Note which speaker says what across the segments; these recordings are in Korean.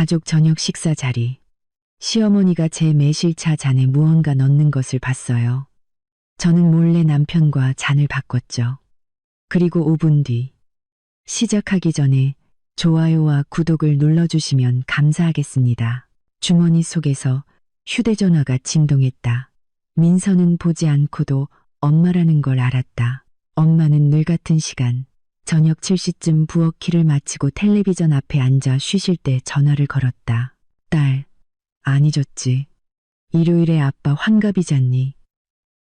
Speaker 1: 가족 저녁 식사 자리. 시어머니가 제 매실차 잔에 무언가 넣는 것을 봤어요. 저는 몰래 남편과 잔을 바꿨죠. 그리고 5분 뒤. 시작하기 전에 좋아요와 구독을 눌러주시면 감사하겠습니다. 주머니 속에서 휴대전화가 진동했다. 민서는 보지 않고도 엄마라는 걸 알았다. 엄마는 늘 같은 시간, 저녁 7시쯤 부엌일을 마치고 텔레비전 앞에 앉아 쉬실 때 전화를 걸었다. 딸, 안 잊었지? 일요일에 아빠 환갑이잖니?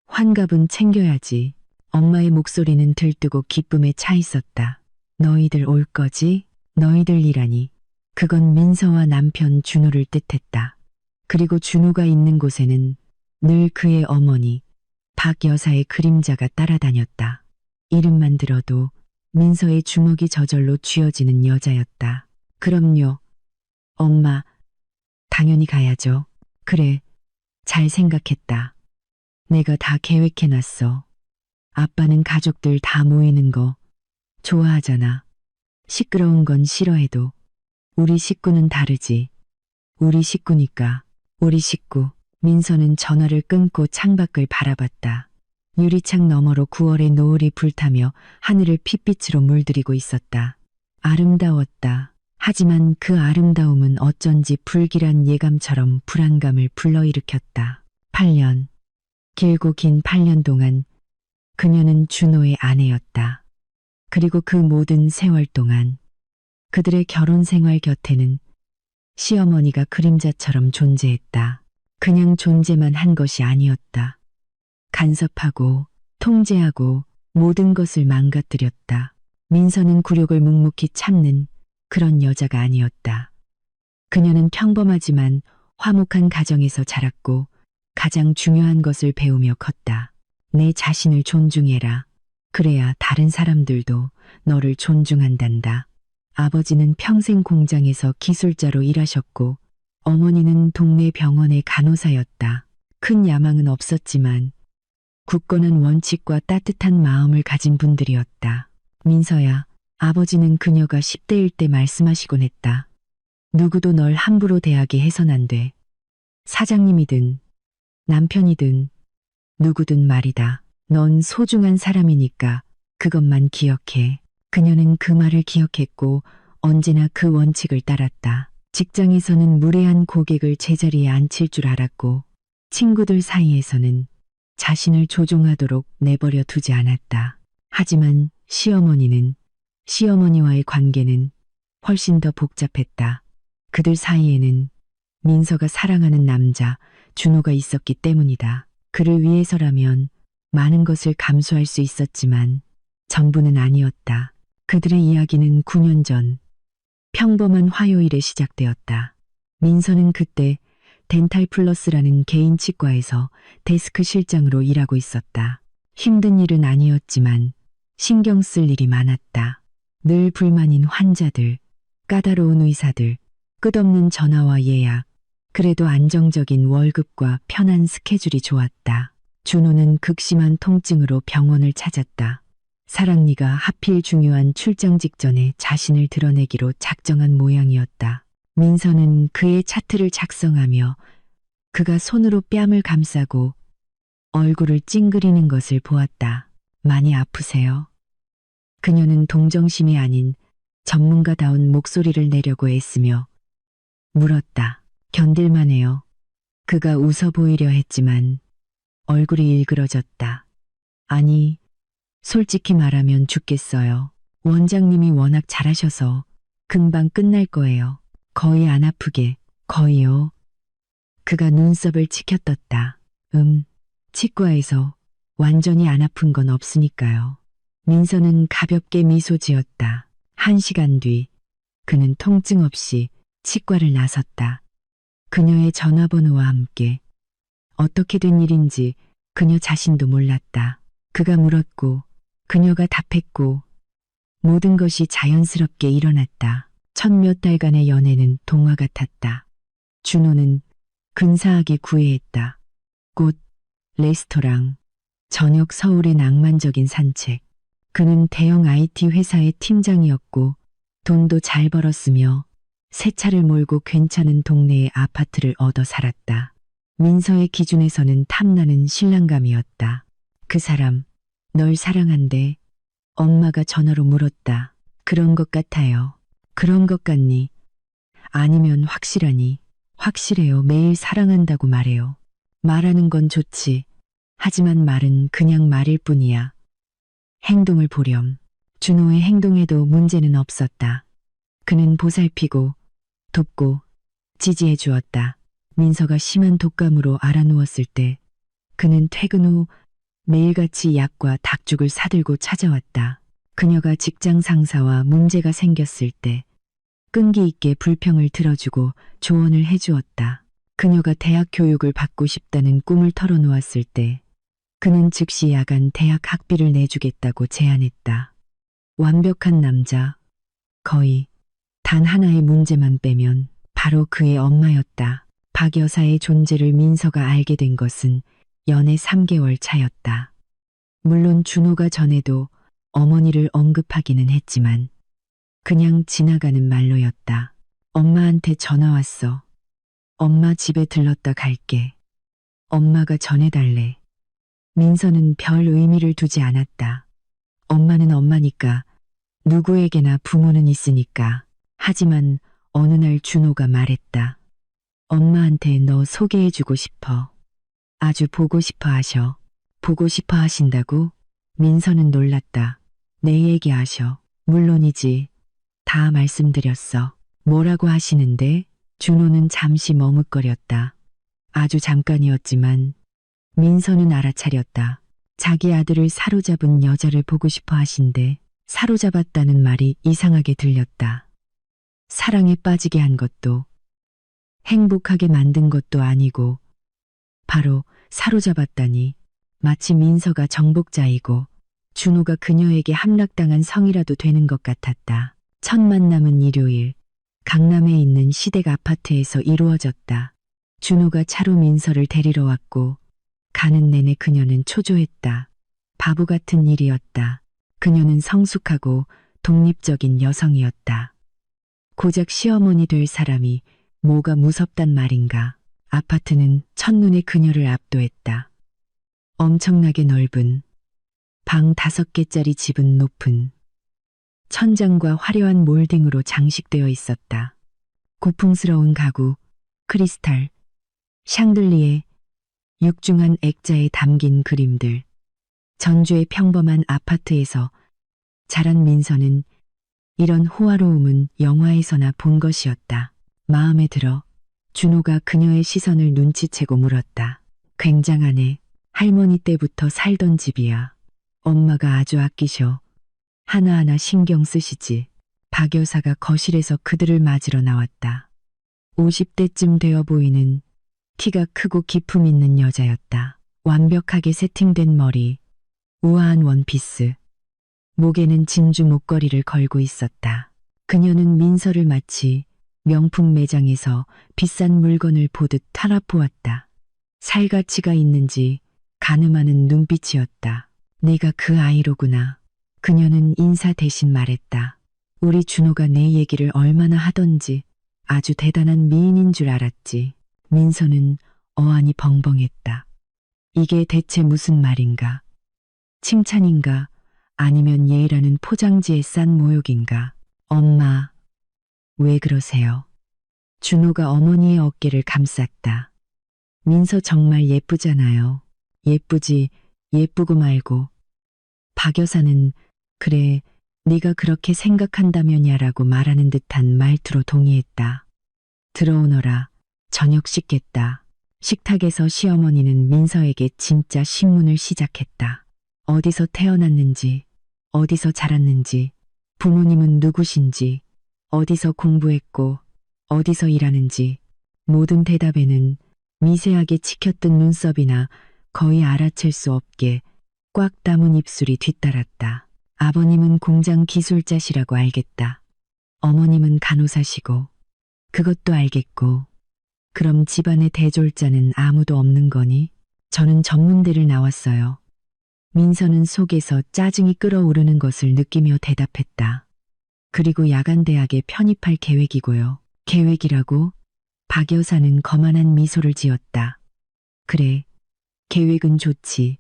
Speaker 1: 환갑은 챙겨야지. 엄마의 목소리는 들뜨고 기쁨에 차 있었다. 너희들 올 거지? 너희들이라니. 그건 민서와 남편 준호를 뜻했다. 그리고 준호가 있는 곳에는 늘 그의 어머니, 박 여사의 그림자가 따라다녔다. 이름만 들어도 민서의 주먹이 저절로 쥐어지는 여자였다. 그럼요. 엄마, 당연히 가야죠. 그래, 잘 생각했다. 내가 다 계획해놨어. 아빠는 가족들 다 모이는 거 좋아하잖아. 시끄러운 건 싫어해도 우리 식구는 다르지. 우리 식구니까. 우리 식구. 민서는 전화를 끊고 창밖을 바라봤다. 유리창 너머로 9월의 노을이 불타며 하늘을 핏빛으로 물들이고 있었다. 아름다웠다. 하지만 그 아름다움은 어쩐지 불길한 예감처럼 불안감을 불러일으켰다. 8년. 길고 긴 8년 동안 그녀는 준호의 아내였다. 그리고 그 모든 세월 동안 그들의 결혼 생활 곁에는 시어머니가 그림자처럼 존재했다. 그냥 존재만 한 것이 아니었다. 간섭하고 통제하고 모든 것을 망가뜨렸다. 민서는 굴욕을 묵묵히 참는 그런 여자가 아니었다. 그녀는 평범하지만 화목한 가정에서 자랐고 가장 중요한 것을 배우며 컸다. 내 자신을 존중해라. 그래야 다른 사람들도 너를 존중한단다. 아버지는 평생 공장에서 기술자로 일하셨고 어머니는 동네 병원의 간호사였다. 큰 야망은 없었지만 굳건한 원칙과 따뜻한 마음을 가진 분들이었다. 민서야, 아버지는 그녀가 10대일 때 말씀하시곤 했다. 누구도 널 함부로 대하게 해선 안 돼. 사장님이든 남편이든 누구든 말이다. 넌 소중한 사람이니까 그것만 기억해. 그녀는 그 말을 기억했고 언제나 그 원칙을 따랐다. 직장에서는 무례한 고객을 제자리에 앉힐 줄 알았고 친구들 사이에서는 자신을 조종하도록 내버려 두지 않았다. 하지만 시어머니와의 관계는 훨씬 더 복잡했다. 그들 사이에는 민서가 사랑하는 남자 준호가 있었기 때문이다. 그를 위해서라면 많은 것을 감수할 수 있었지만 전부는 아니었다. 그들의 이야기는 9년 전 평범한 화요일에 시작되었다. 민서는 그때 덴탈 플러스라는 개인 치과에서 데스크 실장으로 일하고 있었다. 힘든 일은 아니었지만 신경 쓸 일이 많았다. 늘 불만인 환자들, 까다로운 의사들, 끝없는 전화와 예약, 그래도 안정적인 월급과 편한 스케줄이 좋았다. 준호는 극심한 통증으로 병원을 찾았다. 사랑니가 하필 중요한 출장 직전에 자신을 드러내기로 작정한 모양이었다. 민서는 그의 차트를 작성하며 그가 손으로 뺨을 감싸고 얼굴을 찡그리는 것을 보았다. 많이 아프세요? 그녀는 동정심이 아닌 전문가다운 목소리를 내려고 애쓰며 물었다. 견딜만해요. 그가 웃어 보이려 했지만 얼굴이 일그러졌다. 아니, 솔직히 말하면 죽겠어요. 원장님이 워낙 잘하셔서 금방 끝날 거예요. 거의 안 아프게, 거의요. 그가 눈썹을 치켜떴다. 치과에서 완전히 안 아픈 건 없으니까요. 민서는 가볍게 미소 지었다. 1시간 뒤, 그는 통증 없이 치과를 나섰다. 그녀의 전화번호와 함께 어떻게 된 일인지 그녀 자신도 몰랐다. 그가 물었고 그녀가 답했고 모든 것이 자연스럽게 일어났다. 첫 몇 달간의 연애는 동화 같았다. 준호는 근사하게 구애했다. 꽃, 레스토랑, 저녁 서울의 낭만적인 산책. 그는 대형 IT 회사의 팀장이었고 돈도 잘 벌었으며 새 차를 몰고 괜찮은 동네의 아파트를 얻어 살았다. 민서의 기준에서는 탐나는 신랑감이었다. 그 사람, 널 사랑한대. 엄마가 전화로 물었다. 그런 것 같아요. 그런 것 같니? 아니면 확실하니? 확실해요. 매일 사랑한다고 말해요. 말하는 건 좋지. 하지만 말은 그냥 말일 뿐이야. 행동을 보렴. 준호의 행동에도 문제는 없었다. 그는 보살피고 돕고 지지해 주었다. 민서가 심한 독감으로 알아누웠을 때 그는 퇴근 후 매일같이 약과 닭죽을 사들고 찾아왔다. 그녀가 직장 상사와 문제가 생겼을 때 끈기 있게 불평을 들어주고 조언을 해주었다. 그녀가 대학 교육을 받고 싶다는 꿈을 털어놓았을 때 그는 즉시 야간 대학 학비를 내주겠다고 제안했다. 완벽한 남자, 거의 단 하나의 문제만 빼면 바로 그의 엄마였다. 박 여사의 존재를 민서가 알게 된 것은 연애 3개월 차였다. 물론 준호가 전에도 어머니를 언급하기는 했지만 그냥 지나가는 말로였다. 엄마한테 전화 왔어. 엄마 집에 들렀다 갈게. 엄마가 전해달래. 민서는 별 의미를 두지 않았다. 엄마는 엄마니까, 누구에게나 부모는 있으니까. 하지만 어느 날 준호가 말했다. 엄마한테 너 소개해주고 싶어. 아주 보고 싶어 하셔. 보고 싶어 하신다고? 민서는 놀랐다. 내 얘기하셔. 물론이지. 다 말씀드렸어. 뭐라고 하시는데? 준호는 잠시 머뭇거렸다. 아주 잠깐이었지만 민서는 알아차렸다. 자기 아들을 사로잡은 여자를 보고 싶어 하신대. 사로잡았다는 말이 이상하게 들렸다. 사랑에 빠지게 한 것도 행복하게 만든 것도 아니고 바로 사로잡았다니. 마치 민서가 정복자이고 준호가 그녀에게 함락당한 성이라도 되는 것 같았다. 첫 만남은 일요일 강남에 있는 시댁 아파트에서 이루어졌다. 준호가 차로 민서를 데리러 왔고 가는 내내 그녀는 초조했다. 바보 같은 일이었다. 그녀는 성숙하고 독립적인 여성이었다. 고작 시어머니 될 사람이 뭐가 무섭단 말인가. 아파트는 첫눈에 그녀를 압도했다. 엄청나게 넓은 방 5개짜리 집은 높은 천장과 화려한 몰딩으로 장식되어 있었다. 고풍스러운 가구, 크리스탈, 샹들리에, 육중한 액자에 담긴 그림들. 전주의 평범한 아파트에서 자란 민서는 이런 호화로움은 영화에서나 본 것이었다. 마음에 들어 준호가 그녀의 시선을 눈치채고 물었다. 굉장하네. 할머니 때부터 살던 집이야. 엄마가 아주 아끼셔. 하나하나 신경 쓰시지. 박 여사가 거실에서 그들을 맞으러 나왔다. 50대쯤 되어 보이는 키가 크고 기품 있는 여자였다. 완벽하게 세팅된 머리, 우아한 원피스, 목에는 진주 목걸이를 걸고 있었다. 그녀는 민서를 마치 명품 매장에서 비싼 물건을 보듯 타라보았다. 살가치가 있는지 가늠하는 눈빛이었다. 내가 그 아이로구나. 그녀는 인사 대신 말했다. 우리 준호가 내 얘기를 얼마나 하던지 아주 대단한 미인인 줄 알았지. 민서는 어안이 벙벙했다. 이게 대체 무슨 말인가? 칭찬인가? 아니면 예의라는 포장지에 싼 모욕인가? 엄마, 왜 그러세요? 준호가 어머니의 어깨를 감쌌다. 민서 정말 예쁘잖아요. 예쁘지, 예쁘고 말고. 박 여사는 그래, 네가 그렇게 생각한다면야라고 말하는 듯한 말투로 동의했다. 들어오너라. 저녁 씻겠다. 식탁에서 시어머니는 민서에게 진짜 신문을 시작했다. 어디서 태어났는지, 어디서 자랐는지, 부모님은 누구신지, 어디서 공부했고, 어디서 일하는지, 모든 대답에는 미세하게 치켰던 눈썹이나 거의 알아챌 수 없게 꽉 담은 입술이 뒤따랐다. 아버님은 공장 기술자시라고 알겠다. 어머님은 간호사시고, 그것도 알겠고, 그럼 집안의 대졸자는 아무도 없는 거니? 저는 전문대를 나왔어요. 민서는 속에서 짜증이 끓어오르는 것을 느끼며 대답했다. 그리고 야간대학에 편입할 계획이고요. 계획이라고? 박 여사는 거만한 미소를 지었다. 그래, 계획은 좋지.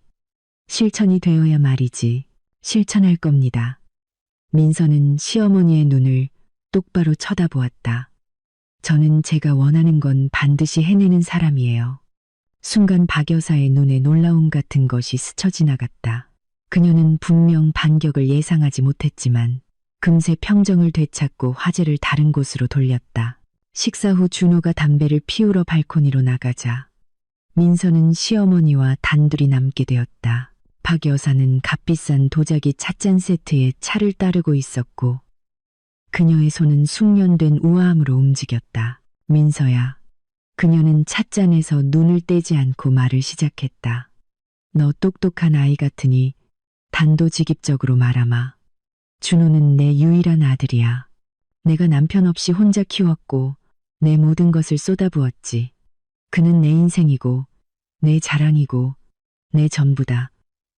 Speaker 1: 실천이 되어야 말이지. 실천할 겁니다. 민서는 시어머니의 눈을 똑바로 쳐다보았다. 저는 제가 원하는 건 반드시 해내는 사람이에요. 순간 박 여사의 눈에 놀라움 같은 것이 스쳐 지나갔다. 그녀는 분명 반격을 예상하지 못했지만 금세 평정을 되찾고 화제를 다른 곳으로 돌렸다. 식사 후 준호가 담배를 피우러 발코니로 나가자 민서는 시어머니와 단둘이 남게 되었다. 박 여사는 값비싼 도자기 찻잔 세트에 차를 따르고 있었고 그녀의 손은 숙련된 우아함으로 움직였다. 민서야. 그녀는 찻잔에서 눈을 떼지 않고 말을 시작했다. 너 똑똑한 아이 같으니 단도직입적으로 말하마. 준호는 내 유일한 아들이야. 내가 남편 없이 혼자 키웠고 내 모든 것을 쏟아부었지. 그는 내 인생이고 내 자랑이고 내 전부다.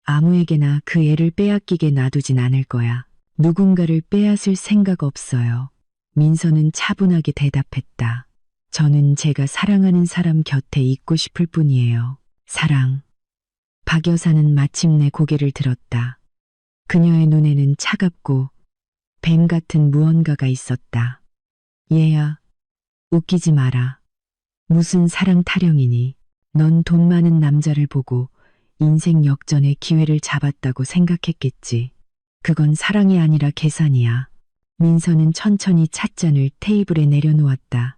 Speaker 1: 아무에게나 그 애를 빼앗기게 놔두진 않을 거야. 누군가를 빼앗을 생각 없어요. 민서는 차분하게 대답했다. 저는 제가 사랑하는 사람 곁에 있고 싶을 뿐이에요. 사랑. 박 여사는 마침내 고개를 들었다. 그녀의 눈에는 차갑고 뱀 같은 무언가가 있었다. 얘야, 웃기지 마라. 무슨 사랑 타령이니? 넌 돈 많은 남자를 보고 인생 역전의 기회를 잡았다고 생각했겠지. 그건 사랑이 아니라 계산이야. 민서는 천천히 찻잔을 테이블에 내려놓았다.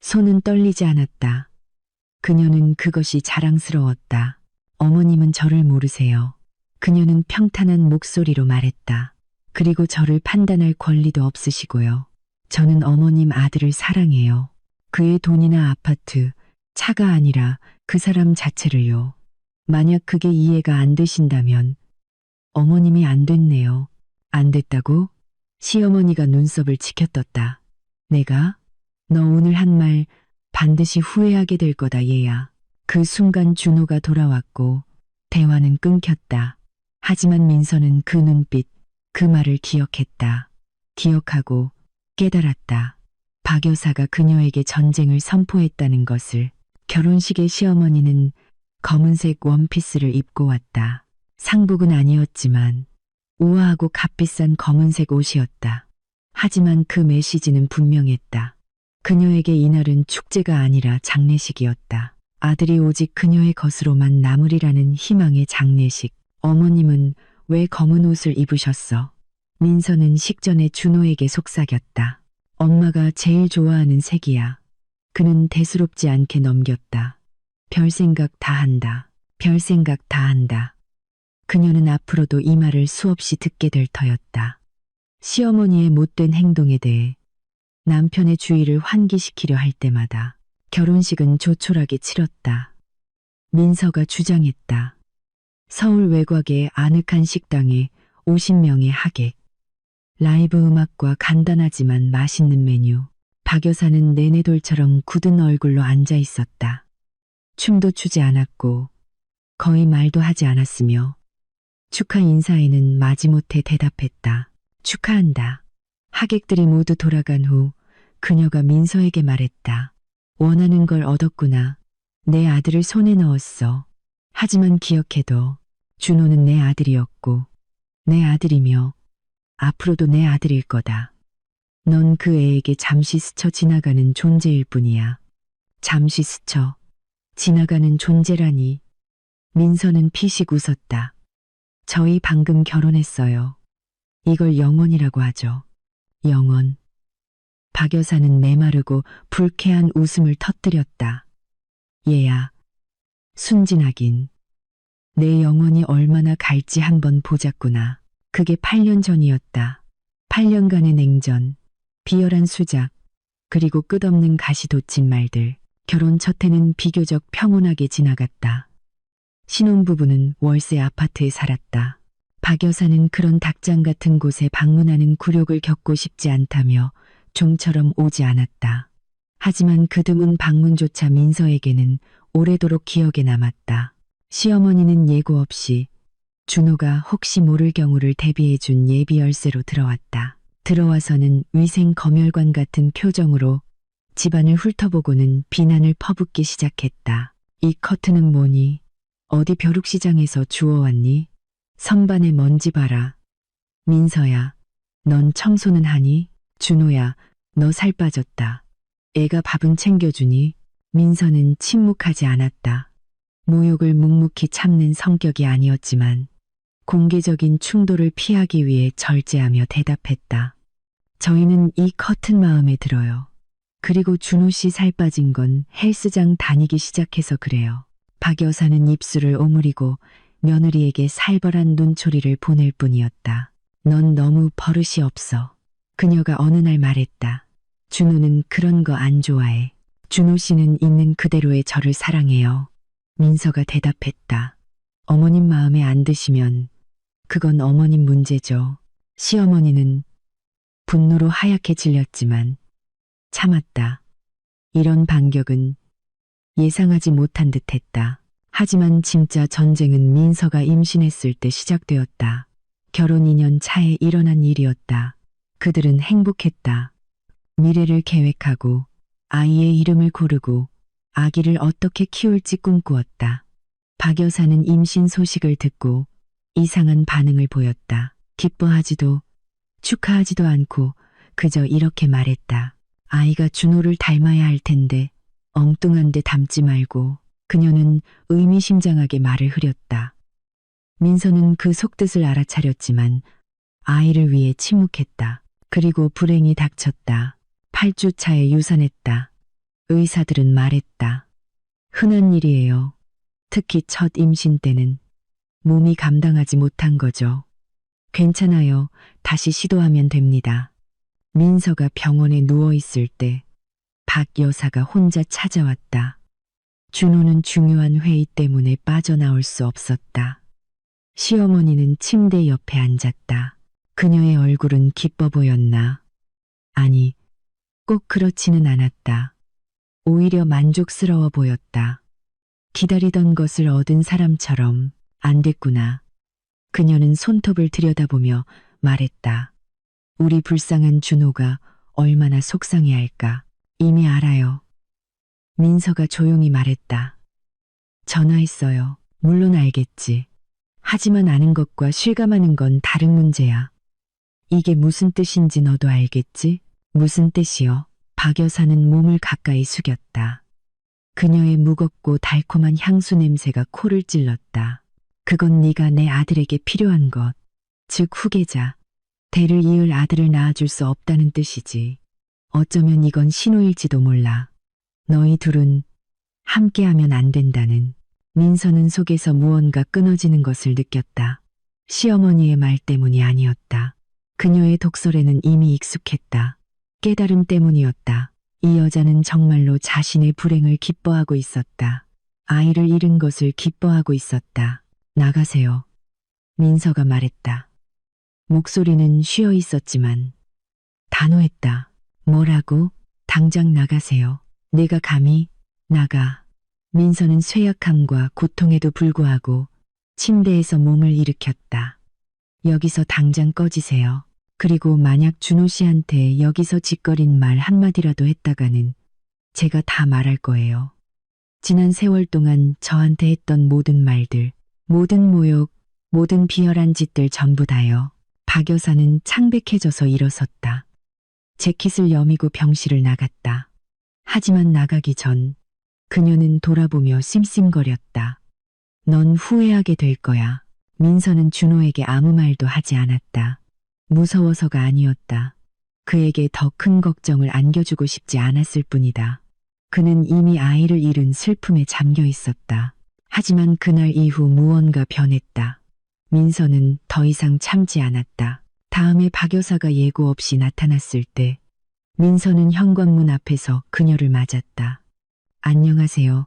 Speaker 1: 손은 떨리지 않았다. 그녀는 그것이 자랑스러웠다. 어머님은 저를 모르세요. 그녀는 평탄한 목소리로 말했다. 그리고 저를 판단할 권리도 없으시고요. 저는 어머님 아들을 사랑해요. 그의 돈이나 아파트, 차가 아니라 그 사람 자체를요. 만약 그게 이해가 안 되신다면 어머님이 안 됐네요. 안 됐다고? 시어머니가 눈썹을 치켜떴다. 내가? 너 오늘 한 말 반드시 후회하게 될 거다 얘야. 그 순간 준호가 돌아왔고 대화는 끊겼다. 하지만 민서는 그 눈빛, 그 말을 기억했다. 기억하고 깨달았다. 박 여사가 그녀에게 전쟁을 선포했다는 것을. 결혼식의 시어머니는 검은색 원피스를 입고 왔다. 상복은 아니었지만 우아하고 값비싼 검은색 옷이었다. 하지만 그 메시지는 분명했다. 그녀에게 이날은 축제가 아니라 장례식이었다. 아들이 오직 그녀의 것으로만 남으리라는 희망의 장례식. 어머님은 왜 검은 옷을 입으셨어? 민서는 식전에 준호에게 속삭였다. 엄마가 제일 좋아하는 색이야. 그는 대수롭지 않게 넘겼다. 별 생각 다 한다. 별 생각 다 한다. 그녀는 앞으로도 이 말을 수없이 듣게 될 터였다. 시어머니의 못된 행동에 대해 남편의 주의를 환기시키려 할 때마다 결혼식은 조촐하게 치렀다. 민서가 주장했다. 서울 외곽의 아늑한 식당에 50명의 하객. 라이브 음악과 간단하지만 맛있는 메뉴. 박 여사는 내내돌처럼 굳은 얼굴로 앉아 있었다. 춤도 추지 않았고 거의 말도 하지 않았으며 축하 인사에는 마지못해 대답했다. 축하한다. 하객들이 모두 돌아간 후 그녀가 민서에게 말했다. 원하는 걸 얻었구나. 내 아들을 손에 넣었어. 하지만 기억해둬. 준호는 내 아들이었고 내 아들이며 앞으로도 내 아들일 거다. 넌 그 애에게 잠시 스쳐 지나가는 존재일 뿐이야. 잠시 스쳐 지나가는 존재라니. 민서는 피식 웃었다. 저희 방금 결혼했어요. 이걸 영원이라고 하죠. 영원. 박 여사는 메마르고 불쾌한 웃음을 터뜨렸다. 얘야, 순진하긴. 내 영혼이 얼마나 갈지 한번 보자꾸나. 그게 8년 전이었다. 8년간의 냉전, 비열한 수작, 그리고 끝없는 가시 돋친 말들. 결혼 첫 해는 비교적 평온하게 지나갔다. 신혼부부는 월세 아파트에 살았다. 박 여사는 그런 닭장 같은 곳에 방문하는 굴욕을 겪고 싶지 않다며 좀처럼 오지 않았다. 하지만 그 드문 방문조차 민서에게는 오래도록 기억에 남았다. 시어머니는 예고 없이 준호가 혹시 모를 경우를 대비해준 예비 열쇠로 들어왔다. 들어와서는 위생 검열관 같은 표정으로 집안을 훑어보고는 비난을 퍼붓기 시작했다. 이 커튼은 뭐니? 어디 벼룩시장에서 주워왔니? 선반에 먼지 봐라. 민서야, 넌 청소는 하니? 준호야, 너 살 빠졌다. 애가 밥은 챙겨주니? 민서는 침묵하지 않았다. 모욕을 묵묵히 참는 성격이 아니었지만 공개적인 충돌을 피하기 위해 절제하며 대답했다. 저희는 이 커튼 마음에 들어요. 그리고 준호 씨 살 빠진 건 헬스장 다니기 시작해서 그래요. 박 여사는 입술을 오므리고 며느리에게 살벌한 눈초리를 보낼 뿐이었다. 넌 너무 버릇이 없어. 그녀가 어느 날 말했다. 준호는 그런 거 안 좋아해. 준호 씨는 있는 그대로의 저를 사랑해요. 민서가 대답했다. 어머님 마음에 안 드시면 그건 어머님 문제죠. 시어머니는 분노로 하얗게 질렸지만 참았다. 이런 반격은 예상하지 못한 듯했다. 하지만 진짜 전쟁은 민서가 임신했을 때 시작되었다. 결혼 2년 차에 일어난 일이었다. 그들은 행복했다. 미래를 계획하고 아이의 이름을 고르고 아기를 어떻게 키울지 꿈꾸었다. 박 여사는 임신 소식을 듣고 이상한 반응을 보였다. 기뻐하지도 축하하지도 않고 그저 이렇게 말했다. 아이가 준호를 닮아야 할 텐데 엉뚱한데 닮지 말고. 그녀는 의미심장하게 말을 흐렸다. 민서는 그 속뜻을 알아차렸지만 아이를 위해 침묵했다. 그리고 불행이 닥쳤다. 8주 차에 유산했다. 의사들은 말했다. 흔한 일이에요. 특히 첫 임신 때는 몸이 감당하지 못한 거죠. 괜찮아요. 다시 시도하면 됩니다. 민서가 병원에 누워있을 때 박 여사가 혼자 찾아왔다. 준호는 중요한 회의 때문에 빠져나올 수 없었다. 시어머니는 침대 옆에 앉았다. 그녀의 얼굴은 기뻐 보였나? 아니, 꼭 그렇지는 않았다. 오히려 만족스러워 보였다. 기다리던 것을 얻은 사람처럼 안 됐구나. 그녀는 손톱을 들여다보며 말했다. 우리 불쌍한 준호가 얼마나 속상해할까. 이미 알아요. 민서가 조용히 말했다. 전화했어요. 물론 알겠지. 하지만 아는 것과 실감하는 건 다른 문제야. 이게 무슨 뜻인지 너도 알겠지? 무슨 뜻이요? 박 여사는 몸을 가까이 숙였다. 그녀의 무겁고 달콤한 향수 냄새가 코를 찔렀다. 그건 네가 내 아들에게 필요한 것, 즉 후계자, 대를 이을 아들을 낳아줄 수 없다는 뜻이지. 어쩌면 이건 신호일지도 몰라. 너희 둘은 함께하면 안 된다는. 민서는 속에서 무언가 끊어지는 것을 느꼈다. 시어머니의 말 때문이 아니었다. 그녀의 독설에는 이미 익숙했다. 깨달음 때문이었다. 이 여자는 정말로 자신의 불행을 기뻐하고 있었다. 아이를 잃은 것을 기뻐하고 있었다. 나가세요. 민서가 말했다. 목소리는 쉬어 있었지만 단호했다. 뭐라고? 당장 나가세요. 내가 감히 나가. 민서는 쇠약함과 고통에도 불구하고 침대에서 몸을 일으켰다. 여기서 당장 꺼지세요. 그리고 만약 준호 씨한테 여기서 짓거린 말 한마디라도 했다가는 제가 다 말할 거예요. 지난 세월 동안 저한테 했던 모든 말들, 모든 모욕, 모든 비열한 짓들 전부 다요. 박 여사는 창백해져서 일어섰다. 재킷을 여미고 병실을 나갔다. 하지만 나가기 전 그녀는 돌아보며 სიმ심거렸다. 넌 후회하게 될 거야. 민서는 준호에게 아무 말도 하지 않았다. 무서워서가 아니었다. 그에게 더 큰 걱정을 안겨주고 싶지 않았을 뿐이다. 그는 이미 아이를 잃은 슬픔에 잠겨 있었다. 하지만 그날 이후 무언가 변했다. 민서는 더 이상 참지 않았다. 다음에 박 여사가 예고 없이 나타났을 때 민서는 현관문 앞에서 그녀를 맞았다. 안녕하세요.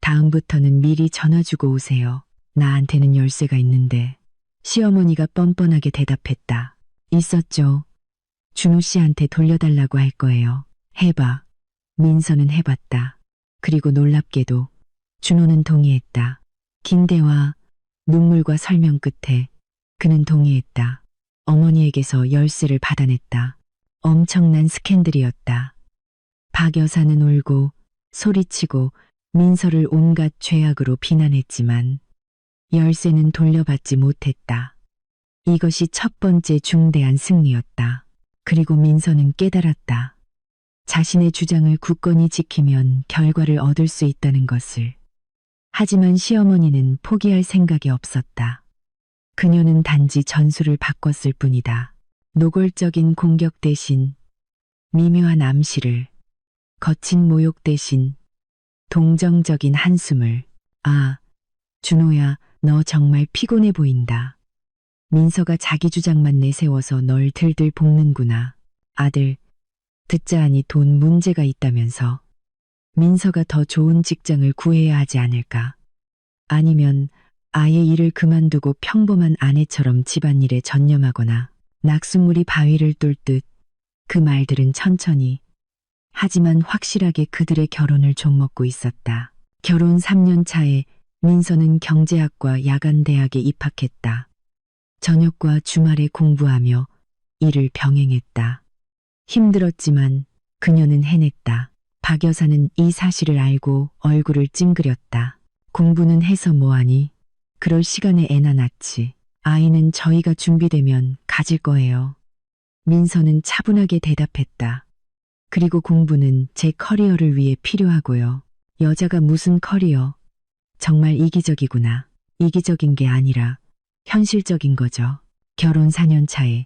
Speaker 1: 다음부터는 미리 전화 주고 오세요. 나한테는 열쇠가 있는데. 시어머니가 뻔뻔하게 대답했다. 있었죠. 준호 씨한테 돌려달라고 할 거예요. 해봐. 민서는 해봤다. 그리고 놀랍게도 준호는 동의했다. 긴 대화, 눈물과 설명 끝에 그는 동의했다. 어머니에게서 열쇠를 받아냈다. 엄청난 스캔들이었다. 박 여사는 울고 소리치고 민서를 온갖 죄악으로 비난했지만 열쇠는 돌려받지 못했다. 이것이 첫 번째 중대한 승리였다. 그리고 민서는 깨달았다. 자신의 주장을 굳건히 지키면 결과를 얻을 수 있다는 것을. 하지만 시어머니는 포기할 생각이 없었다. 그녀는 단지 전술을 바꿨을 뿐이다. 노골적인 공격 대신 미묘한 암시를, 거친 모욕 대신 동정적인 한숨을. 아, 준호야, 너 정말 피곤해 보인다. 민서가 자기 주장만 내세워서 널 들들 볶는구나. 아들, 듣자 하니 돈 문제가 있다면서. 민서가 더 좋은 직장을 구해야 하지 않을까? 아니면 아예 일을 그만두고 평범한 아내처럼 집안일에 전념하거나. 낙숫물이 바위를 뚫듯 그 말들은 천천히 하지만 확실하게 그들의 결혼을 좀먹고 있었다. 결혼 3년 차에 민서는 경제학과 야간대학에 입학했다. 저녁과 주말에 공부하며 일을 병행했다. 힘들었지만 그녀는 해냈다. 박 여사는 이 사실을 알고 얼굴을 찡그렸다. 공부는 해서 뭐하니? 그럴 시간에 애나 낳지. 아이는 저희가 준비되면 가질 거예요. 민서는 차분하게 대답했다. 그리고 공부는 제 커리어를 위해 필요하고요. 여자가 무슨 커리어? 정말 이기적이구나. 이기적인 게 아니라 현실적인 거죠. 결혼 4년 차에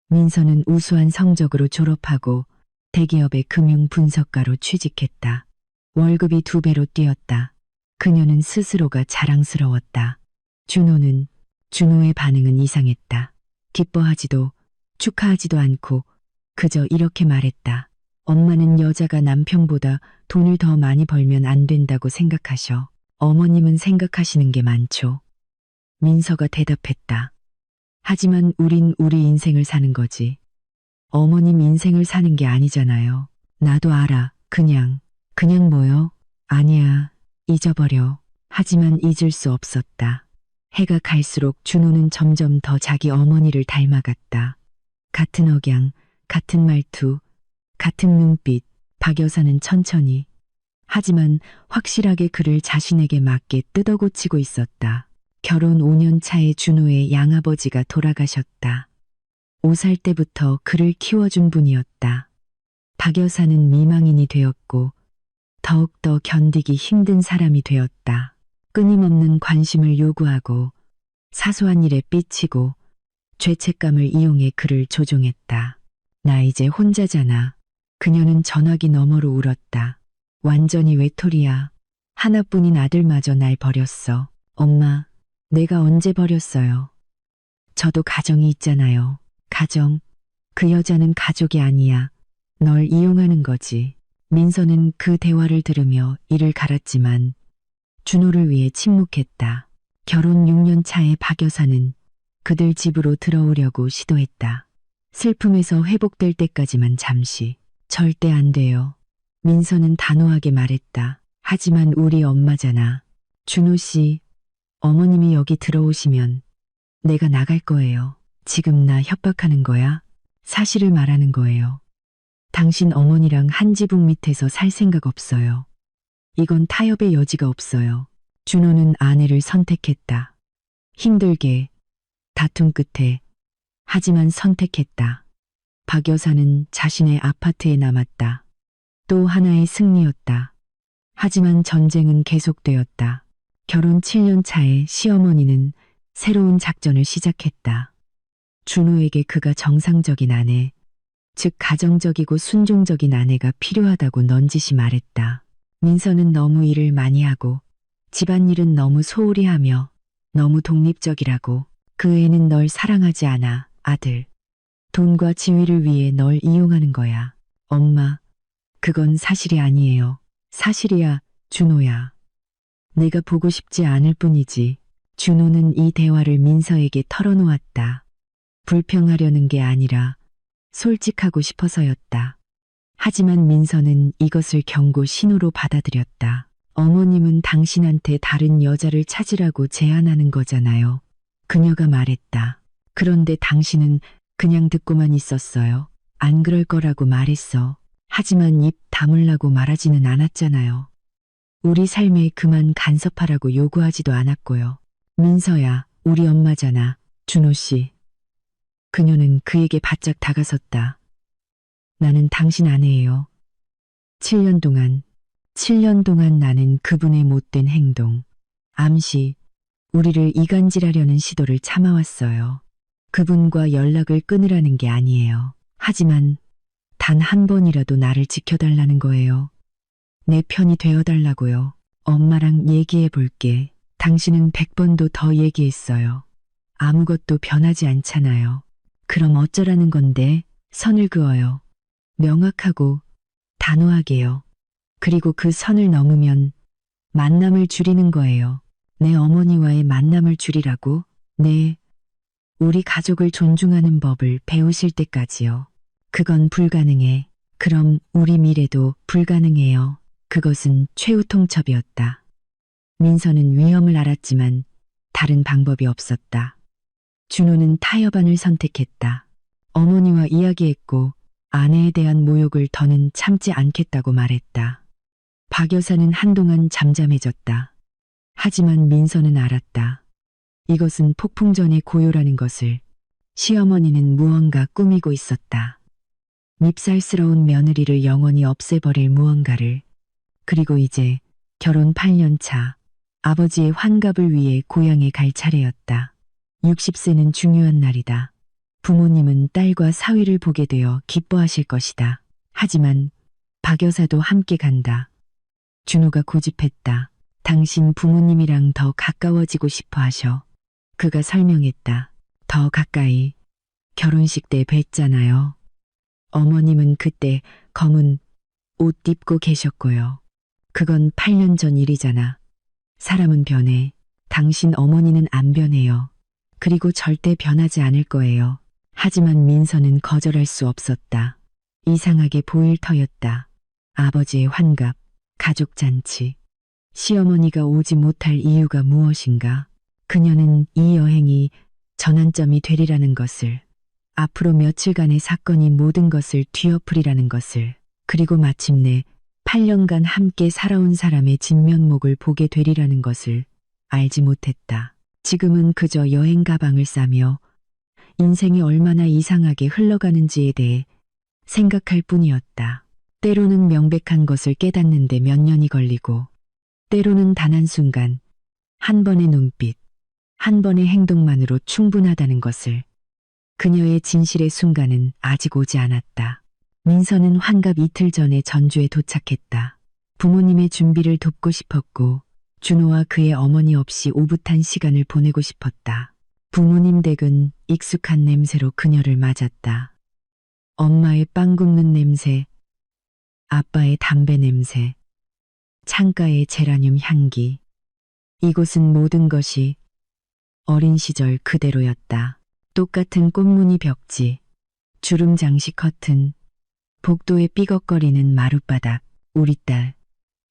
Speaker 1: 민서는 우수한 성적으로 졸업하고 대기업의 금융 분석가로 취직했다. 월급이 2배로 뛰었다. 그녀는 스스로가 자랑스러웠다. 준호의 반응은 이상했다. 기뻐하지도 축하하지도 않고 그저 이렇게 말했다. 엄마는 여자가 남편보다 돈을 더 많이 벌면 안 된다고 생각하셔. 어머님은 생각하시는 게 많죠. 민서가 대답했다. 하지만 우린 우리 인생을 사는 거지. 어머님 인생을 사는 게 아니잖아요. 나도 알아. 그냥 뭐요? 아니야. 잊어버려. 하지만 잊을 수 없었다. 해가 갈수록 준호는 점점 더 자기 어머니를 닮아갔다. 같은 억양, 같은 말투, 같은 눈빛. 박 여사는 천천히 하지만 확실하게 그를 자신에게 맞게 뜯어고치고 있었다. 결혼 5년 차에 준호의 양아버지가 돌아가셨다. 5살 때부터 그를 키워준 분이었다. 박 여사는 미망인이 되었고 더욱더 견디기 힘든 사람이 되었다. 끊임없는 관심을 요구하고 사소한 일에 삐치고 죄책감을 이용해 그를 조종했다. 나 이제 혼자잖아. 그녀는 전화기 너머로 울었다. 완전히 외톨이야. 하나뿐인 아들마저 날 버렸어. 엄마, 내가 언제 버렸어요? 저도 가정이 있잖아요. 가정, 그 여자는 가족이 아니야. 널 이용하는 거지. 민서는 그 대화를 들으며 이를 갈았지만 준호를 위해 침묵했다. 결혼 6년 차에 박 여사는 그들 집으로 들어오려고 시도했다. 슬픔에서 회복될 때까지만 잠시. 절대 안 돼요. 민서는 단호하게 말했다. 하지만 우리 엄마잖아. 준호 씨, 어머님이 여기 들어오시면 내가 나갈 거예요. 지금 나 협박하는 거야? 사실을 말하는 거예요. 당신 어머니랑 한 지붕 밑에서 살 생각 없어요. 이건 타협의 여지가 없어요. 준호는 아내를 선택했다. 힘들게, 다툼 끝에, 하지만 선택했다. 박 여사는 자신의 아파트에 남았다. 또 하나의 승리였다. 하지만 전쟁은 계속되었다. 결혼 7년 차에 시어머니는 새로운 작전을 시작했다. 준호에게 그가 정상적인 아내, 즉 가정적이고 순종적인 아내가 필요하다고 넌지시 말했다. 민서는 너무 일을 많이 하고 집안일은 너무 소홀히 하며 너무 독립적이라고. 그 애는 널 사랑하지 않아, 아들. 돈과 지위를 위해 널 이용하는 거야. 엄마, 그건 사실이 아니에요. 사실이야, 준호야. 내가 보고 싶지 않을 뿐이지. 준호는 이 대화를 민서에게 털어놓았다. 불평하려는 게 아니라 솔직하고 싶어서였다. 하지만 민서는 이것을 경고 신호로 받아들였다. 어머님은 당신한테 다른 여자를 찾으라고 제안하는 거잖아요. 그녀가 말했다. 그런데 당신은 그냥 듣고만 있었어요. 안 그럴 거라고 말했어. 하지만 입 다물라고 말하지는 않았잖아요. 우리 삶에 그만 간섭하라고 요구하지도 않았고요. 민서야, 우리 엄마잖아. 준호 씨. 그녀는 그에게 바짝 다가섰다. 나는 당신 아내예요. 7년 동안 나는 그분의 못된 행동, 암시, 우리를 이간질하려는 시도를 참아왔어요. 그분과 연락을 끊으라는 게 아니에요. 하지만 단 한 번이라도 나를 지켜달라는 거예요. 내 편이 되어달라고요. 엄마랑 얘기해 볼게. 당신은 100번도 더 얘기했어요. 아무것도 변하지 않잖아요. 그럼 어쩌라는 건데? 선을 그어요. 명확하고 단호하게요. 그리고 그 선을 넘으면 만남을 줄이는 거예요. 내 어머니와의 만남을 줄이라고? 네. 우리 가족을 존중하는 법을 배우실 때까지요. 그건 불가능해. 그럼 우리 미래도 불가능해요. 그것은 최후 통첩이었다. 민서는 위험을 알았지만 다른 방법이 없었다. 준호는 타협안을 선택했다. 어머니와 이야기했고 아내에 대한 모욕을 더는 참지 않겠다고 말했다. 박 여사는 한동안 잠잠해졌다. 하지만 민서는 알았다. 이것은 폭풍전의 고요라는 것을. 시어머니는 무언가 꾸미고 있었다. 밉살스러운 며느리를 영원히 없애버릴 무언가를. 그리고 이제 결혼 8년 차 아버지의 환갑을 위해 고향에 갈 차례였다. 60세는 중요한 날이다. 부모님은 딸과 사위를 보게 되어 기뻐하실 것이다. 하지만 박 여사도 함께 간다. 준호가 고집했다. 당신 부모님이랑 더 가까워지고 싶어 하셔. 그가 설명했다. 더 가까이. 결혼식 때 뵀잖아요. 어머님은 그때 검은 옷 입고 계셨고요. 그건 8년 전 일이잖아. 사람은 변해. 당신 어머니는 안 변해요. 그리고 절대 변하지 않을 거예요. 하지만 민서는 거절할 수 없었다. 이상하게 보일 터였다. 아버지의 환갑, 가족잔치. 시어머니가 오지 못할 이유가 무엇인가? 그녀는 이 여행이 전환점이 되리라는 것을, 앞으로 며칠간의 사건이 모든 것을 뒤엎으리라는 것을, 그리고 마침내 8년간 함께 살아온 사람의 진면목을 보게 되리라는 것을 알지 못했다. 지금은 그저 여행 가방을 싸며 인생이 얼마나 이상하게 흘러가는지에 대해 생각할 뿐이었다. 때로는 명백한 것을 깨닫는데 몇 년이 걸리고, 때로는 단 한순간, 한 번의 눈빛, 한 번의 행동만으로 충분하다는 것을. 그녀의 진실의 순간은 아직 오지 않았다. 민서는 환갑 이틀 전에 전주에 도착했다. 부모님의 준비를 돕고 싶었고 준호와 그의 어머니 없이 오붓한 시간을 보내고 싶었다. 부모님 댁은 익숙한 냄새로 그녀를 맞았다. 엄마의 빵 굽는 냄새, 아빠의 담배 냄새, 창가의 제라늄 향기. 이곳은 모든 것이 어린 시절 그대로였다. 똑같은 꽃무늬 벽지, 주름 장식 커튼, 복도에 삐걱거리는 마룻바닥. 우리 딸.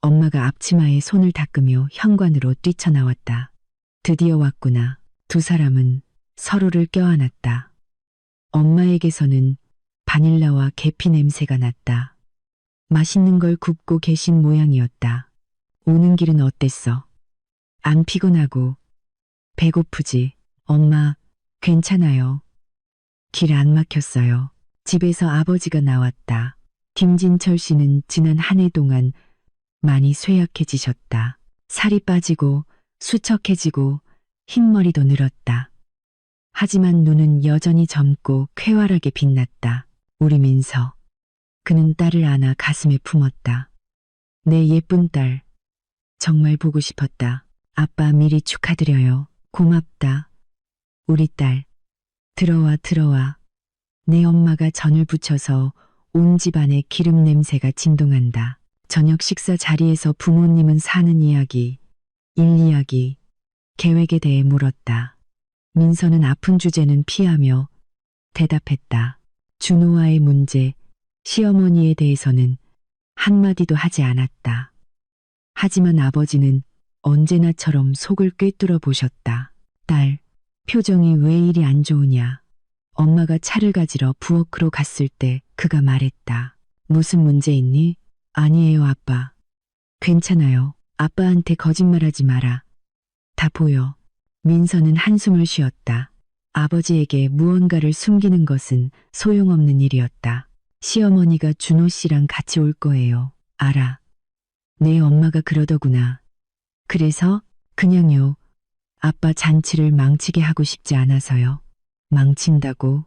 Speaker 1: 엄마가 앞치마에 손을 닦으며 현관으로 뛰쳐나왔다. 드디어 왔구나. 두 사람은 서로를 껴안았다. 엄마에게서는 바닐라와 계피 냄새가 났다. 맛있는 걸 굽고 계신 모양이었다. 오는 길은 어땠어? 안 피곤하고 배고프지? 엄마, 괜찮아요. 길 안 막혔어요. 집에서 아버지가 나왔다. 김진철 씨는 지난 한 해 동안 많이 쇠약해지셨다. 살이 빠지고 수척해지고 흰머리도 늘었다. 하지만 눈은 여전히 젊고 쾌활하게 빛났다. 우리 민서. 그는 딸을 안아 가슴에 품었다. 내 예쁜 딸. 정말 보고 싶었다. 아빠 미리 축하드려요. 고맙다. 우리 딸. 들어와 들어와. 내 엄마가 전을 부쳐서 온 집안에 기름 냄새가 진동한다. 저녁 식사 자리에서 부모님은 사는 이야기, 일 이야기, 계획에 대해 물었다. 민서는 아픈 주제는 피하며 대답했다. 준호와의 문제, 시어머니에 대해서는 한마디도 하지 않았다. 하지만 아버지는 언제나처럼 속을 꿰뚫어 보셨다. 딸, 표정이 왜 이리 안 좋으냐. 엄마가 차를 가지러 부엌으로 갔을 때 그가 말했다. 무슨 문제 있니? 아니에요, 아빠. 괜찮아요. 아빠한테 거짓말하지 마라. 다 보여. 민서는 한숨을 쉬었다. 아버지에게 무언가를 숨기는 것은 소용없는 일이었다. 시어머니가 준호 씨랑 같이 올 거예요. 알아. 내 엄마가 그러더구나. 그래서 그냥요. 아빠 잔치를 망치게 하고 싶지 않아서요. 망친다고?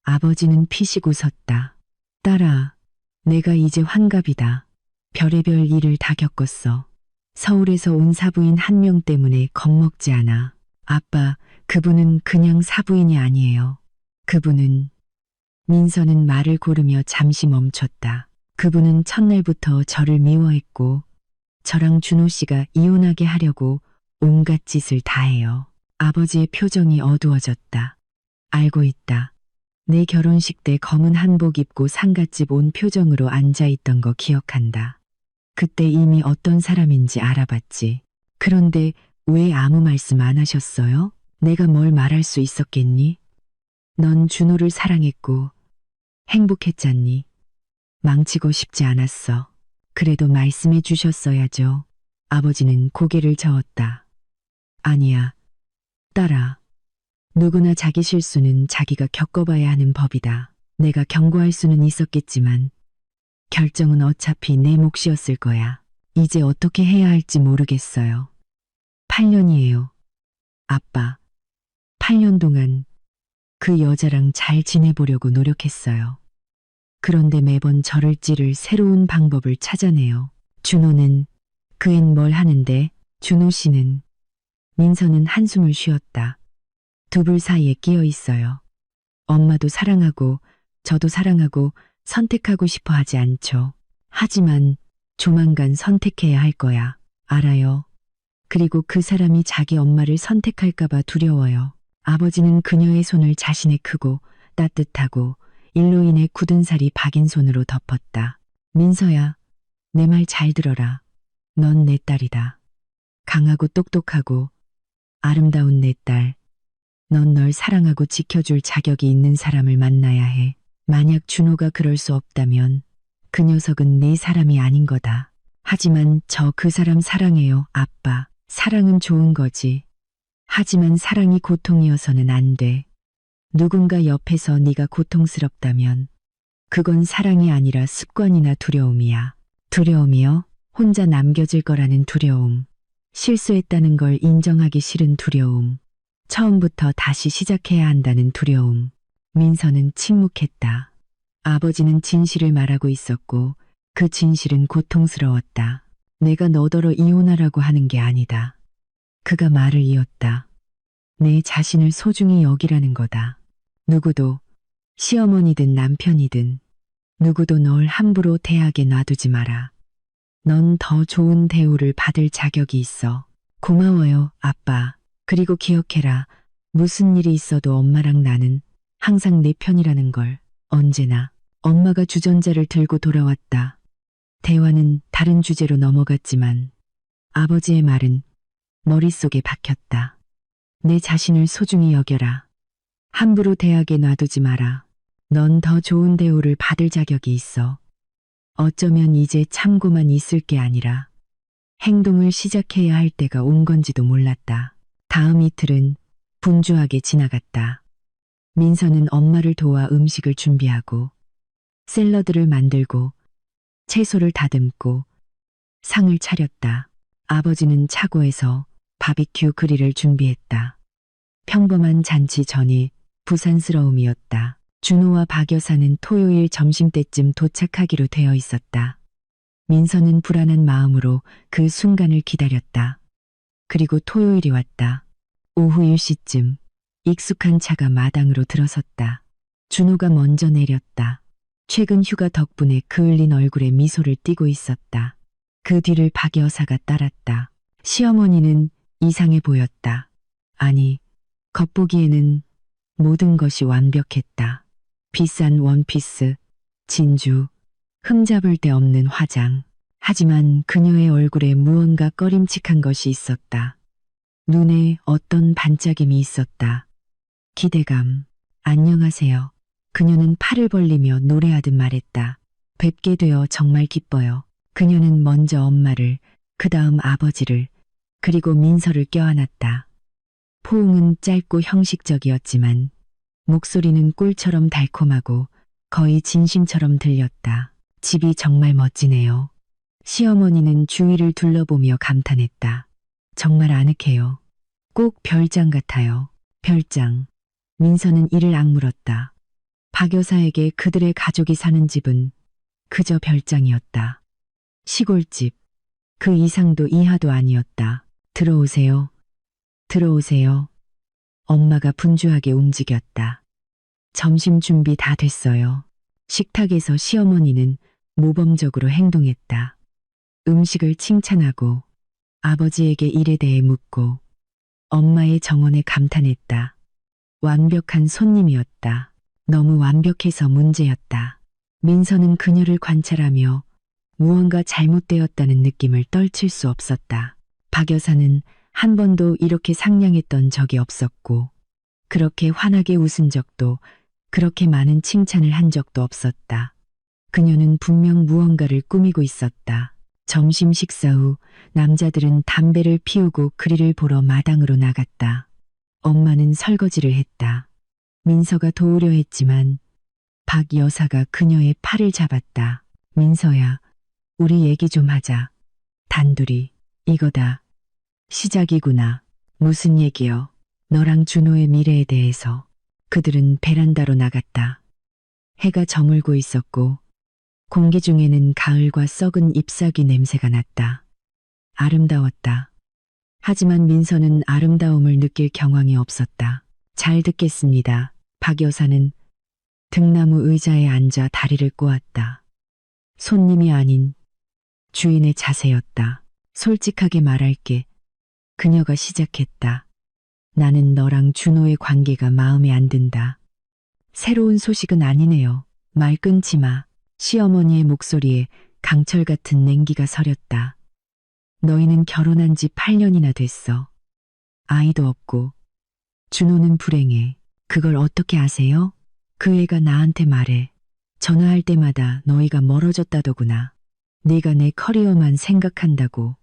Speaker 1: 아버지는 피식 웃었다. 딸아, 내가 이제 환갑이다. 별의별 일을 다 겪었어. 서울에서 온 사부인 한 명 때문에 겁먹지 않아. 아빠, 그분은 그냥 사부인이 아니에요. 그분은 민서는 말을 고르며 잠시 멈췄다. 그분은 첫날부터 저를 미워했고 저랑 준호 씨가 이혼하게 하려고 온갖 짓을 다 해요. 아버지의 표정이 어두워졌다. 알고 있다. 내 결혼식 때 검은 한복 입고 상갓집 온 표정으로 앉아있던 거 기억한다. 그때 이미 어떤 사람인지 알아봤지. 그런데 왜 아무 말씀 안 하셨어요? 내가 뭘 말할 수 있었겠니? 넌 준호를 사랑했고 행복했잖니. 망치고 싶지 않았어. 그래도 말씀해 주셨어야죠. 아버지는 고개를 저었다. 아니야. 딸아. 누구나 자기 실수는 자기가 겪어봐야 하는 법이다. 내가 경고할 수는 있었겠지만 결정은 어차피 내 몫이었을 거야. 이제 어떻게 해야 할지 모르겠어요. 8년이에요. 아빠. 8년 동안 그 여자랑 잘 지내보려고 노력했어요. 그런데 매번 저를 찌를 새로운 방법을 찾아내요. 준호는 그 앤 뭘 하는데 준호 씨는 민서는 한숨을 쉬었다. 두 불 사이에 끼어 있어요. 엄마도 사랑하고 저도 사랑하고 선택하고 싶어 하지 않죠. 하지만 조만간 선택해야 할 거야. 알아요. 그리고 그 사람이 자기 엄마를 선택할까봐 두려워요. 아버지는 그녀의 손을 자신의 크고 따뜻하고 일로 인해 굳은 살이 박인 손으로 덮었다. 민서야, 내 말 잘 들어라. 넌 내 딸이다. 강하고 똑똑하고 아름다운 내 딸. 넌 널 사랑하고 지켜줄 자격이 있는 사람을 만나야 해. 만약 준호가 그럴 수 없다면 그 녀석은 네 사람이 아닌 거다. 하지만 저 그 사람 사랑해요, 아빠. 사랑은 좋은 거지. 하지만 사랑이 고통이어서는 안 돼. 누군가 옆에서 네가 고통스럽다면 그건 사랑이 아니라 습관이나 두려움이야. 두려움이요? 혼자 남겨질 거라는 두려움. 실수했다는 걸 인정하기 싫은 두려움. 처음부터 다시 시작해야 한다는 두려움. 민서는 침묵했다. 아버지는 진실을 말하고 있었고 그 진실은 고통스러웠다. 내가 너더러 이혼하라고 하는 게 아니다. 그가 말을 이었다. 내 자신을 소중히 여기라는 거다. 누구도 시어머니든 남편이든 누구도 널 함부로 대하게 놔두지 마라. 넌 더 좋은 대우를 받을 자격이 있어. 고마워요, 아빠. 그리고 기억해라. 무슨 일이 있어도 엄마랑 나는 항상 내 편이라는 걸. 언제나. 엄마가 주전자를 들고 돌아왔다. 대화는 다른 주제로 넘어갔지만 아버지의 말은 머릿속에 박혔다. 내 자신을 소중히 여겨라. 함부로 대하게 놔두지 마라. 넌 더 좋은 대우를 받을 자격이 있어. 어쩌면 이제 참고만 있을 게 아니라 행동을 시작해야 할 때가 온 건지도 몰랐다. 다음 이틀은 분주하게 지나갔다. 민서는 엄마를 도와 음식을 준비하고 샐러드를 만들고 채소를 다듬고 상을 차렸다. 아버지는 차고에서 바비큐 그릴을 준비했다. 평범한 잔치 전이 부산스러움이었다. 준호와 박 여사는 토요일 점심때쯤 도착하기로 되어 있었다. 민서는 불안한 마음으로 그 순간을 기다렸다. 그리고 토요일이 왔다. 오후 1시쯤 익숙한 차가 마당으로 들어섰다. 준호가 먼저 내렸다. 최근 휴가 덕분에 그을린 얼굴에 미소를 띠고 있었다. 그 뒤를 박 여사가 따랐다. 시어머니는 이상해 보였다. 아니, 겉보기에는 모든 것이 완벽했다. 비싼 원피스, 진주, 흠잡을 데 없는 화장. 하지만 그녀의 얼굴에 무언가 꺼림칙한 것이 있었다. 눈에 어떤 반짝임이 있었다. 기대감. 안녕하세요. 그녀는 팔을 벌리며 노래하듯 말했다. 뵙게 되어 정말 기뻐요. 그녀는 먼저 엄마를, 그 다음 아버지를, 그리고 민서를 껴안았다. 포옹은 짧고 형식적이었지만 목소리는 꿀처럼 달콤하고 거의 진심처럼 들렸다. 집이 정말 멋지네요. 시어머니는 주위를 둘러보며 감탄했다. 정말 아늑해요. 꼭 별장 같아요. 별장. 민서는 이를 악물었다. 박 여사에게 그들의 가족이 사는 집은 그저 별장이었다. 시골집. 그 이상도 이하도 아니었다. 들어오세요. 들어오세요. 엄마가 분주하게 움직였다. 점심 준비 다 됐어요. 식탁에서 시어머니는 모범적으로 행동했다. 음식을 칭찬하고 아버지에게 일에 대해 묻고 엄마의 정원에 감탄했다. 완벽한 손님이었다. 너무 완벽해서 문제였다. 민서는 그녀를 관찰하며 무언가 잘못되었다는 느낌을 떨칠 수 없었다. 박 여사는 한 번도 이렇게 상냥했던 적이 없었고 그렇게 환하게 웃은 적도 그렇게 많은 칭찬을 한 적도 없었다. 그녀는 분명 무언가를 꾸미고 있었다. 점심 식사 후 남자들은 담배를 피우고 그리를 보러 마당으로 나갔다. 엄마는 설거지를 했다. 민서가 도우려 했지만 박 여사가 그녀의 팔을 잡았다. 민서야, 우리 얘기 좀 하자. 단둘이. 이거다. 시작이구나. 무슨 얘기요? 너랑 준호의 미래에 대해서. 그들은 베란다로 나갔다. 해가 저물고 있었고 공기 중에는 가을과 썩은 잎사귀 냄새가 났다. 아름다웠다. 하지만 민서는 아름다움을 느낄 경황이 없었다. 잘 듣겠습니다. 박 여사는 등나무 의자에 앉아 다리를 꼬았다. 손님이 아닌 주인의 자세였다. 솔직하게 말할게. 그녀가 시작했다. 나는 너랑 준호의 관계가 마음에 안 든다. 새로운 소식은 아니네요. 말 끊지 마. 시어머니의 목소리에 강철 같은 냉기가 서렸다. 너희는 결혼한 지 8년이나 됐어. 아이도 없고. 준호는 불행해. 그걸 어떻게 아세요? 그 애가 나한테 말해. 전화할 때마다 너희가 멀어졌다더구나. 네가 내 커리어만 생각한다고.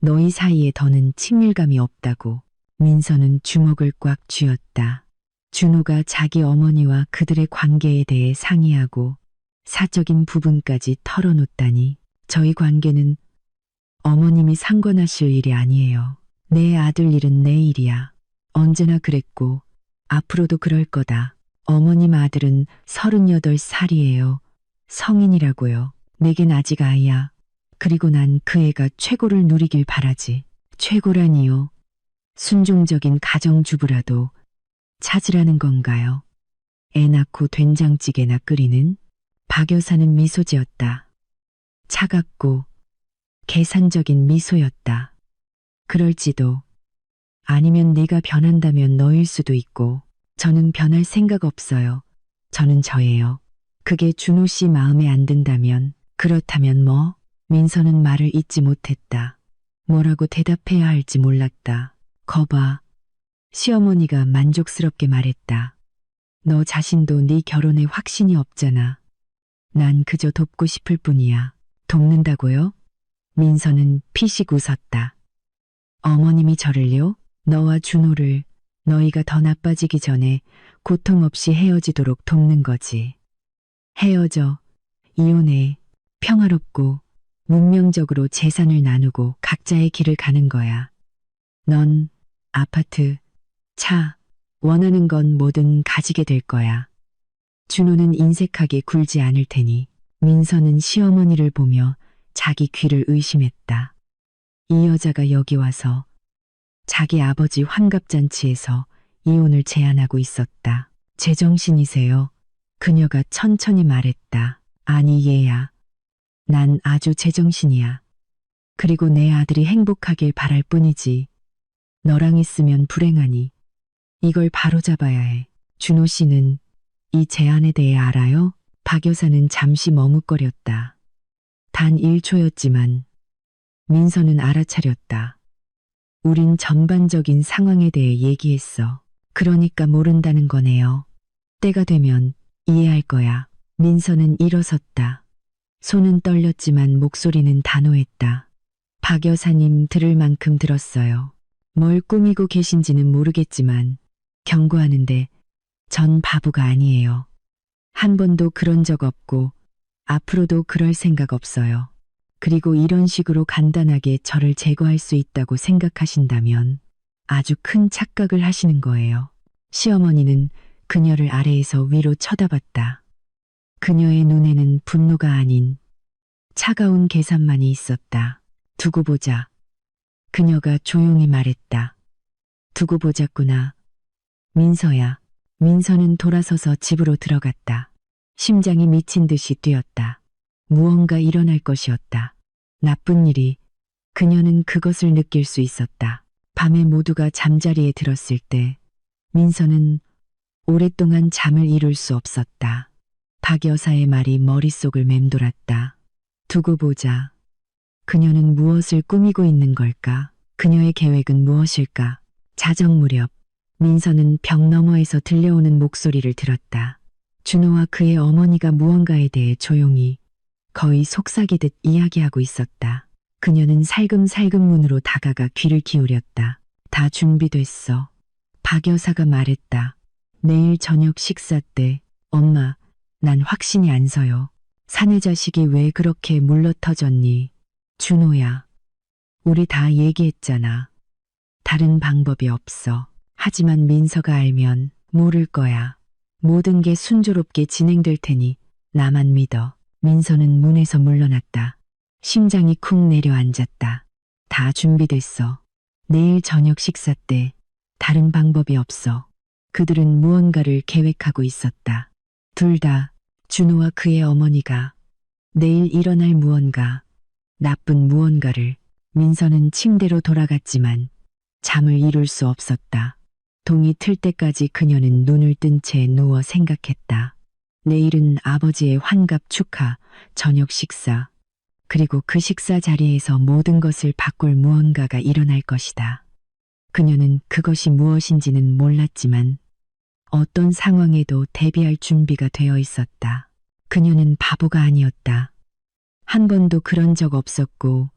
Speaker 1: 너희 사이에 더는 친밀감이 없다고. 민서는 주먹을 꽉 쥐었다. 준호가 자기 어머니와 그들의 관계에 대해 상의하고 사적인 부분까지 털어놓다니. 저희 관계는 어머님이 상관하실 일이 아니에요. 내 아들 일은 내 일이야. 언제나 그랬고 앞으로도 그럴 거다. 어머님 아들은 38살이에요. 성인이라고요. 내겐 아직 아이야. 그리고 난 그 애가 최고를 누리길 바라지. 최고라니요. 순종적인 가정주부라도 찾으라는 건가요? 애 낳고 된장찌개나 끓이는? 박 여사는 미소 지었다. 차갑고 계산적인 미소였다. 그럴지도. 아니면 네가 변한다면 너일 수도 있고. 저는 변할 생각 없어요. 저는 저예요. 그게 준호 씨 마음에 안 든다면. 그렇다면 뭐? 민서는 말을 잇지 못했다. 뭐라고 대답해야 할지 몰랐다. 거봐. 시어머니가 만족스럽게 말했다. 너 자신도 네 결혼에 확신이 없잖아. 난 그저 돕고 싶을 뿐이야. 돕는다고요? 민서는 피식 웃었다. 어머님이 저를요? 너와 준호를 너희가 더 나빠지기 전에 고통 없이 헤어지도록 돕는 거지. 헤어져, 이혼해, 평화롭고 문명적으로 재산을 나누고 각자의 길을 가는 거야. 넌 아파트, 차, 원하는 건 뭐든 가지게 될 거야. 준호는 인색하게 굴지 않을 테니. 민서는 시어머니를 보며 자기 귀를 의심했다. 이 여자가 여기 와서 자기 아버지 환갑잔치에서 이혼을 제안하고 있었다. 제정신이세요? 그녀가 천천히 말했다. 아니 얘야. 난 아주 제정신이야. 그리고 내 아들이 행복하길 바랄 뿐이지. 너랑 있으면 불행하니. 이걸 바로잡아야 해. 준호 씨는 이 제안에 대해 알아요? 박 여사는 잠시 머뭇거렸다. 단 1초였지만 민서는 알아차렸다. 우린 전반적인 상황에 대해 얘기했어. 그러니까 모른다는 거네요. 때가 되면 이해할 거야. 민서는 일어섰다. 손은 떨렸지만 목소리는 단호했다. 박 여사님 들을 만큼 들었어요. 뭘 꾸미고 계신지는 모르겠지만 경고하는데 전 바보가 아니에요. 한 번도 그런 적 없고 앞으로도 그럴 생각 없어요. 그리고 이런 식으로 간단하게 저를 제거할 수 있다고 생각하신다면 아주 큰 착각을 하시는 거예요. 시어머니는 그녀를 아래에서 위로 쳐다봤다. 그녀의 눈에는 분노가 아닌 차가운 계산만이 있었다. 두고 보자. 그녀가 조용히 말했다. 두고 보자꾸나. 민서야. 민서는 돌아서서 집으로 들어갔다. 심장이 미친 듯이 뛰었다. 무언가 일어날 것이었다. 나쁜 일이. 그녀는 그것을 느낄 수 있었다. 밤에 모두가 잠자리에 들었을 때 민서는 오랫동안 잠을 이룰 수 없었다. 박 여사의 말이 머릿속을 맴돌았다. 두고 보자. 그녀는 무엇을 꾸미고 있는 걸까? 그녀의 계획은 무엇일까? 자정 무렵 민서는 벽 너머에서 들려오는 목소리를 들었다. 준호와 그의 어머니가 무언가에 대해 조용히 거의 속삭이듯 이야기하고 있었다. 그녀는 살금살금 문으로 다가가 귀를 기울였다. 다 준비됐어. 박 여사가 말했다. 내일 저녁 식사 때 엄마, 난 확신이 안 서요. 사내 자식이 왜 그렇게 물러터졌니? 준호야. 우리 다 얘기했잖아. 다른 방법이 없어. 하지만 민서가 알면 모를 거야. 모든 게 순조롭게 진행될 테니 나만 믿어. 민서는 문에서 물러났다. 심장이 쿵 내려앉았다. 다 준비됐어. 내일 저녁 식사 때 다른 방법이 없어. 그들은 무언가를 계획하고 있었다. 둘 다 준호와 그의 어머니가 내일 일어날 무언가, 나쁜 무언가를. 민서는 침대로 돌아갔지만 잠을 이룰 수 없었다. 동이 틀 때까지 그녀는 눈을 뜬 채 누워 생각했다. 내일은 아버지의 환갑 축하, 저녁 식사, 그리고 그 식사 자리에서 모든 것을 바꿀 무언가가 일어날 것이다. 그녀는 그것이 무엇인지는 몰랐지만 어떤 상황에도 대비할 준비가 되어 있었다. 그녀는 바보가 아니었다. 한 번도 그런 적 없었고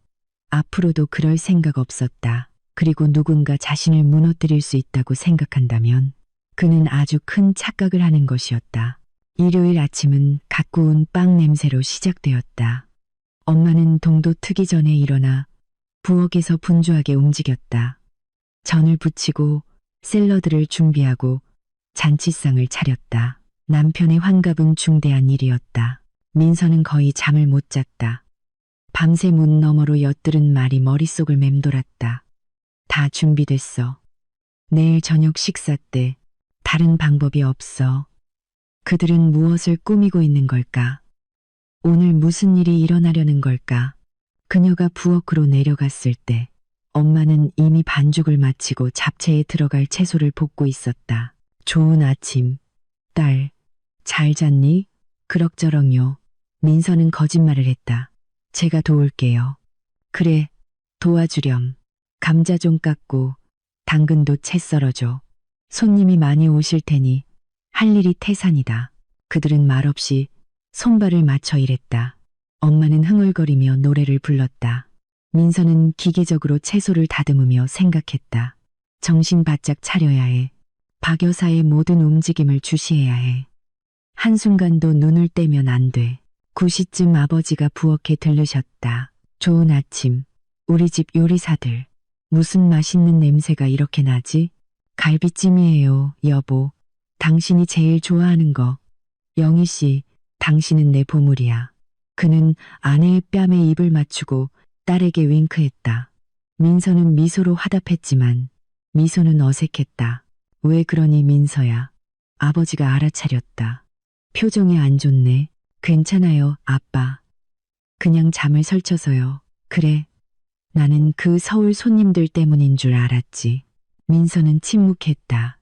Speaker 1: 앞으로도 그럴 생각 없었다. 그리고 누군가 자신을 무너뜨릴 수 있다고 생각한다면 그는 아주 큰 착각을 하는 것이었다. 일요일 아침은 갓 구운 빵 냄새로 시작되었다. 엄마는 동도 트기 전에 일어나 부엌에서 분주하게 움직였다. 전을 부치고 샐러드를 준비하고 잔치상을 차렸다. 남편의 환갑은 중대한 일이었다. 민서는 거의 잠을 못 잤다. 밤새 문 너머로 엿들은 말이 머릿속을 맴돌았다. 다 준비됐어. 내일 저녁 식사 때 다른 방법이 없어. 그들은 무엇을 꾸미고 있는 걸까? 오늘 무슨 일이 일어나려는 걸까? 그녀가 부엌으로 내려갔을 때 엄마는 이미 반죽을 마치고 잡채에 들어갈 채소를 볶고 있었다. 좋은 아침. 딸, 잘 잤니? 그럭저럭요. 민서는 거짓말을 했다. 제가 도울게요. 그래, 도와주렴. 감자 좀 깎고 당근도 채 썰어줘. 손님이 많이 오실 테니 할 일이 태산이다. 그들은 말없이 손발을 맞춰 일했다. 엄마는 흥얼거리며 노래를 불렀다. 민서는 기계적으로 채소를 다듬으며 생각했다. 정신 바짝 차려야 해. 박 여사의 모든 움직임을 주시해야 해. 한순간도 눈을 떼면 안 돼. 9시쯤 아버지가 부엌에 들르셨다. 좋은 아침. 우리 집 요리사들. 무슨 맛있는 냄새가 이렇게 나지? 갈비찜이에요, 여보. 당신이 제일 좋아하는 거. 영희 씨, 당신은 내 보물이야. 그는 아내의 뺨에 입을 맞추고 딸에게 윙크했다. 민서는 미소로 화답했지만 미소는 어색했다. 왜 그러니 민서야? 아버지가 알아차렸다. 표정이 안 좋네. 괜찮아요, 아빠. 그냥 잠을 설쳐서요. 그래. 나는 그 서울 손님들 때문인 줄 알았지. 민서는 침묵했다.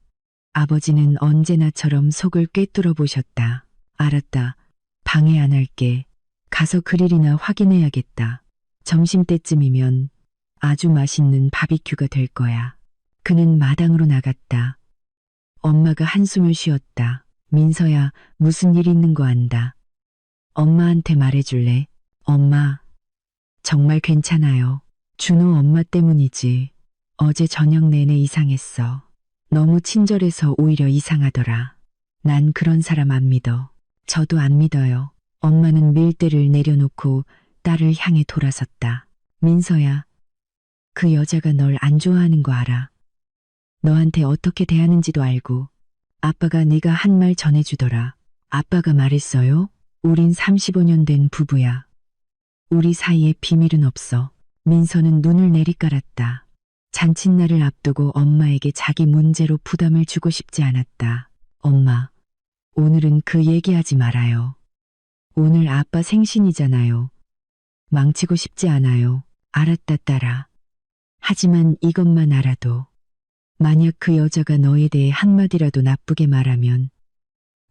Speaker 1: 아버지는 언제나처럼 속을 꿰뚫어 보셨다. 알았다. 방해 안 할게. 가서 그릴이나 확인해야겠다. 점심때쯤이면 아주 맛있는 바비큐가 될 거야. 그는 마당으로 나갔다. 엄마가 한숨을 쉬었다. 민서야, 무슨 일 있는 거 안다. 엄마한테 말해줄래? 엄마, 정말 괜찮아요. 준호 엄마 때문이지. 어제 저녁 내내 이상했어. 너무 친절해서 오히려 이상하더라. 난 그런 사람 안 믿어. 저도 안 믿어요. 엄마는 밀대를 내려놓고 딸을 향해 돌아섰다. 민서야, 그 여자가 널 안 좋아하는 거 알아. 너한테 어떻게 대하는지도 알고. 아빠가 네가 한 말 전해주더라. 아빠가 말했어요? 우린 35년 된 부부야. 우리 사이에 비밀은 없어. 민서는 눈을 내리깔았다. 잔칫날을 앞두고 엄마에게 자기 문제로 부담을 주고 싶지 않았다. 엄마, 오늘은 그 얘기하지 말아요. 오늘 아빠 생신이잖아요. 망치고 싶지 않아요. 알았다, 딸아. 하지만 이것만 알아도 만약 그 여자가 너에 대해 한마디라도 나쁘게 말하면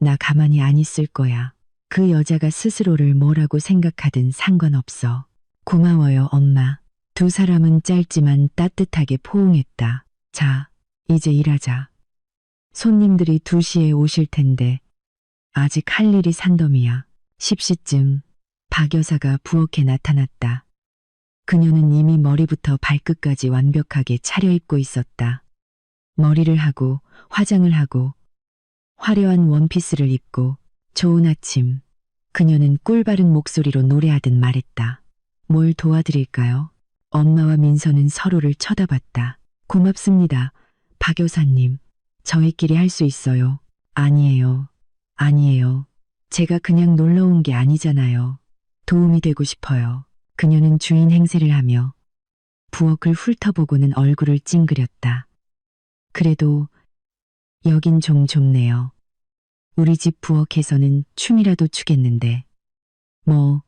Speaker 1: 나 가만히 안 있을 거야. 그 여자가 스스로를 뭐라고 생각하든 상관없어. 고마워요, 엄마. 두 사람은 짧지만 따뜻하게 포옹했다. 자, 이제 일하자. 손님들이 2시에 오실 텐데 아직 할 일이 산더미야. 10시쯤 박 여사가 부엌에 나타났다. 그녀는 이미 머리부터 발끝까지 완벽하게 차려입고 있었다. 머리를 하고 화장을 하고 화려한 원피스를 입고 좋은 아침. 그녀는 꿀바른 목소리로 노래하듯 말했다. 뭘 도와드릴까요? 엄마와 민서는 서로를 쳐다봤다. 고맙습니다. 박 여사님. 저희끼리 할 수 있어요. 아니에요. 아니에요. 제가 그냥 놀러 온 게 아니잖아요. 도움이 되고 싶어요. 그녀는 주인 행세를 하며 부엌을 훑어보고는 얼굴을 찡그렸다. 그래도 여긴 좀 좁네요. 우리 집 부엌에서는 춤이라도 추겠는데. 뭐,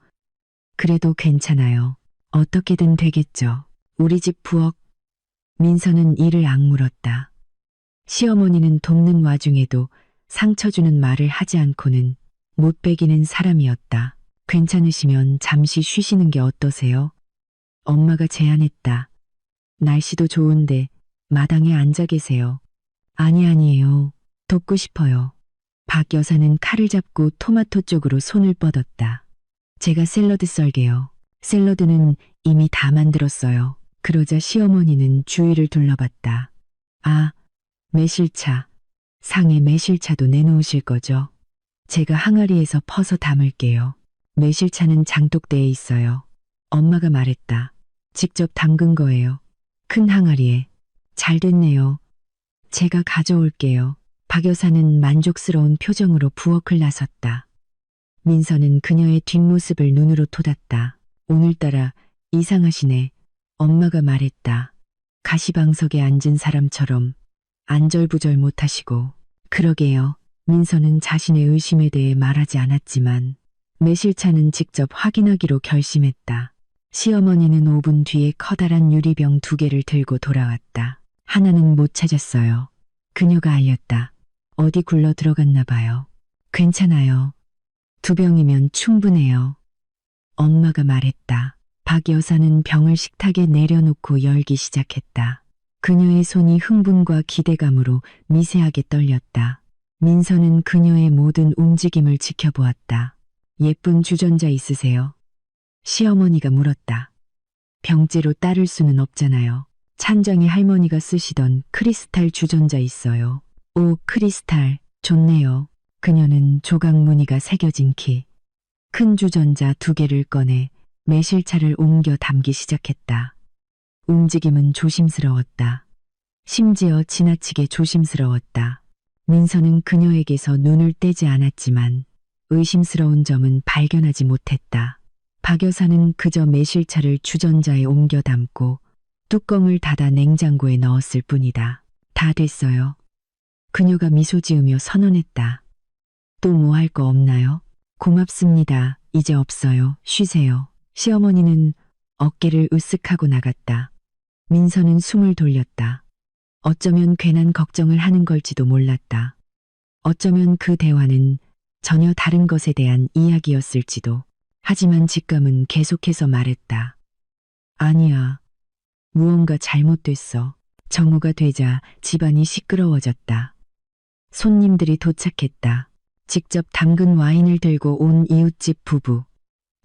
Speaker 1: 그래도 괜찮아요. 어떻게든 되겠죠. 우리 집 부엌. 민서는 이를 악물었다. 시어머니는 돕는 와중에도 상처 주는 말을 하지 않고는 못 배기는 사람이었다. 괜찮으시면 잠시 쉬시는 게 어떠세요? 엄마가 제안했다. 날씨도 좋은데 마당에 앉아 계세요. 아니에요. 돕고 싶어요. 박 여사는 칼을 잡고 토마토 쪽으로 손을 뻗었다. 제가 샐러드 썰게요. 샐러드는 이미 다 만들었어요. 그러자 시어머니는 주위를 둘러봤다. 아, 매실차. 상에 매실차도 내놓으실 거죠? 제가 항아리에서 퍼서 담을게요. 매실차는 장독대에 있어요. 엄마가 말했다. 직접 담근 거예요. 큰 항아리에. 잘 됐네요. 제가 가져올게요. 박 여사는 만족스러운 표정으로 부엌을 나섰다. 민서는 그녀의 뒷모습을 눈으로 돋았다. 오늘따라 이상하시네. 엄마가 말했다. 가시방석에 앉은 사람처럼 안절부절 못하시고. 그러게요. 민서는 자신의 의심에 대해 말하지 않았지만 매실차는 직접 확인하기로 결심했다. 시어머니는 5분 뒤에 커다란 유리병 2개를 들고 돌아왔다. 하나는 못 찾았어요. 그녀가 알렸다. 어디 굴러 들어갔나 봐요. 괜찮아요. 2병이면 충분해요. 엄마가 말했다. 박 여사는 병을 식탁에 내려놓고 열기 시작했다. 그녀의 손이 흥분과 기대감으로 미세하게 떨렸다. 민서는 그녀의 모든 움직임을 지켜보았다. 예쁜 주전자 있으세요? 시어머니가 물었다. 병째로 따를 수는 없잖아요. 찬장에 할머니가 쓰시던 크리스탈 주전자 있어요. 오, 크리스탈, 좋네요. 그녀는 조각 무늬가 새겨진 큰 주전자 2개를 꺼내 매실차를 옮겨 담기 시작했다. 움직임은 조심스러웠다. 심지어 지나치게 조심스러웠다. 민서는 그녀에게서 눈을 떼지 않았지만 의심스러운 점은 발견하지 못했다. 박 여사는 그저 매실차를 주전자에 옮겨 담고 뚜껑을 닫아 냉장고에 넣었을 뿐이다. 다 됐어요. 그녀가 미소 지으며 선언했다. 또 뭐 할 거 없나요? 고맙습니다. 이제 없어요. 쉬세요. 시어머니는 어깨를 으쓱하고 나갔다. 민서는 숨을 돌렸다. 어쩌면 괜한 걱정을 하는 걸지도 몰랐다. 어쩌면 그 대화는 전혀 다른 것에 대한 이야기였을지도. 하지만 직감은 계속해서 말했다. 아니야. 무언가 잘못됐어. 정오가 되자 집안이 시끄러워졌다. 손님들이 도착했다. 직접 담근 와인을 들고 온 이웃집 부부.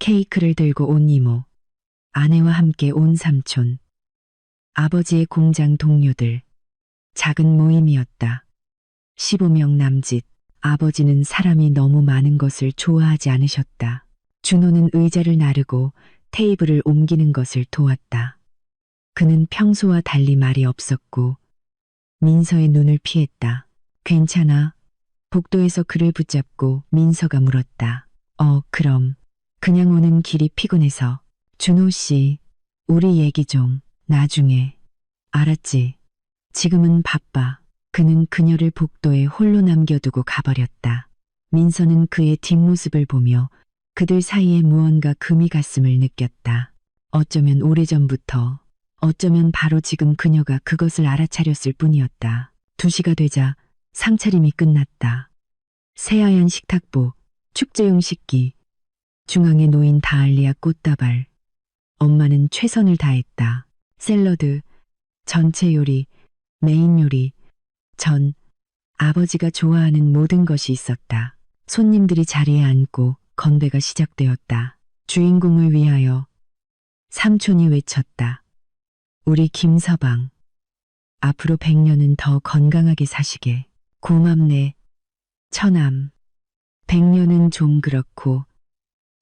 Speaker 1: 케이크를 들고 온 이모, 아내와 함께 온 삼촌, 아버지의 공장 동료들, 작은 모임이었다. 15명 남짓. 아버지는 사람이 너무 많은 것을 좋아하지 않으셨다. 준호는 의자를 나르고 테이블을 옮기는 것을 도왔다. 그는 평소와 달리 말이 없었고 민서의 눈을 피했다. 괜찮아? 복도에서 그를 붙잡고 민서가 물었다. 그럼. 그냥 오는 길이 피곤해서. 준호 씨, 우리 얘기 좀 나중에. 알았지? 지금은 바빠. 그는 그녀를 복도에 홀로 남겨두고 가버렸다. 민서는 그의 뒷모습을 보며 그들 사이에 무언가 금이 갔음을 느꼈다. 어쩌면 오래전부터, 어쩌면 바로 지금 그녀가 그것을 알아차렸을 뿐이었다. 2시가 되자 상차림이 끝났다. 새하얀 식탁보, 축제용 식기, 중앙에 놓인 다알리아 꽃다발. 엄마는 최선을 다했다. 샐러드, 전체 요리, 메인 요리, 전, 아버지가 좋아하는 모든 것이 있었다. 손님들이 자리에 앉고 건배가 시작되었다. 주인공을 위하여 삼촌이 외쳤다. 우리 김서방, 앞으로 100년은 더 건강하게 사시게. 고맙네. 처남, 100년은 좀 그렇고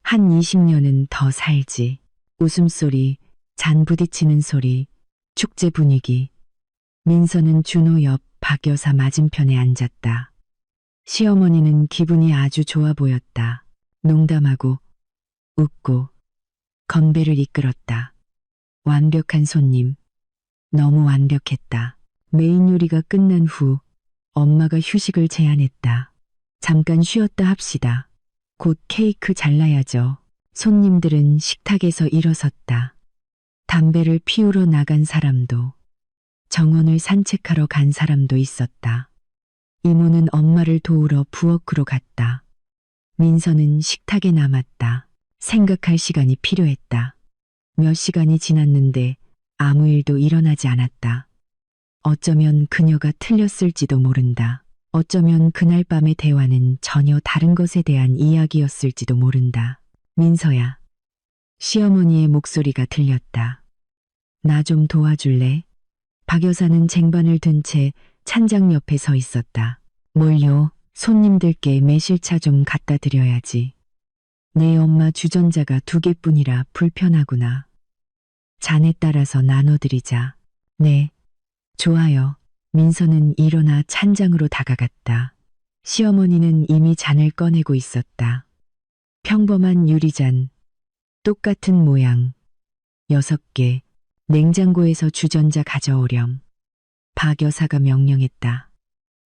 Speaker 1: 한 20년은 더 살지. 웃음소리, 잔 부딪히는 소리, 축제 분위기. 민서는 준호 옆 박 여사 맞은편에 앉았다. 시어머니는 기분이 아주 좋아 보였다. 농담하고 웃고 건배를 이끌었다. 완벽한 손님. 너무 완벽했다. 메인 요리가 끝난 후 엄마가 휴식을 제안했다. 잠깐 쉬었다 합시다. 곧 케이크 잘라야죠. 손님들은 식탁에서 일어섰다. 담배를 피우러 나간 사람도, 정원을 산책하러 간 사람도 있었다. 이모는 엄마를 도우러 부엌으로 갔다. 민서는 식탁에 남았다. 생각할 시간이 필요했다. 몇 시간이 지났는데 아무 일도 일어나지 않았다. 어쩌면 그녀가 틀렸을지도 모른다. 어쩌면 그날 밤의 대화는 전혀 다른 것에 대한 이야기였을지도 모른다. 민서야. 시어머니의 목소리가 들렸다. 나 좀 도와줄래? 박 여사는 쟁반을 든 채 찬장 옆에 서 있었다. 뭘요? 손님들께 매실차 좀 갖다 드려야지. 내 엄마 주전자가 2개뿐이라 불편하구나. 잔에 따라서 나눠드리자. 네, 좋아요. 민서는 일어나 찬장으로 다가갔다. 시어머니는 이미 잔을 꺼내고 있었다. 평범한 유리잔, 똑같은 모양, 6개, 냉장고에서 주전자 가져오렴. 박 여사가 명령했다.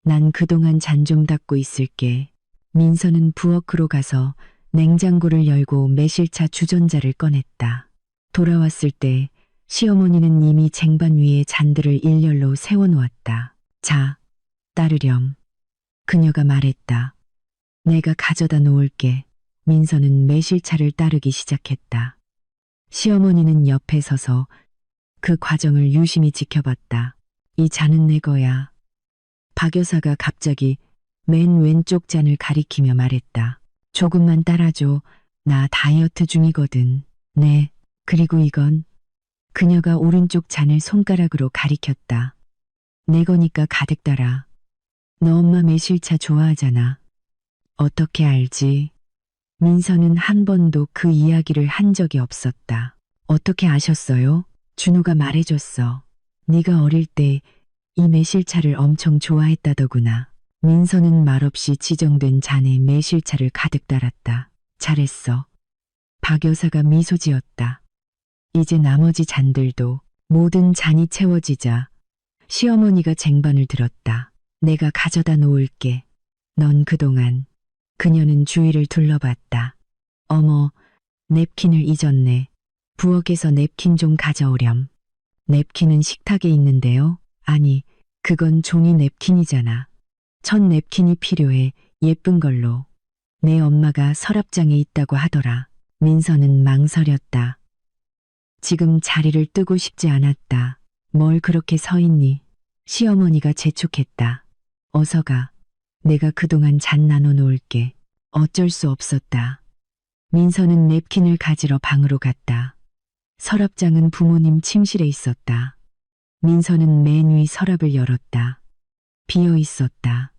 Speaker 1: 난 그동안 잔 좀 닦고 있을게. 민서는 부엌으로 가서 냉장고를 열고 매실차 주전자를 꺼냈다. 돌아왔을 때 시어머니는 이미 쟁반 위에 잔들을 일렬로 세워놓았다. 자, 따르렴. 그녀가 말했다. 내가 가져다 놓을게. 민서는 매실차를 따르기 시작했다. 시어머니는 옆에 서서 그 과정을 유심히 지켜봤다. 이 잔은 내 거야. 박 여사가 갑자기 맨 왼쪽 잔을 가리키며 말했다. 조금만 따라줘. 나 다이어트 중이거든. 네, 그리고 이건. 그녀가 오른쪽 잔을 손가락으로 가리켰다. 내 거니까 가득 따라. 너 엄마 매실차 좋아하잖아. 어떻게 알지? 민서는 한 번도 그 이야기를 한 적이 없었다. 어떻게 아셨어요? 준호가 말해줬어. 네가 어릴 때 이 매실차를 엄청 좋아했다더구나. 민서는 말없이 지정된 잔에 매실차를 가득 따랐다. 잘했어. 박 여사가 미소 지었다. 이제 나머지 잔들도 모든 잔이 채워지자 시어머니가 쟁반을 들었다. 내가 가져다 놓을게. 넌 그동안. 그녀는 주위를 둘러봤다. 어머, 냅킨을 잊었네. 부엌에서 냅킨 좀 가져오렴. 냅킨은 식탁에 있는데요. 아니, 그건 종이 냅킨이잖아. 첫 냅킨이 필요해. 예쁜 걸로. 내 엄마가 서랍장에 있다고 하더라. 민서는 망설였다. 지금 자리를 뜨고 싶지 않았다. 뭘 그렇게 서 있니? 시어머니가 재촉했다. 어서 가. 내가 그동안 잔 나눠 놓을게. 어쩔 수 없었다. 민서는 냅킨을 가지러 방으로 갔다. 서랍장은 부모님 침실에 있었다. 민서는 맨 위 서랍을 열었다. 비어 있었다.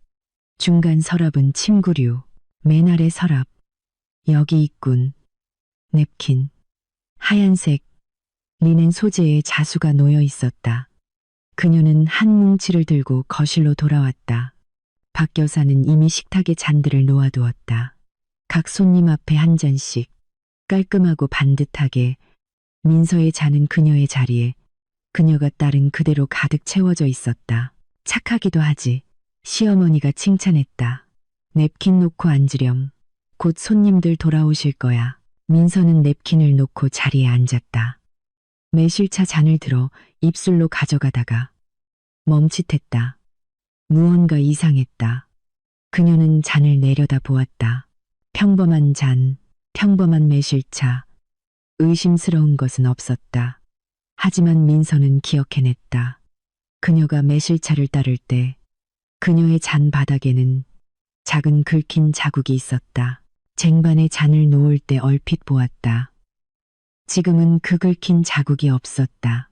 Speaker 1: 중간 서랍은 침구류, 맨 아래 서랍. 여기 있군. 냅킨. 하얀색, 리넨 소재의 자수가 놓여 있었다. 그녀는 한 뭉치를 들고 거실로 돌아왔다. 박 여사는 이미 식탁에 잔들을 놓아두었다. 각 손님 앞에 한 잔씩, 깔끔하고 반듯하게. 민서의 잔은 그녀의 자리에, 그녀가 따른 그대로 가득 채워져 있었다. 착하기도 하지. 시어머니가 칭찬했다. 냅킨 놓고 앉으렴. 곧 손님들 돌아오실 거야. 민서는 냅킨을 놓고 자리에 앉았다. 매실차 잔을 들어 입술로 가져가다가 멈칫했다. 무언가 이상했다. 그녀는 잔을 내려다 보았다. 평범한 잔, 평범한 매실차. 의심스러운 것은 없었다. 하지만 민서는 기억해냈다. 그녀가 매실차를 따를 때 그녀의 잔 바닥에는 작은 긁힌 자국이 있었다. 쟁반에 잔을 놓을 때 얼핏 보았다. 지금은 그 긁힌 자국이 없었다.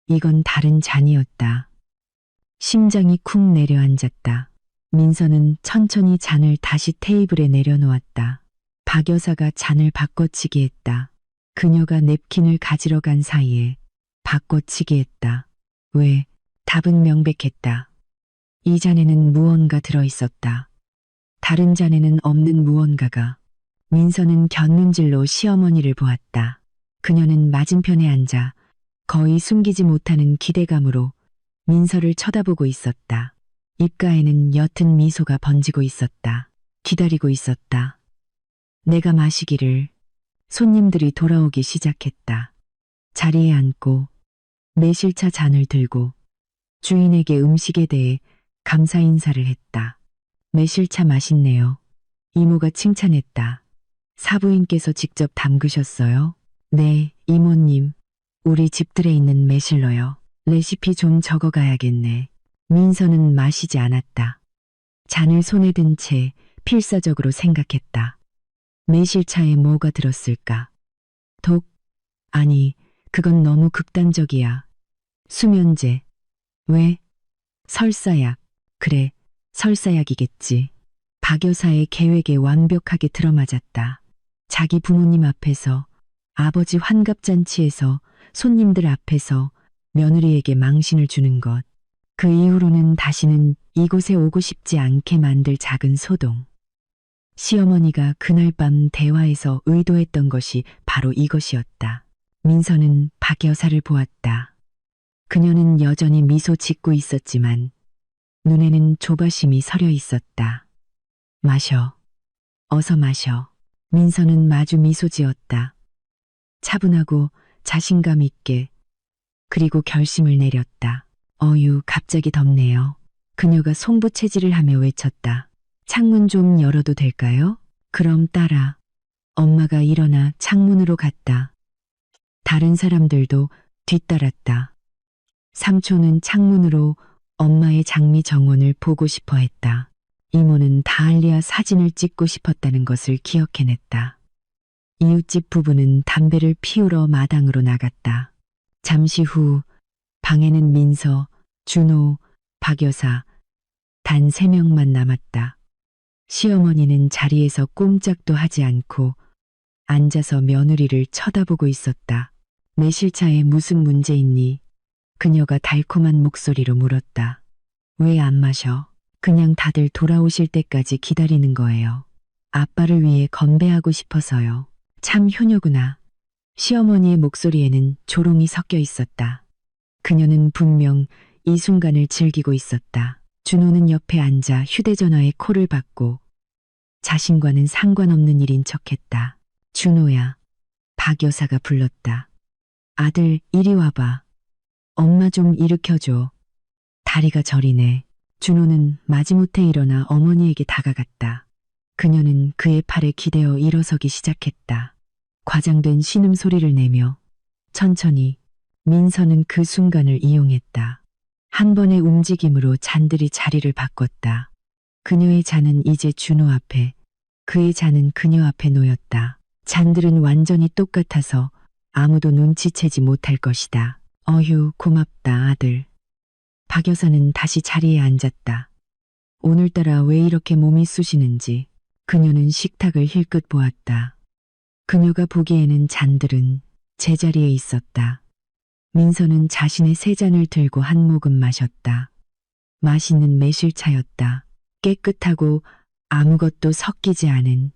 Speaker 1: 이건 다른 잔이었다. 심장이 쿵 내려앉았다. 민서는 천천히 잔을 다시 테이블에 내려놓았다. 박 여사가 잔을 바꿔치기 했다. 그녀가 냅킨을 가지러 간 사이에 바꿔치기 했다. 왜? 답은 명백했다. 이 잔에는 무언가 들어있었다. 다른 잔에는 없는 무언가가. 민서는 곁눈질로 시어머니를 보았다. 그녀는 맞은편에 앉아 거의 숨기지 못하는 기대감으로 민서를 쳐다보고 있었다. 입가에는 옅은 미소가 번지고 있었다. 기다리고 있었다. 내가 마시기를. 손님들이 돌아오기 시작했다. 자리에 앉고 매실차 잔을 들고 주인에게 음식에 대해 감사 인사를 했다. 매실차 맛있네요. 이모가 칭찬했다. 사부인께서 직접 담그셨어요? 네, 이모님. 우리 집들에 있는 매실러요. 레시피 좀 적어가야겠네. 민서는 마시지 않았다. 잔을 손에 든 채 필사적으로 생각했다. 매실차에 뭐가 들었을까? 독? 아니, 그건 너무 극단적이야. 수면제. 왜? 설사약. 그래, 설사약이겠지. 박 여사의 계획에 완벽하게 들어맞았다. 자기 부모님 앞에서, 아버지 환갑잔치에서, 손님들 앞에서 며느리에게 망신을 주는 것. 그 이후로는 다시는 이곳에 오고 싶지 않게 만들 작은 소동. 시어머니가 그날 밤 대화에서 의도했던 것이 바로 이것이었다. 민서는 박 여사를 보았다. 그녀는 여전히 미소 짓고 있었지만 눈에는 조바심이 서려 있었다. 마셔. 어서 마셔. 민서는 마주 미소 지었다. 차분하고 자신감 있게. 그리고 결심을 내렸다. 어유, 갑자기 덥네요. 그녀가 송부채질을 하며 외쳤다. 창문 좀 열어도 될까요? 그럼 따라. 엄마가 일어나 창문으로 갔다. 다른 사람들도 뒤따랐다. 삼촌은 창문으로 엄마의 장미 정원을 보고 싶어 했다. 이모는 다알리아 사진을 찍고 싶었다는 것을 기억해냈다. 이웃집 부부는 담배를 피우러 마당으로 나갔다. 잠시 후 방에는 민서, 준호, 박 여사, 단 3명만 남았다. 시어머니는 자리에서 꼼짝도 하지 않고 앉아서 며느리를 쳐다보고 있었다. 매실차에 무슨 문제 있니? 그녀가 달콤한 목소리로 물었다. 왜 안 마셔? 그냥 다들 돌아오실 때까지 기다리는 거예요. 아빠를 위해 건배하고 싶어서요. 참 효녀구나. 시어머니의 목소리에는 조롱이 섞여 있었다. 그녀는 분명 이 순간을 즐기고 있었다. 준호는 옆에 앉아 휴대전화에 콜을 받고 자신과는 상관없는 일인 척했다. 준호야. 박 여사가 불렀다. 아들, 이리 와봐. 엄마 좀 일으켜줘. 다리가 저리네. 준호는 마지못해 일어나 어머니에게 다가갔다. 그녀는 그의 팔에 기대어 일어서기 시작했다. 과장된 신음소리를 내며 천천히. 민서는 그 순간을 이용했다. 한 번의 움직임으로 잔들이 자리를 바꿨다. 그녀의 잔은 이제 준호 앞에, 그의 잔은 그녀 앞에 놓였다. 잔들은 완전히 똑같아서 아무도 눈치채지 못할 것이다. 어휴, 고맙다, 아들. 박 여사는 다시 자리에 앉았다. 오늘따라 왜 이렇게 몸이 쑤시는지 그녀는 식탁을 힐끗 보았다. 그녀가 보기에는 잔들은 제자리에 있었다. 민서는 자신의 세 잔을 들고 한 모금 마셨다. 맛있는 매실차였다. 깨끗하고 아무것도 섞이지 않은,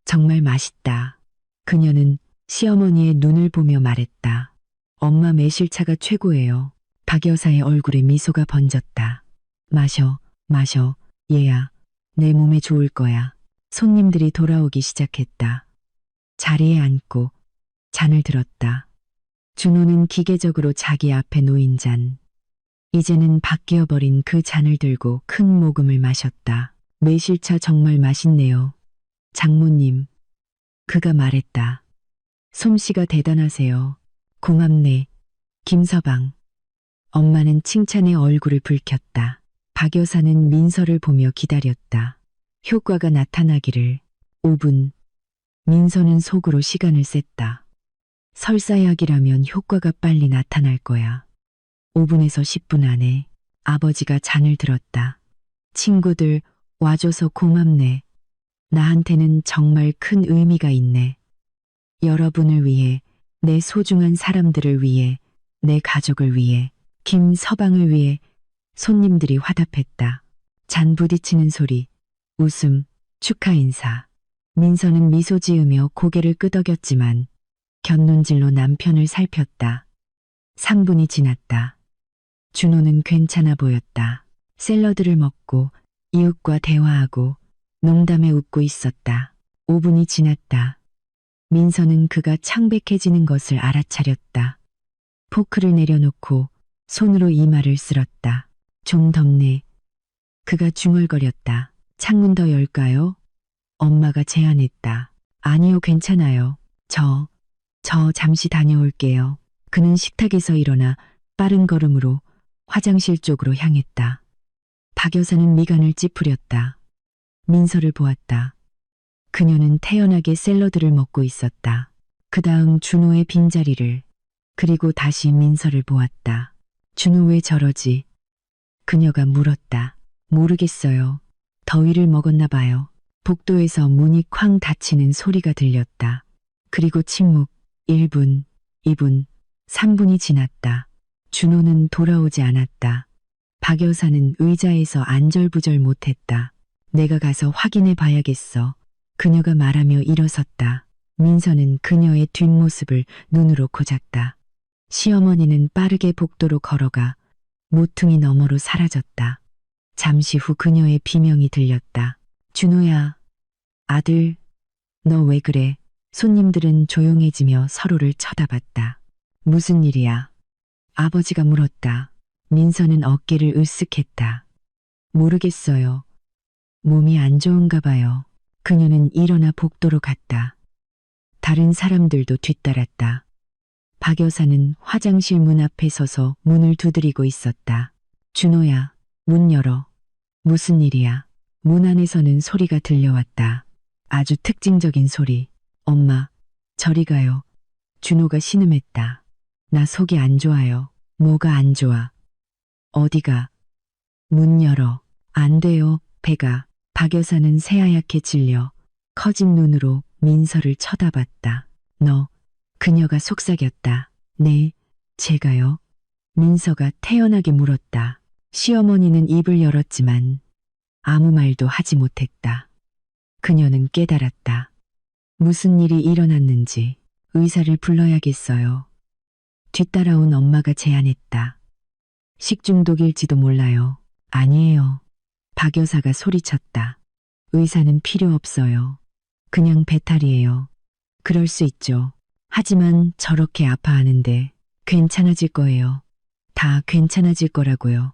Speaker 1: 정말 맛있다. 그녀는 시어머니의 눈을 보며 말했다. 엄마 매실차가 최고예요. 박 여사의 얼굴에 미소가 번졌다. 마셔, 마셔, 얘야. 내 몸에 좋을 거야. 손님들이 돌아오기 시작했다. 자리에 앉고 잔을 들었다. 준호는 기계적으로 자기 앞에 놓인 잔, 이제는 바뀌어버린 그 잔을 들고 큰 모금을 마셨다. 매실차 정말 맛있네요. 장모님. 그가 말했다. 솜씨가 대단하세요. 고맙네. 김서방. 엄마는 칭찬에 얼굴을 붉혔다. 박 여사는 민서를 보며 기다렸다. 효과가 나타나기를. 5분. 민서는 속으로 시간을 셌다. 설사약이라면 효과가 빨리 나타날 거야. 5분에서 10분 안에 아버지가 잔을 들었다. 친구들 와줘서 고맙네. 나한테는 정말 큰 의미가 있네. 여러분을 위해, 내 소중한 사람들을 위해, 내 가족을 위해, 김서방을 위해. 손님들이 화답했다. 잔 부딪히는 소리, 웃음, 축하 인사. 민서는 미소 지으며 고개를 끄덕였지만 곁눈질로 남편을 살폈다. 3분이 지났다. 준호는 괜찮아 보였다. 샐러드를 먹고 이웃과 대화하고 농담에 웃고 있었다. 5분이 지났다. 민서는 그가 창백해지는 것을 알아차렸다. 포크를 내려놓고 손으로 이마를 쓸었다. 좀 덥네. 그가 중얼거렸다. 창문 더 열까요? 엄마가 제안했다. 아니요, 괜찮아요. 저 잠시 다녀올게요. 그는 식탁에서 일어나 빠른 걸음으로 화장실 쪽으로 향했다. 박 여사는 미간을 찌푸렸다. 민서를 보았다. 그녀는 태연하게 샐러드를 먹고 있었다. 그 다음 준호의 빈자리를, 그리고 다시 민서를 보았다. 준호 왜 저러지? 그녀가 물었다. 모르겠어요. 더위를 먹었나 봐요. 복도에서 문이 쾅 닫히는 소리가 들렸다. 그리고 침묵. 1분, 2분, 3분이 지났다. 준호는 돌아오지 않았다. 박 여사는 의자에서 안절부절 못했다. 내가 가서 확인해 봐야겠어. 그녀가 말하며 일어섰다. 민서는 그녀의 뒷모습을 눈으로 고잤다. 시어머니는 빠르게 복도로 걸어가 모퉁이 너머로 사라졌다. 잠시 후 그녀의 비명이 들렸다. 준호야, 아들, 너 왜 그래? 손님들은 조용해지며 서로를 쳐다봤다. 무슨 일이야? 아버지가 물었다. 민서는 어깨를 으쓱했다. 모르겠어요. 몸이 안 좋은가 봐요. 그녀는 일어나 복도로 갔다. 다른 사람들도 뒤따랐다. 박 여사는 화장실 문 앞에 서서 문을 두드리고 있었다. 준호야, 문 열어. 무슨 일이야? 문 안에서는 소리가 들려왔다. 아주 특징적인 소리. 엄마, 저리 가요. 준호가 신음했다. 나 속이 안 좋아요. 뭐가 안 좋아? 어디가? 문 열어. 안 돼요, 배가. 박 여사는 새하얗게 질려 커진 눈으로 민서를 쳐다봤다. 너, 그녀가 속삭였다. 네, 제가요? 민서가 태연하게 물었다. 시어머니는 입을 열었지만 아무 말도 하지 못했다. 그녀는 깨달았다. 무슨 일이 일어났는지 의사를 불러야겠어요. 뒤따라온 엄마가 제안했다. 식중독일지도 몰라요. 아니에요. 박 여사가 소리쳤다. 의사는 필요 없어요. 그냥 배탈이에요. 그럴 수 있죠. 하지만 저렇게 아파하는데 괜찮아질 거예요. 다 괜찮아질 거라고요.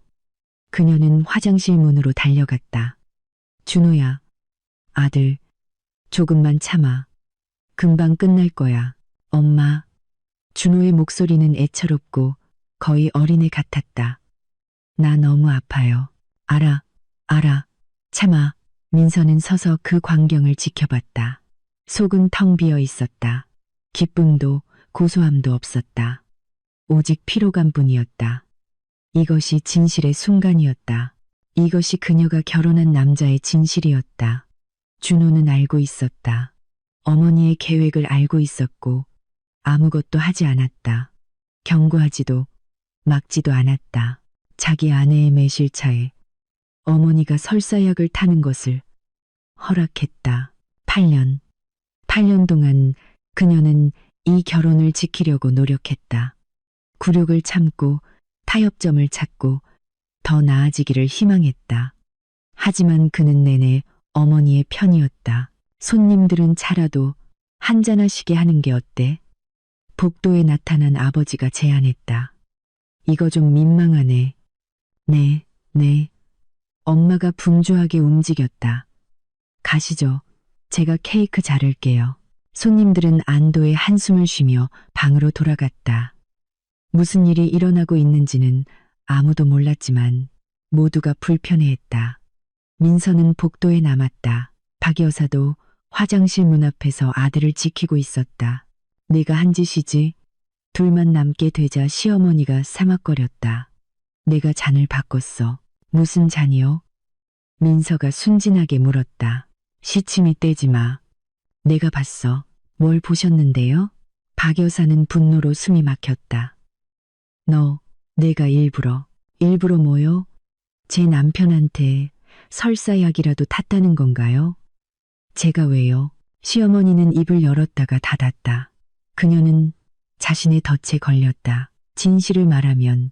Speaker 1: 그녀는 화장실 문으로 달려갔다. 준호야, 아들, 조금만 참아. 금방 끝날 거야. 엄마. 준호의 목소리는 애처롭고 거의 어린애 같았다. 나 너무 아파요. 알아. 참아. 민서는 서서 그 광경을 지켜봤다. 속은 텅 비어 있었다. 기쁨도 고소함도 없었다. 오직 피로감뿐이었다. 이것이 진실의 순간이었다. 이것이 그녀가 결혼한 남자의 진실이었다. 준호는 알고 있었다. 어머니의 계획을 알고 있었고 아무것도 하지 않았다. 경고하지도 막지도 않았다. 자기 아내의 매실차에 어머니가 설사약을 타는 것을 허락했다. 8년 동안 그녀는 이 결혼을 지키려고 노력했다. 굴욕을 참고 타협점을 찾고 더 나아지기를 희망했다. 하지만 그는 내내 어머니의 편이었다. 손님들은 차라도 한잔하시게 하는 게 어때? 복도에 나타난 아버지가 제안했다. 이거 좀 민망하네. 네. 엄마가 분주하게 움직였다. 가시죠. 제가 케이크 자를게요. 손님들은 안도의 한숨을 쉬며 방으로 돌아갔다. 무슨 일이 일어나고 있는지는 아무도 몰랐지만 모두가 불편해했다. 민서는 복도에 남았다. 박 여사도 화장실 문 앞에서 아들을 지키고 있었다. 네가 한 짓이지? 둘만 남게 되자 시어머니가 사막거렸다. 내가 잔을 바꿨어. 무슨 잔이요? 민서가 순진하게 물었다. 시침이 떼지 마. 내가 봤어. 뭘 보셨는데요? 박 여사는 분노로 숨이 막혔다. 내가 일부러 뭐요? 제 남편한테 설사약이라도 탔다는 건가요? 제가 왜요? 시어머니는 입을 열었다가 닫았다. 그녀는 자신의 덫에 걸렸다. 진실을 말하면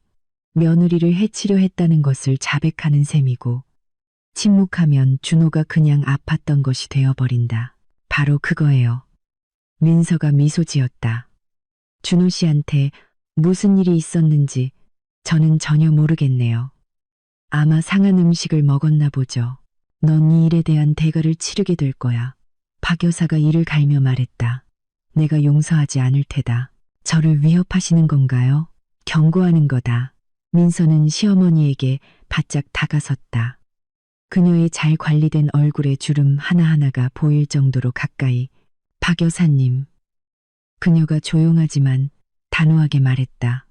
Speaker 1: 며느리를 해치려 했다는 것을 자백하는 셈이고 침묵하면 준호가 그냥 아팠던 것이 되어버린다. 바로 그거예요. 민서가 미소 지었다. 준호 씨한테 무슨 일이 있었는지 저는 전혀 모르겠네요. 아마 상한 음식을 먹었나 보죠. 넌 이 일에 대한 대가를 치르게 될 거야. 박 여사가 이를 갈며 말했다. 내가 용서하지 않을 테다. 저를 위협하시는 건가요? 경고하는 거다. 민서는 시어머니에게 바짝 다가섰다. 그녀의 잘 관리된 얼굴에 주름 하나하나가 보일 정도로 가까이. 박 여사님. 그녀가 조용하지만 단호하게 말했다.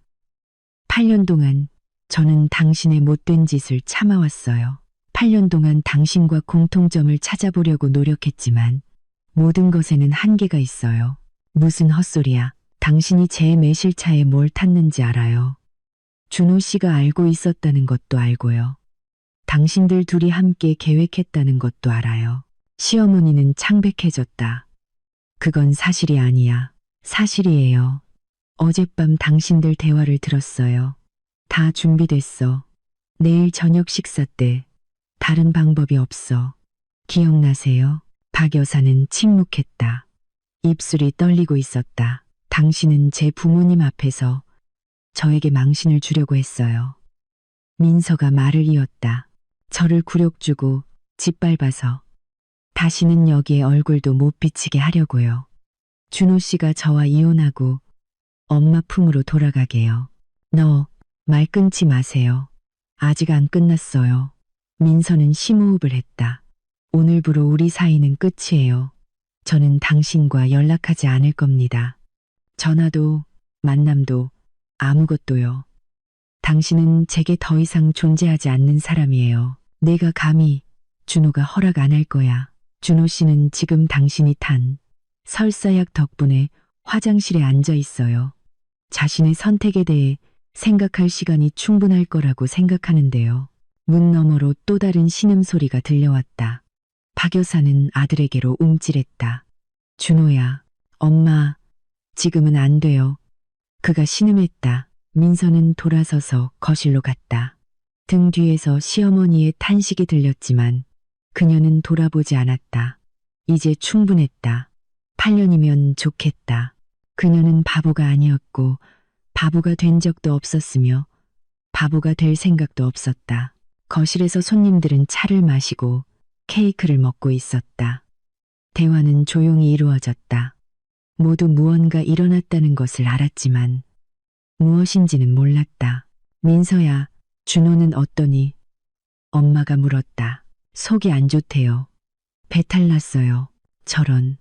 Speaker 1: 8년 동안 저는 당신의 못된 짓을 참아왔어요. 8년 동안 당신과 공통점을 찾아보려고 노력했지만 모든 것에는 한계가 있어요. 무슨 헛소리야. 당신이 제 매실차에 뭘 탔는지 알아요. 준호 씨가 알고 있었다는 것도 알고요. 당신들 둘이 함께 계획했다는 것도 알아요. 시어머니는 창백해졌다. 그건 사실이 아니야. 사실이에요. 어젯밤 당신들 대화를 들었어요. 다 준비됐어. 내일 저녁 식사 때 다른 방법이 없어. 기억나세요? 박 여사는 침묵했다. 입술이 떨리고 있었다. 당신은 제 부모님 앞에서 저에게 망신을 주려고 했어요. 민서가 말을 이었다. 저를 굴욕주고 짓밟아서 다시는 여기에 얼굴도 못 비치게 하려고요. 준호 씨가 저와 이혼하고 엄마 품으로 돌아가게요. 말 끊지 마세요. 아직 안 끝났어요. 민서는 심호흡을 했다. 오늘부로 우리 사이는 끝이에요. 저는 당신과 연락하지 않을 겁니다. 전화도 만남도 아무것도요. 당신은 제게 더 이상 존재하지 않는 사람이에요. 내가 감히 준호가 허락 안 할 거야. 준호 씨는 지금 당신이 탄 설사약 덕분에 화장실에 앉아 있어요. 자신의 선택에 대해 생각할 시간이 충분할 거라고 생각하는데요. 문 너머로 또 다른 신음소리가 들려왔다. 박 여사는 아들에게로 움찔했다. 준호야, 엄마, 지금은 안 돼요. 그가 신음했다. 민서는 돌아서서 거실로 갔다. 등 뒤에서 시어머니의 탄식이 들렸지만 그녀는 돌아보지 않았다. 이제 충분했다. 8년이면 좋겠다. 그녀는 바보가 아니었고 바보가 된 적도 없었으며 바보가 될 생각도 없었다. 거실에서 손님들은 차를 마시고 케이크를 먹고 있었다. 대화는 조용히 이루어졌다. 모두 무언가 일어났다는 것을 알았지만 무엇인지는 몰랐다. 민서야, 준호는 어떠니? 엄마가 물었다. 속이 안 좋대요. 배탈 났어요. 저런.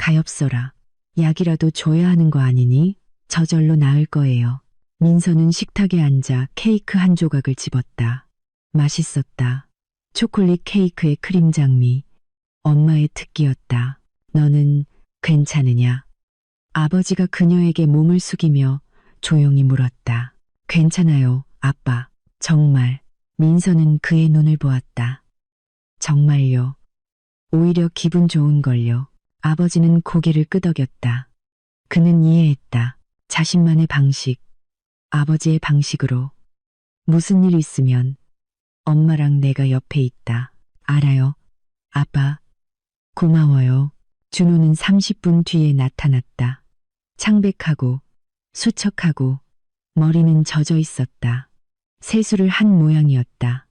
Speaker 1: 가엾어라. 약이라도 줘야 하는 거 아니니? 저절로 나을 거예요. 민서는 식탁에 앉아 케이크 한 조각을 집었다. 맛있었다. 초콜릿 케이크의 크림 장미. 엄마의 특기였다. 너는 괜찮으냐? 아버지가 그녀에게 몸을 숙이며 조용히 물었다. 괜찮아요, 아빠. 정말. 민서는 그의 눈을 보았다. 정말요. 오히려 기분 좋은걸요. 아버지는 고개를 끄덕였다. 그는 이해했다. 자신만의 방식, 아버지의 방식으로. 무슨 일 있으면 엄마랑 내가 옆에 있다. 알아요, 아빠. 고마워요. 준호는 30분 뒤에 나타났다. 창백하고 수척하고 머리는 젖어 있었다. 세수를 한 모양이었다.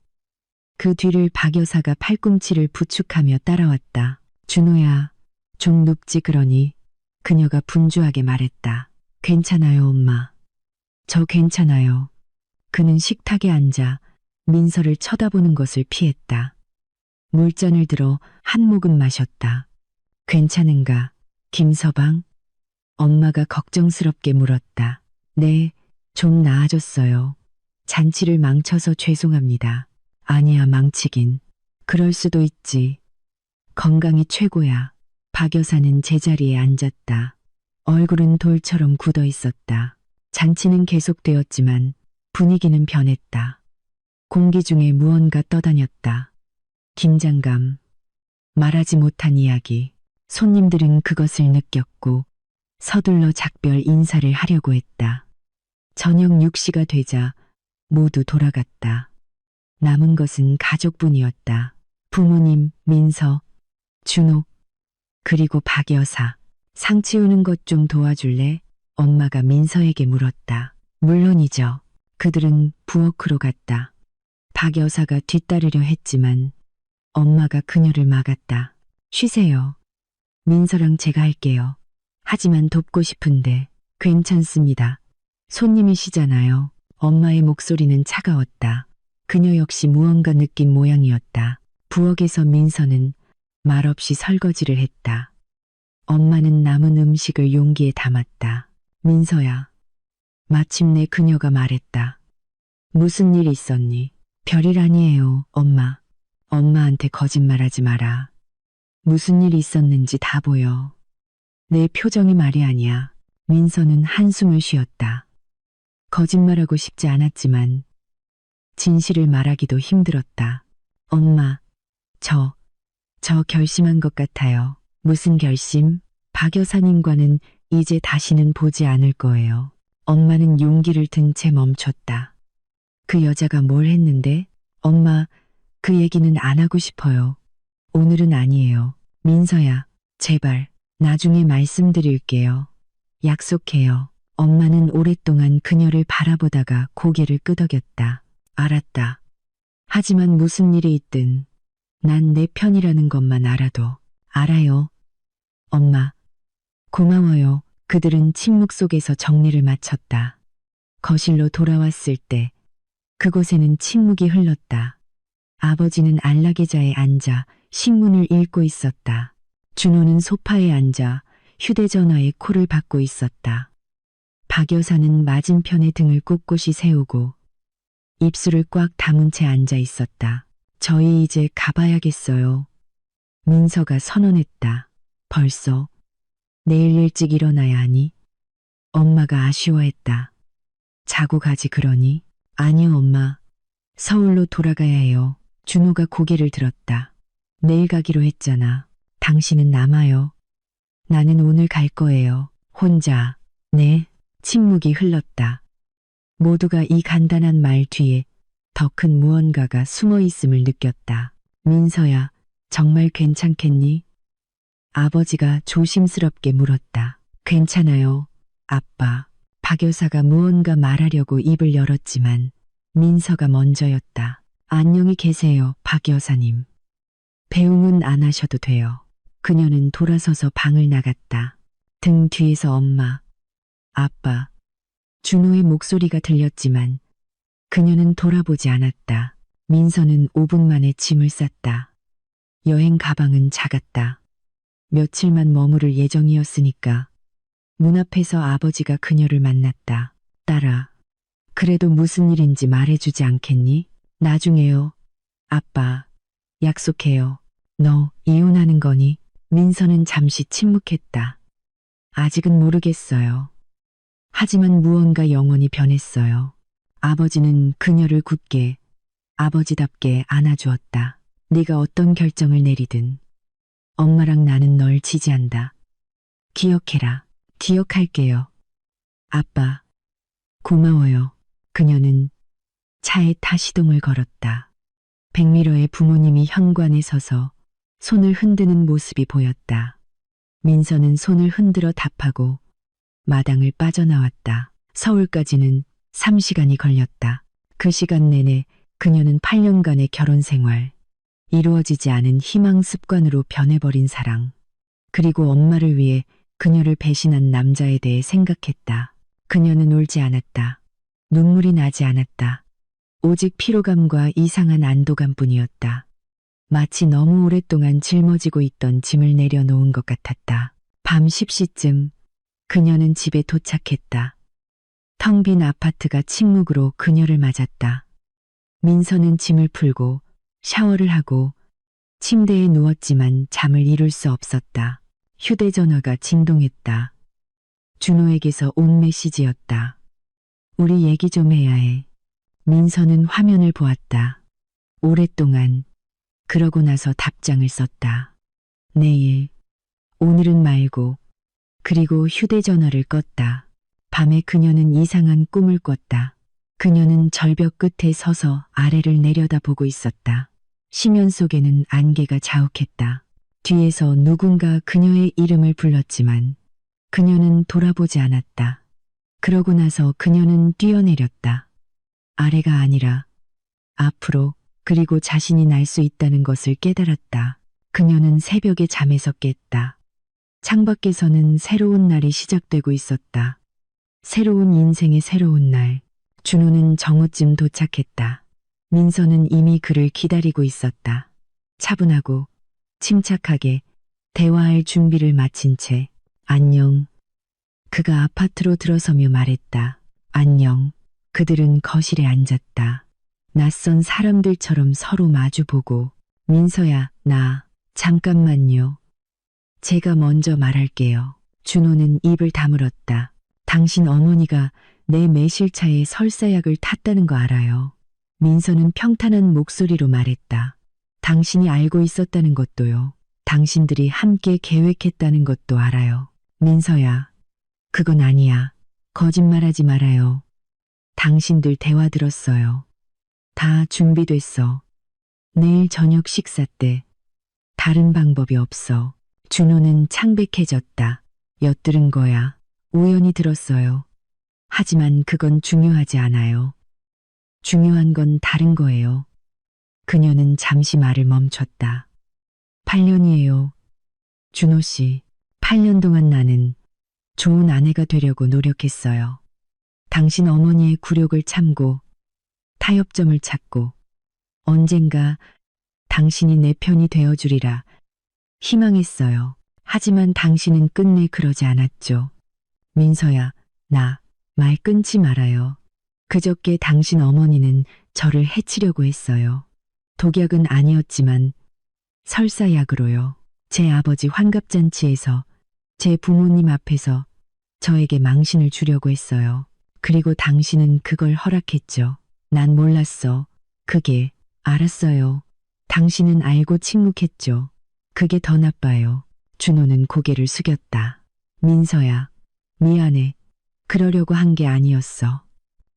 Speaker 1: 그 뒤를 박 여사가 팔꿈치를 부축하며 따라왔다. 준호야, 좀 눕지 그러니. 그녀가 분주하게 말했다. 괜찮아요, 엄마. 저 괜찮아요. 그는 식탁에 앉아 민서를 쳐다보는 것을 피했다. 물잔을 들어 한 모금 마셨다. 괜찮은가, 김서방? 엄마가 걱정스럽게 물었다. 네, 좀 나아졌어요. 잔치를 망쳐서 죄송합니다. 아니야, 망치긴. 그럴 수도 있지. 건강이 최고야. 박 여사는 제자리에 앉았다. 얼굴은 돌처럼 굳어 있었다. 잔치는 계속되었지만 분위기는 변했다. 공기 중에 무언가 떠다녔다. 긴장감, 말하지 못한 이야기. 손님들은 그것을 느꼈고 서둘러 작별 인사를 하려고 했다. 저녁 6시가 되자 모두 돌아갔다. 남은 것은 가족뿐이었다. 부모님, 민서, 준호, 그리고 박 여사. 상 치우는 것 좀 도와줄래? 엄마가 민서에게 물었다. 물론이죠. 그들은 부엌으로 갔다. 박 여사가 뒤따르려 했지만 엄마가 그녀를 막았다. 쉬세요. 민서랑 제가 할게요. 하지만 돕고 싶은데. 괜찮습니다. 손님이시잖아요. 엄마의 목소리는 차가웠다. 그녀 역시 무언가 느낀 모양이었다. 부엌에서 민서는 말없이 설거지를 했다. 엄마는 남은 음식을 용기에 담았다. 민서야. 마침내 그녀가 말했다. 무슨 일 있었니? 별일 아니에요, 엄마. 엄마한테 거짓말하지 마라. 무슨 일 있었는지 다 보여. 내 표정이 말이 아니야. 민서는 한숨을 쉬었다. 거짓말하고 싶지 않았지만 진실을 말하기도 힘들었다. 엄마, 저 결심한 것 같아요. 무슨 결심? 박 여사님과는 이제 다시는 보지 않을 거예요. 엄마는 용기를 든 채 멈췄다. 그 여자가 뭘 했는데? 엄마, 그 얘기는 안 하고 싶어요. 오늘은 아니에요. 민서야, 제발, 나중에 말씀드릴게요. 약속해요. 엄마는 오랫동안 그녀를 바라보다가 고개를 끄덕였다. 알았다. 하지만 무슨 일이 있든 난 내 편이라는 것만 알아도. 알아요. 엄마, 고마워요. 그들은 침묵 속에서 정리를 마쳤다. 거실로 돌아왔을 때 그곳에는 침묵이 흘렀다. 아버지는 안락의자에 앉아 신문을 읽고 있었다. 준호는 소파에 앉아 휴대전화에 콜을 받고 있었다. 박 여사는 맞은편에 등을 꼿꼿이 세우고 입술을 꽉 다문 채 앉아 있었다. 저희 이제 가봐야겠어요. 민서가 선언했다. 벌써? 내일 일찍 일어나야 하니? 엄마가 아쉬워했다. 자고 가지 그러니? 아니요, 엄마. 서울로 돌아가야 해요. 준호가 고개를 들었다. 내일 가기로 했잖아. 당신은 남아요. 나는 오늘 갈 거예요. 혼자. 네. 침묵이 흘렀다. 모두가 이 간단한 말 뒤에 더 큰 무언가가 숨어 있음을 느꼈다. 민서야, 정말 괜찮겠니? 아버지가 조심스럽게 물었다. 괜찮아요, 아빠. 박 여사가 무언가 말하려고 입을 열었지만 민서가 먼저였다. 안녕히 계세요, 박 여사님. 배웅은 안 하셔도 돼요. 그녀는 돌아서서 방을 나갔다. 등 뒤에서 엄마, 아빠, 준호의 목소리가 들렸지만 그녀는 돌아보지 않았다. 민서는 5분 만에 짐을 쌌다. 여행 가방은 작았다. 며칠만 머무를 예정이었으니까. 문 앞에서 아버지가 그녀를 만났다. 딸아, 그래도 무슨 일인지 말해주지 않겠니? 나중에요. 아빠, 약속해요. 너 이혼하는 거니? 민서는 잠시 침묵했다. 아직은 모르겠어요. 하지만 무언가 영원히 변했어요. 아버지는 그녀를 굳게, 아버지답게 안아주었다. 네가 어떤 결정을 내리든 엄마랑 나는 널 지지한다. 기억해라. 기억할게요. 아빠, 고마워요. 그녀는 차에 타 시동을 걸었다. 백미러의 부모님이 현관에 서서 손을 흔드는 모습이 보였다. 민서는 손을 흔들어 답하고 마당을 빠져나왔다. 서울까지는 3시간이 걸렸다. 그 시간 내내 그녀는 8년간의 결혼 생활, 이루어지지 않은 희망 습관으로 변해버린 사랑, 그리고 엄마를 위해 그녀를 배신한 남자에 대해 생각했다. 그녀는 울지 않았다. 눈물이 나지 않았다. 오직 피로감과 이상한 안도감뿐이었다. 마치 너무 오랫동안 짊어지고 있던 짐을 내려놓은 것 같았다. 밤 10시쯤 그녀는 집에 도착했다. 텅 빈 아파트가 침묵으로 그녀를 맞았다. 민서는 짐을 풀고 샤워를 하고 침대에 누웠지만 잠을 이룰 수 없었다. 휴대전화가 진동했다. 준호에게서 온 메시지였다. 우리 얘기 좀 해야 해. 민서는 화면을 보았다. 오랫동안, 그러고 나서 답장을 썼다. 내일, 오늘은 말고, 그리고 휴대전화를 껐다. 밤에 그녀는 이상한 꿈을 꿨다. 그녀는 절벽 끝에 서서 아래를 내려다보고 있었다. 심연 속에는 안개가 자욱했다. 뒤에서 누군가 그녀의 이름을 불렀지만 그녀는 돌아보지 않았다. 그러고 나서 그녀는 뛰어내렸다. 아래가 아니라 앞으로, 그리고 자신이 날 수 있다는 것을 깨달았다. 그녀는 새벽에 잠에서 깼다. 창밖에서는 새로운 날이 시작되고 있었다. 새로운 인생의 새로운 날. 준호는 정오쯤 도착했다. 민서는 이미 그를 기다리고 있었다. 차분하고 침착하게 대화할 준비를 마친 채 안녕. 그가 아파트로 들어서며 말했다. 안녕. 그들은 거실에 앉았다. 낯선 사람들처럼 서로 마주보고 민서야, 나 잠깐만요. 제가 먼저 말할게요. 준호는 입을 다물었다. 당신 어머니가 내 매실차에 설사약을 탔다는 거 알아요. 민서는 평탄한 목소리로 말했다. 당신이 알고 있었다는 것도요. 당신들이 함께 계획했다는 것도 알아요. 민서야, 그건 아니야. 거짓말하지 말아요. 당신들 대화 들었어요. 다 준비됐어. 내일 저녁 식사 때. 다른 방법이 없어. 준호는 창백해졌다. 엿들은 거야. 우연히 들었어요. 하지만 그건 중요하지 않아요. 중요한 건 다른 거예요. 그녀는 잠시 말을 멈췄다. 8년이에요. 준호 씨, 8년 동안 나는 좋은 아내가 되려고 노력했어요. 당신 어머니의 굴욕을 참고 타협점을 찾고 언젠가 당신이 내 편이 되어주리라 희망했어요. 하지만 당신은 끝내 그러지 않았죠. 민서야, 나 말 끊지 말아요. 그저께 당신 어머니는 저를 해치려고 했어요. 독약은 아니었지만 설사약으로요. 제 아버지 환갑잔치에서 제 부모님 앞에서 저에게 망신을 주려고 했어요. 그리고 당신은 그걸 허락했죠. 난 몰랐어. 그게, 알았어요. 당신은 알고 침묵했죠. 그게 더 나빠요. 준호는 고개를 숙였다. 민서야, 미안해. 그러려고 한 게 아니었어.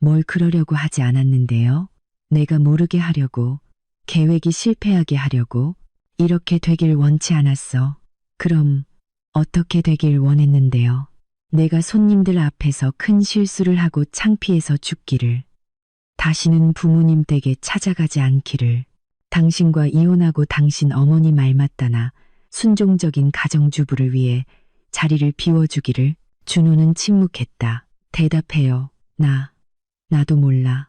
Speaker 1: 뭘 그러려고 하지 않았는데요. 내가 모르게 하려고, 계획이 실패하게 하려고, 이렇게 되길 원치 않았어. 그럼 어떻게 되길 원했는데요. 내가 손님들 앞에서 큰 실수를 하고 창피해서 죽기를. 다시는 부모님 댁에 찾아가지 않기를. 당신과 이혼하고 당신 어머니 말 맞다나 순종적인 가정주부를 위해 자리를 비워주기를. 준호는 침묵했다. 대답해요. 나도 몰라.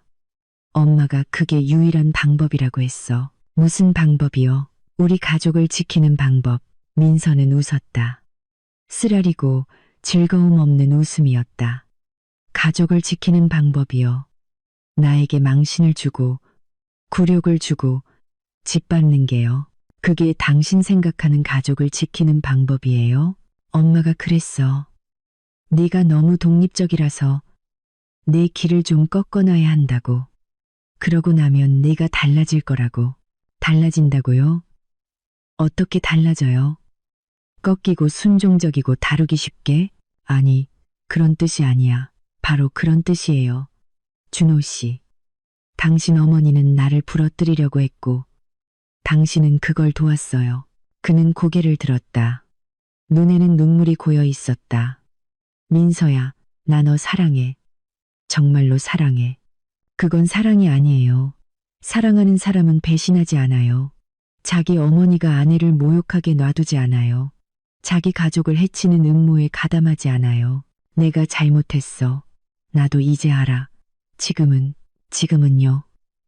Speaker 1: 엄마가 그게 유일한 방법이라고 했어. 무슨 방법이요? 우리 가족을 지키는 방법. 민서는 웃었다. 쓰라리고 즐거움 없는 웃음이었다. 가족을 지키는 방법이요. 나에게 망신을 주고 굴욕을 주고 짓밟는 게요. 그게 당신 생각하는 가족을 지키는 방법이에요? 엄마가 그랬어. 네가 너무 독립적이라서 내 길을 좀 꺾어놔야 한다고. 그러고 나면 내가 달라질 거라고. 달라진다고요? 어떻게 달라져요? 꺾이고 순종적이고 다루기 쉽게? 아니, 그런 뜻이 아니야. 바로 그런 뜻이에요. 준호 씨. 당신 어머니는 나를 부러뜨리려고 했고, 당신은 그걸 도왔어요. 그는 고개를 들었다. 눈에는 눈물이 고여 있었다. 민서야, 나 너 사랑해. 정말로 사랑해. 그건 사랑이 아니에요. 사랑하는 사람은 배신하지 않아요. 자기 어머니가 아내를 모욕하게 놔두지 않아요. 자기 가족을 해치는 음모에 가담하지 않아요. 내가 잘못했어. 나도 이제 알아. 지금은요.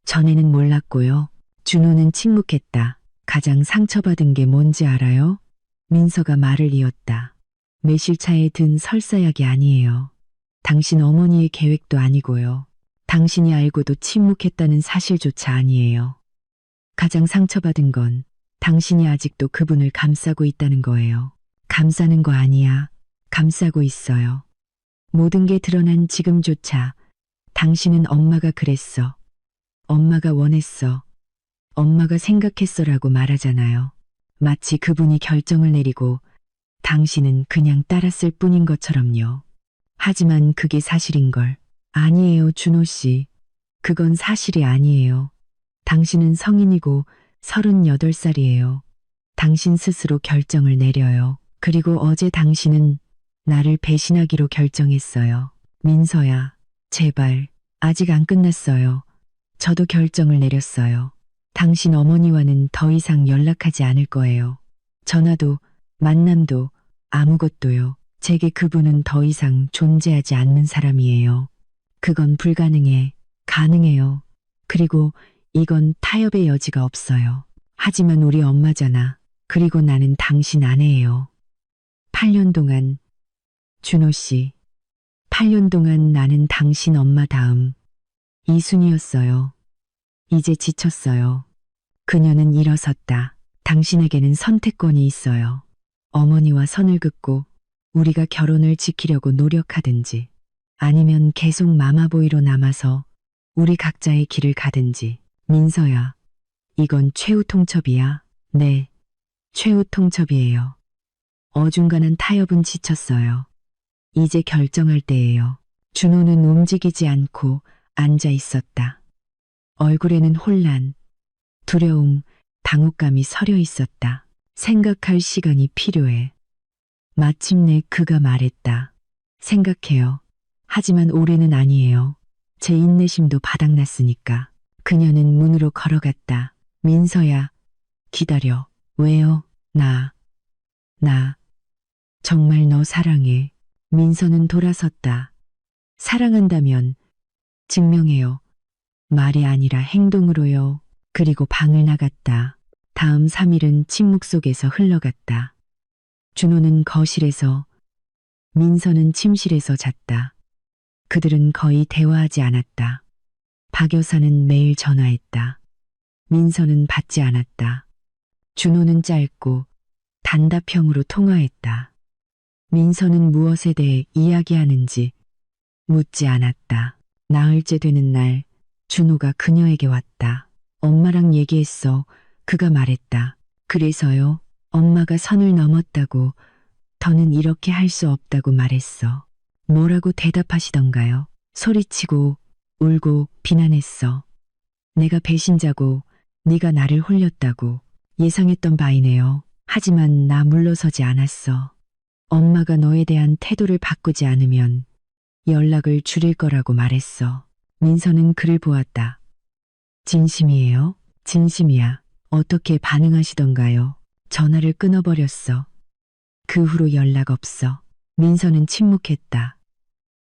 Speaker 1: 전에는 몰랐고요. 준호는 침묵했다. 가장 상처받은 게 뭔지 알아요? 민서가 말을 이었다. 매실차에 든 설사약이 아니에요. 당신 어머니의 계획도 아니고요. 당신이 알고도 침묵했다는 사실조차 아니에요. 가장 상처받은 건 당신이 아직도 그분을 감싸고 있다는 거예요. 감싸는 거 아니야. 감싸고 있어요. 모든 게 드러난 지금조차 당신은 엄마가 그랬어. 엄마가 원했어. 엄마가 생각했어라고 말하잖아요. 마치 그분이 결정을 내리고 당신은 그냥 따랐을 뿐인 것처럼요. 하지만 그게 사실인걸. 아니에요, 준호 씨. 그건 사실이 아니에요. 당신은 성인이고 38살이에요. 당신 스스로 결정을 내려요. 그리고 어제 당신은 나를 배신하기로 결정했어요. 민서야, 제발, 아직 안 끝났어요. 저도 결정을 내렸어요. 당신 어머니와는 더 이상 연락하지 않을 거예요. 전화도, 만남도, 아무것도요. 제게 그분은 더 이상 존재하지 않는 사람이에요. 그건 불가능해. 가능해요. 그리고 이건 타협의 여지가 없어요. 하지만 우리 엄마잖아. 그리고 나는 당신 아내예요. 8년 동안, 준호 씨, 8년 동안 나는 당신 엄마 다음 이순이었어요. 이제 지쳤어요. 그녀는 일어섰다. 당신에게는 선택권이 있어요. 어머니와 선을 긋고 우리가 결혼을 지키려고 노력하든지, 아니면 계속 마마보이로 남아서 우리 각자의 길을 가든지. 민서야, 이건 최후 통첩이야. 네, 최후 통첩이에요. 어중간한 타협은 지쳤어요. 이제 결정할 때예요. 준호는 움직이지 않고 앉아 있었다. 얼굴에는 혼란, 두려움, 당혹감이 서려 있었다. 생각할 시간이 필요해. 마침내 그가 말했다. 생각해요. 하지만 올해는 아니에요. 제 인내심도 바닥났으니까. 그녀는 문으로 걸어갔다. 민서야, 기다려. 왜요? 나 정말 너 사랑해. 민서는 돌아섰다. 사랑한다면 증명해요. 말이 아니라 행동으로요. 그리고 방을 나갔다. 다음 3일은 침묵 속에서 흘러갔다. 준호는 거실에서, 민서는 침실에서 잤다. 그들은 거의 대화하지 않았다. 박 여사는 매일 전화했다. 민서는 받지 않았다. 준호는 짧고 단답형으로 통화했다. 민서는 무엇에 대해 이야기하는지 묻지 않았다. 나흘째 되는 날, 준호가 그녀에게 왔다. 엄마랑 얘기했어. 그가 말했다. 그래서요? 엄마가 선을 넘었다고, 더는 이렇게 할 수 없다고 말했어. 뭐라고 대답하시던가요? 소리치고 울고 비난했어. 내가 배신자고 네가 나를 홀렸다고. 예상했던 바이네요. 하지만 나 물러서지 않았어. 엄마가 너에 대한 태도를 바꾸지 않으면 연락을 줄일 거라고 말했어. 민서는 그를 보았다. 진심이에요? 진심이야. 어떻게 반응하시던가요? 전화를 끊어버렸어. 그 후로 연락 없어. 민서는 침묵했다.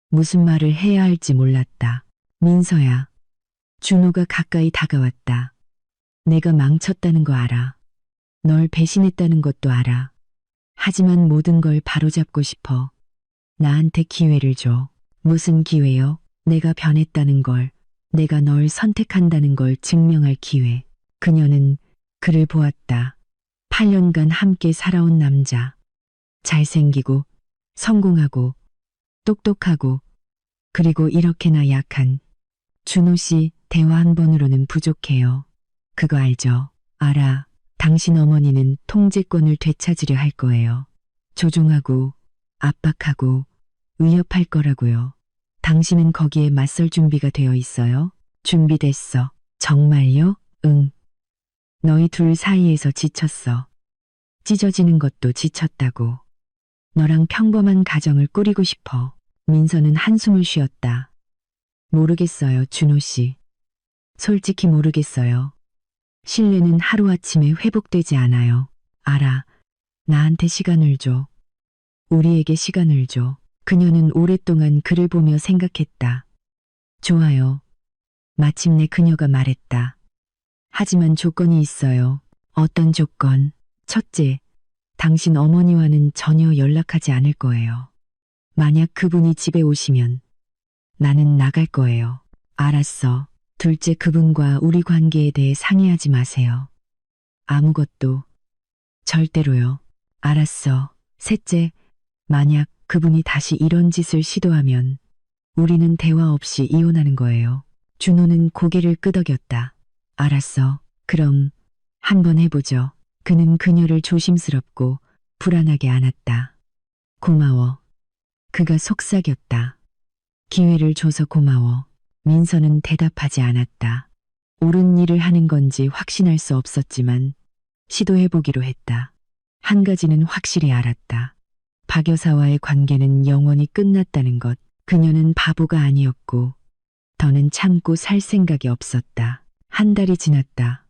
Speaker 1: 무슨 말을 해야 할지 몰랐다. 민서야. 준호가 가까이 다가왔다. 내가 망쳤다는 거 알아. 널 배신했다는 것도 알아. 하지만 모든 걸 바로잡고 싶어. 나한테 기회를 줘. 무슨 기회요? 내가 변했다는 걸, 내가 널 선택한다는 걸 증명할 기회. 그녀는 그를 보았다. 8년간 함께 살아온 남자. 잘생기고, 성공하고, 똑똑하고, 그리고 이렇게나 약한. 준호 씨, 대화 한 번으로는 부족해요. 그거 알죠? 알아. 당신 어머니는 통제권을 되찾으려 할 거예요. 조종하고, 압박하고, 위협할 거라고요. 당신은 거기에 맞설 준비가 되어 있어요? 준비됐어. 정말요? 응. 너희 둘 사이에서 지쳤어. 찢어지는 것도 지쳤다고. 너랑 평범한 가정을 꾸리고 싶어. 민서는 한숨을 쉬었다. 모르겠어요, 준호 씨. 솔직히 모르겠어요. 신뢰는 하루아침에 회복되지 않아요. 알아. 나한테 시간을 줘. 우리에게 시간을 줘. 그녀는 오랫동안 그를 보며 생각했다. 좋아요. 마침내 그녀가 말했다. 하지만 조건이 있어요. 어떤 조건? 첫째, 당신 어머니와는 전혀 연락하지 않을 거예요. 만약 그분이 집에 오시면 나는 나갈 거예요. 알았어. 둘째, 그분과 우리 관계에 대해 상의하지 마세요. 아무것도. 절대로요. 알았어. 셋째, 만약 그분이 다시 이런 짓을 시도하면 우리는 대화 없이 이혼하는 거예요. 준호는 고개를 끄덕였다. 알았어. 그럼 한번 해보죠. 그는 그녀를 조심스럽고 불안하게 안았다. 고마워. 그가 속삭였다. 기회를 줘서 고마워. 민서는 대답하지 않았다. 옳은 일을 하는 건지 확신할 수 없었지만 시도해보기로 했다. 한 가지는 확실히 알았다. 박 여사와의 관계는 영원히 끝났다는 것. 그녀는 바보가 아니었고 더는 참고 살 생각이 없었다. 한 달이 지났다.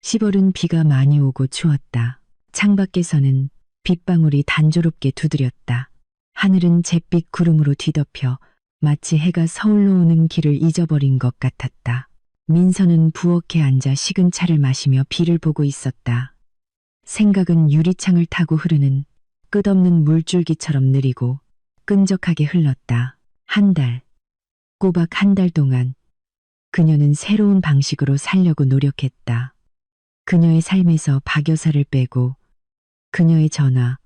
Speaker 1: 시벌은 비가 많이 오고 추웠다. 창밖에서는 빗방울이 단조롭게 두드렸다. 하늘은 잿빛 구름으로 뒤덮여 마치 해가 서울로 오는 길을 잊어버린 것 같았다. 민서는 부엌에 앉아 식은 차를 마시며 비를 보고 있었다. 생각은 유리창을 타고 흐르는 끝없는 물줄기처럼 느리고 끈적하게 흘렀다. 한 달, 꼬박 한 달 동안 그녀는 새로운 방식으로 살려고 노력했다. 그녀의 삶에서 박 여사를 빼고 그녀의 전화,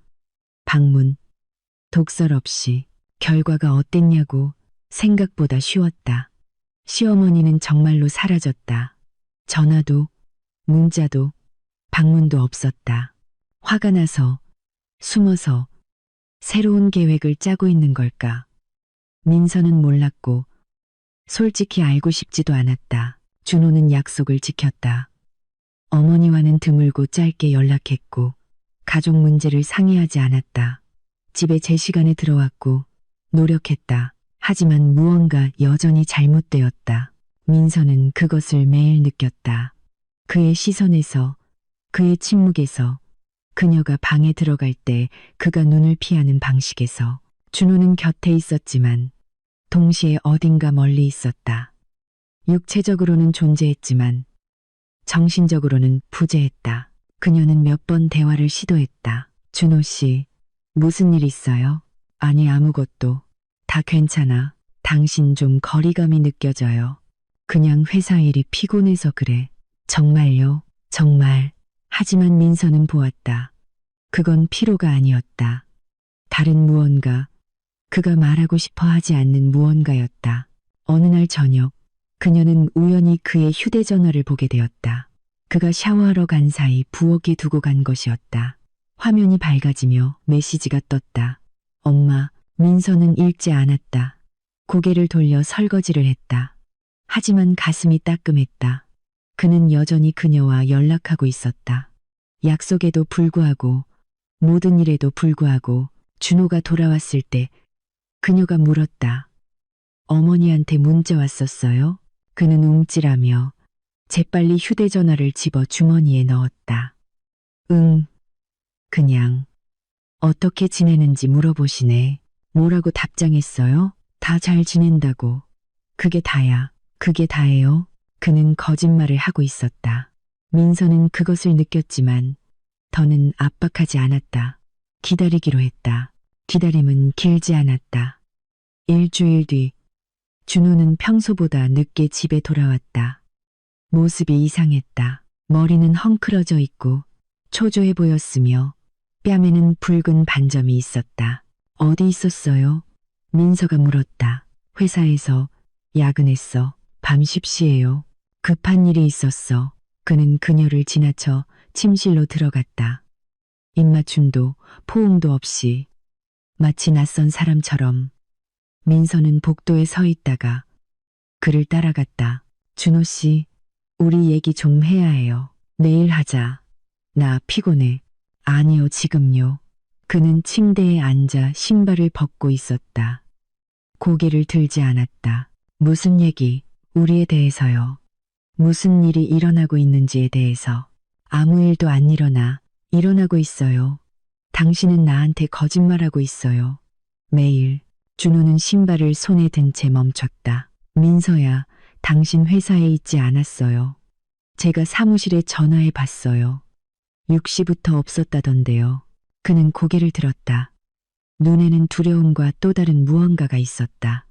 Speaker 1: 방문, 독설 없이. 결과가 어땠냐고. 생각보다 쉬웠다. 시어머니는 정말로 사라졌다. 전화도, 문자도, 방문도 없었다. 화가 나서, 숨어서 새로운 계획을 짜고 있는 걸까? 민서는 몰랐고 솔직히 알고 싶지도 않았다. 준호는 약속을 지켰다. 어머니와는 드물고 짧게 연락했고 가족 문제를 상의하지 않았다. 집에 제 시간에 들어왔고 노력했다. 하지만 무언가 여전히 잘못되었다. 민서는 그것을 매일 느꼈다. 그의 시선에서, 그의 침묵에서, 그녀가 방에 들어갈 때 그가 눈을 피하는 방식에서. 준호는 곁에 있었지만 동시에 어딘가 멀리 있었다. 육체적으로는 존재했지만 정신적으로는 부재했다. 그녀는 몇 번 대화를 시도했다. 준호 씨, 무슨 일 있어요? 아니, 아무것도. 다 괜찮아. 당신 좀 거리감이 느껴져요. 그냥 회사 일이 피곤해서 그래. 정말요? 정말. 하지만 민서는 보았다. 그건 피로가 아니었다. 다른 무언가, 그가 말하고 싶어 하지 않는 무언가였다. 어느 날 저녁, 그녀는 우연히 그의 휴대전화를 보게 되었다. 그가 샤워하러 간 사이 부엌에 두고 간 것이었다. 화면이 밝아지며 메시지가 떴다. 엄마. 민서는 읽지 않았다. 고개를 돌려 설거지를 했다. 하지만 가슴이 따끔했다. 그는 여전히 그녀와 연락하고 있었다. 약속에도 불구하고, 모든 일에도 불구하고 준호가 돌아왔을 때 그녀가 물었다. 어머니한테 문자 왔었어요? 그는 움찔하며 재빨리 휴대전화를 집어 주머니에 넣었다. 응. 그냥 어떻게 지내는지 물어보시네. 뭐라고 답장했어요? 다 잘 지낸다고. 그게 다야. 그게 다예요. 그는 거짓말을 하고 있었다. 민서는 그것을 느꼈지만 더는 압박하지 않았다. 기다리기로 했다. 기다림은 길지 않았다. 일주일 뒤 준호는 평소보다 늦게 집에 돌아왔다. 모습이 이상했다. 머리는 헝클어져 있고 초조해 보였으며 뺨에는 붉은 반점이 있었다. 어디 있었어요? 민서가 물었다. 회사에서 야근했어. 밤 10시에요. 급한 일이 있었어. 그는 그녀를 지나쳐 침실로 들어갔다. 입맞춤도 포옹도 없이 마치 낯선 사람처럼 민서는 복도에 서 있다가 그를 따라갔다. 준호 씨, 우리 얘기 좀 해야 해요. 내일 하자. 나 피곤해. 아니요, 지금요. 그는 침대에 앉아 신발을 벗고 있었다. 고개를 들지 않았다. 무슨 얘기? 우리에 대해서요. 무슨 일이 일어나고 있는지에 대해서. 아무 일도 안 일어나고 있어요. 당신은 나한테 거짓말하고 있어요. 매일. 준호는 신발을 손에 든 채 멈췄다. 민서야, 당신 회사에 있지 않았어요. 제가 사무실에 전화해 봤어요. 6시부터 없었다던데요. 그는 고개를 들었다. 눈에는 두려움과 또 다른 무언가가 있었다.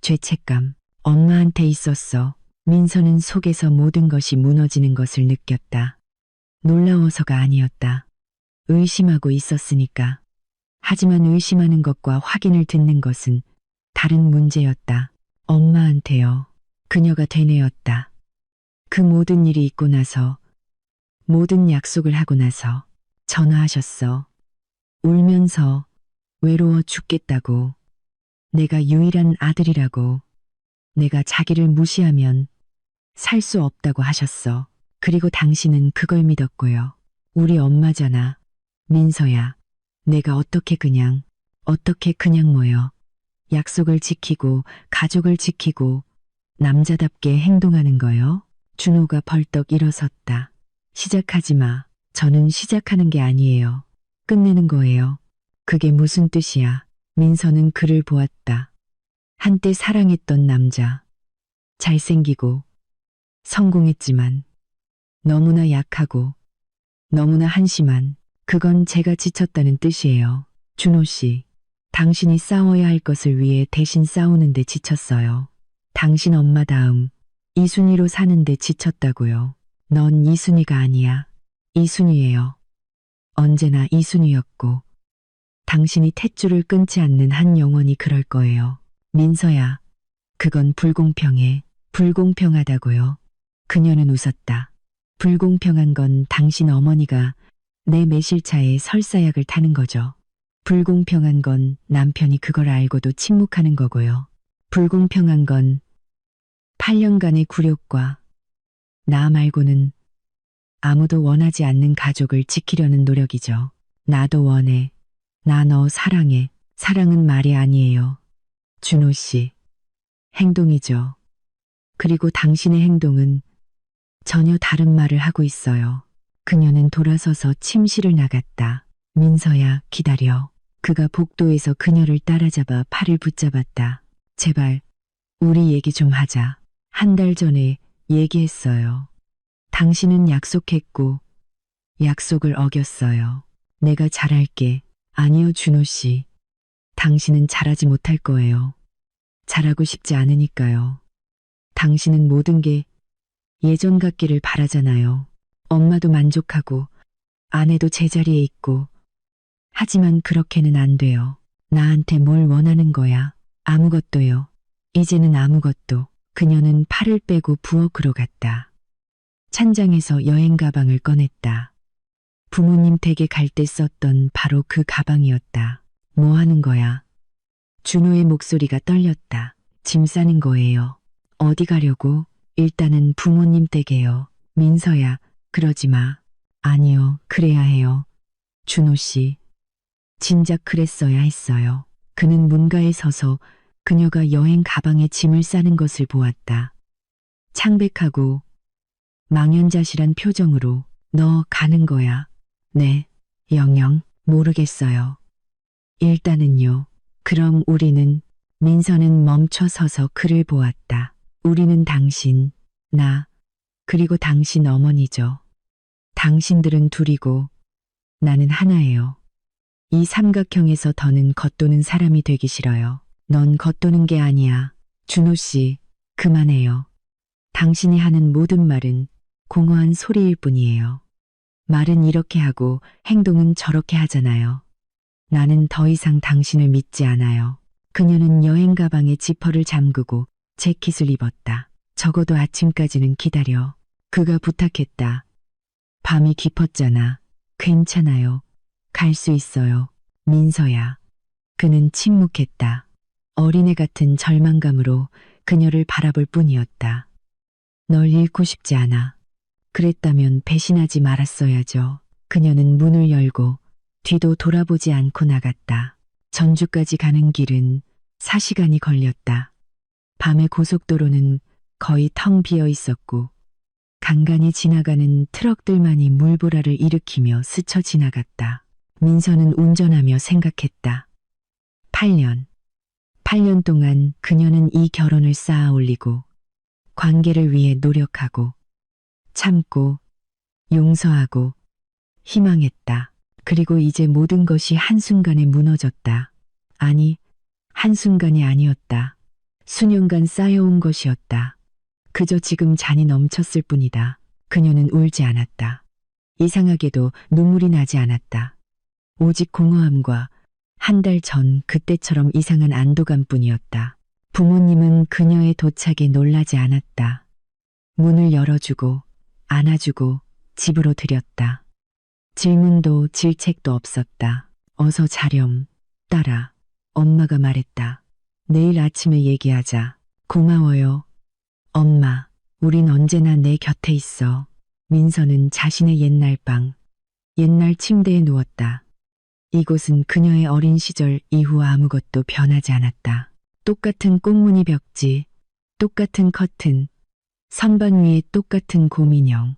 Speaker 1: 죄책감. 엄마한테 있었어. 민서는 속에서 모든 것이 무너지는 것을 느꼈다. 놀라워서가 아니었다. 의심하고 있었으니까. 하지만 의심하는 것과 확인을 듣는 것은 다른 문제였다. 엄마한테요. 그녀가 되뇌었다. 그 모든 일이 있고 나서, 모든 약속을 하고 나서 전화하셨어. 울면서 외로워 죽겠다고. 내가 유일한 아들이라고. 내가 자기를 무시하면 살 수 없다고 하셨어. 그리고 당신은 그걸 믿었고요. 우리 엄마잖아. 민서야. 내가 어떻게 그냥 뭐여. 약속을 지키고 가족을 지키고 남자답게 행동하는 거요? 준호가 벌떡 일어섰다. 시작하지 마. 저는 시작하는 게 아니에요. 끝내는 거예요. 그게 무슨 뜻이야? 민서는 그를 보았다. 한때 사랑했던 남자. 잘생기고 성공했지만 너무나 약하고 너무나 한심한. 그건 제가 지쳤다는 뜻이에요. 준호 씨, 당신이 싸워야 할 것을 위해 대신 싸우는데 지쳤어요. 당신 엄마 다음 이순희로 사는데 지쳤다고요. 넌 이순희가 아니야. 이순희예요. 언제나 이순희였고 당신이 탯줄을 끊지 않는 한 영원히 그럴 거예요. 민서야, 그건 불공평해. 불공평하다고요. 그녀는 웃었다. 불공평한 건 당신 어머니가 내 매실차에 설사약을 타는 거죠. 불공평한 건 남편이 그걸 알고도 침묵하는 거고요. 불공평한 건 8년간의 굴욕과 나 말고는 아무도 원하지 않는 가족을 지키려는 노력이죠. 나도 원해. 나 너 사랑해. 사랑은 말이 아니에요. 준호 씨. 행동이죠. 그리고 당신의 행동은 전혀 다른 말을 하고 있어요. 그녀는 돌아서서 침실을 나갔다. 민서야, 기다려. 그가 복도에서 그녀를 따라잡아 팔을 붙잡았다. 제발, 우리 얘기 좀 하자. 한 달 전에 얘기했어요. 당신은 약속했고, 약속을 어겼어요. 내가 잘할게. 아니요, 준호 씨. 당신은 잘하지 못할 거예요. 잘하고 싶지 않으니까요. 당신은 모든 게 예전 같기를 바라잖아요. 엄마도 만족하고 아내도 제자리에 있고. 하지만 그렇게는 안 돼요. 나한테 뭘 원하는 거야? 아무것도요. 이제는 아무것도. 그녀는 팔을 빼고 부엌으로 갔다. 찬장에서 여행 가방을 꺼냈다. 부모님 댁에 갈 때 썼던 바로 그 가방이었다. 뭐 하는 거야? 준호의 목소리가 떨렸다. 짐 싸는 거예요. 어디 가려고? 일단은 부모님 댁에요. 민서야, 그러지 마. 아니요, 그래야 해요. 준호 씨. 진작 그랬어야 했어요. 그는 문가에 서서 그녀가 여행 가방에 짐을 싸는 것을 보았다. 창백하고 망연자실한 표정으로. 너 가는 거야? 네, 영영 모르겠어요. 일단은요. 그럼 우리는. 민서는 멈춰 서서 그를 보았다. 우리는 당신, 나, 그리고 당신 어머니죠. 당신들은 둘이고 나는 하나예요. 이 삼각형에서 더는 겉도는 사람이 되기 싫어요. 넌 겉도는 게 아니야. 준호 씨, 그만해요. 당신이 하는 모든 말은 공허한 소리일 뿐이에요. 말은 이렇게 하고 행동은 저렇게 하잖아요. 나는 더 이상 당신을 믿지 않아요. 그녀는 여행 가방에 지퍼를 잠그고 재킷을 입었다. 적어도 아침까지는 기다려. 그가 부탁했다. 밤이 깊었잖아. 괜찮아요. 갈 수 있어요. 민서야. 그는 침묵했다. 어린애 같은 절망감으로 그녀를 바라볼 뿐이었다. 널 잃고 싶지 않아. 그랬다면 배신하지 말았어야죠. 그녀는 문을 열고 뒤도 돌아보지 않고 나갔다. 전주까지 가는 길은 4시간이 걸렸다. 밤의 고속도로는 거의 텅 비어 있었고 간간히 지나가는 트럭들만이 물보라를 일으키며 스쳐 지나갔다. 민서는 운전하며 생각했다. 8년 동안 그녀는 이 결혼을 쌓아 올리고 관계를 위해 노력하고 참고 용서하고 희망했다. 그리고 이제 모든 것이 한순간에 무너졌다. 아니, 한순간이 아니었다. 수년간 쌓여온 것이었다. 그저 지금 잔이 넘쳤을 뿐이다. 그녀는 울지 않았다. 이상하게도 눈물이 나지 않았다. 오직 공허함과 한 달 전 그때처럼 이상한 안도감뿐이었다. 부모님은 그녀의 도착에 놀라지 않았다. 문을 열어주고 안아주고 집으로 들였다. 질문도 질책도 없었다. 어서 자렴, 딸아. 엄마가 말했다. 내일 아침에 얘기하자. 고마워요. 엄마, 우린 언제나 내 곁에 있어. 민서는 자신의 옛날 방, 옛날 침대에 누웠다. 이곳은 그녀의 어린 시절 이후 아무것도 변하지 않았다. 똑같은 꽃무늬 벽지, 똑같은 커튼, 선반 위에 똑같은 곰인형.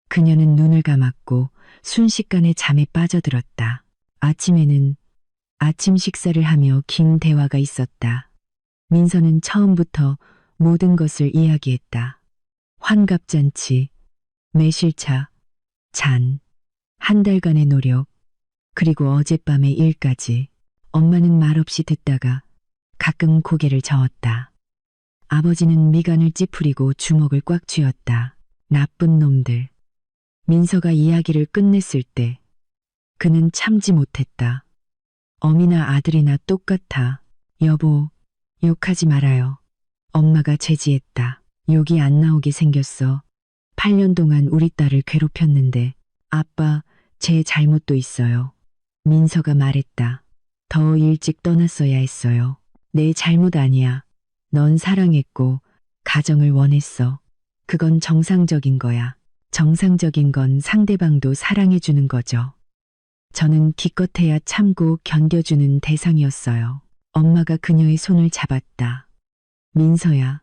Speaker 1: 그녀는 눈을 감았고 순식간에 잠에 빠져들었다. 아침에는 아침 식사를 하며 긴 대화가 있었다. 민서는 처음부터 모든 것을 이야기했다. 환갑잔치, 매실차, 잔, 한 달간의 노력, 그리고 어젯밤의 일까지. 엄마는 말없이 듣다가 가끔 고개를 저었다. 아버지는 미간을 찌푸리고 주먹을 꽉 쥐었다. 나쁜 놈들. 민서가 이야기를 끝냈을 때 그는 참지 못했다. 어미나 아들이나 똑같아. 여보, 욕하지 말아요. 엄마가 제지했다. 욕이 안 나오게 생겼어. 8년 동안 우리 딸을 괴롭혔는데 아빠, 제 잘못도 있어요. 민서가 말했다. 더 일찍 떠났어야 했어요. 내 잘못 아니야. 넌 사랑했고 가정을 원했어. 그건 정상적인 거야. 정상적인 건 상대방도 사랑해주는 거죠. 저는 기껏해야 참고 견뎌주는 대상이었어요. 엄마가 그녀의 손을 잡았다. 민서야,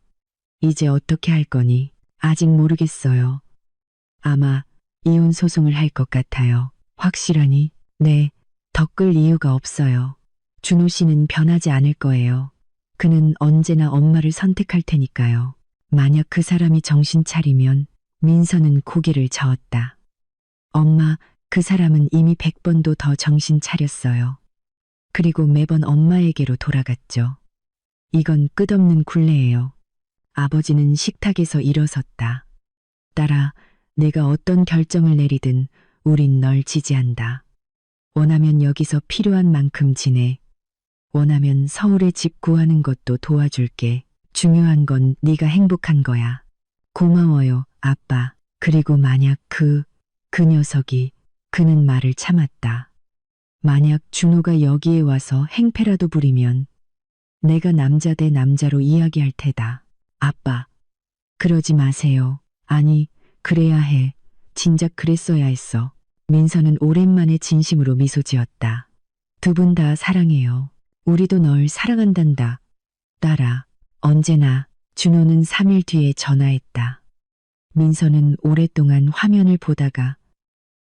Speaker 1: 이제 어떻게 할 거니? 아직 모르겠어요. 아마 이혼 소송을 할 것 같아요. 확실하니? 네, 더 끌 이유가 없어요. 준호 씨는 변하지 않을 거예요. 그는 언제나 엄마를 선택할 테니까요. 만약 그 사람이 정신 차리면. 민서는 고개를 저었다. 엄마, 그 사람은 이미 100번도 더 정신 차렸어요. 그리고 매번 엄마에게로 돌아갔죠. 이건 끝없는 굴레예요. 아버지는 식탁에서 일어섰다. 딸아, 내가 어떤 결정을 내리든 우린 널 지지한다. 원하면 여기서 필요한 만큼 지내. 원하면 서울에 집 구하는 것도 도와줄게. 중요한 건 네가 행복한 거야. 고마워요, 아빠. 그리고 만약 그 녀석이, 그는 말을 참았다. 만약 준호가 여기에 와서 행패라도 부리면 내가 남자 대 남자로 이야기할 테다. 아빠, 그러지 마세요. 아니, 그래야 해. 진작 그랬어야 했어. 민서는 오랜만에 진심으로 미소 지었다. 두 분 다 사랑해요. 우리도 널 사랑한단다. 딸아, 언제나. 준호는 3일 뒤에 전화했다. 민서는 오랫동안 화면을 보다가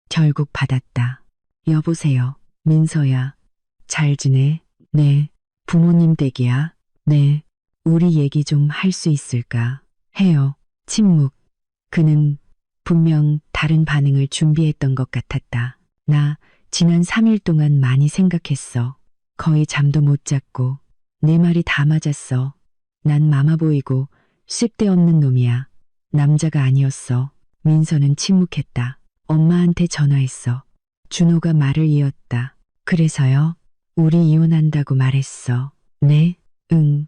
Speaker 1: 결국 받았다. 여보세요. 민서야. 잘 지내? 네. 부모님 댁이야? 네. 우리 얘기 좀 할 수 있을까? 해요. 침묵. 그는 분명 다른 반응을 준비했던 것 같았다. 나 지난 3일 동안 많이 생각했어. 거의 잠도 못 잤고 내 말이 다 맞았어. 난 마마보이고 쓸데없는 놈이야. 남자가 아니었어. 민서는 침묵했다. 엄마한테 전화했어. 준호가 말을 이었다. 그래서요? 우리 이혼한다고 말했어. 네? 응.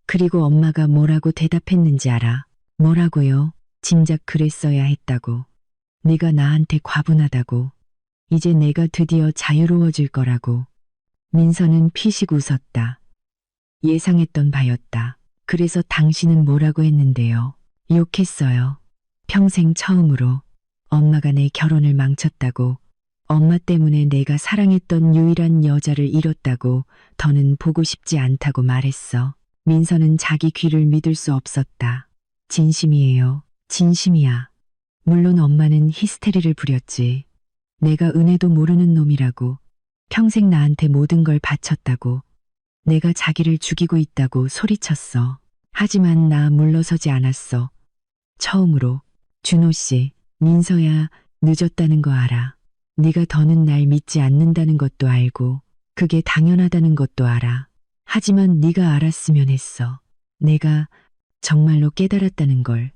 Speaker 1: 그리고 엄마가 뭐라고 대답했는지 알아? 뭐라고요? 진작 그랬어야 했다고. 네가 나한테 과분하다고. 이제 내가 드디어 자유로워질 거라고. 민서는 피식 웃었다. 예상했던 바였다. 그래서 당신은 뭐라고 했는데요? 욕했어요. 평생 처음으로. 엄마가 내 결혼을 망쳤다고. 엄마 때문에 내가 사랑했던 유일한 여자를 잃었다고. 더는 보고 싶지 않다고 말했어. 민서는 자기 귀를 믿을 수 없었다. 진심이에요. 진심이야. 물론 엄마는 히스테리를 부렸지. 내가 은혜도 모르는 놈이라고. 평생 나한테 모든 걸 바쳤다고. 내가 자기를 죽이고 있다고 소리쳤어. 하지만 나 물러서지 않았어. 처음으로. 준호 씨, 민서야, 늦었다는 거 알아. 네가 더는 날 믿지 않는다는 것도 알고 그게 당연하다는 것도 알아. 하지만 네가 알았으면 했어. 내가 정말로 깨달았다는 걸.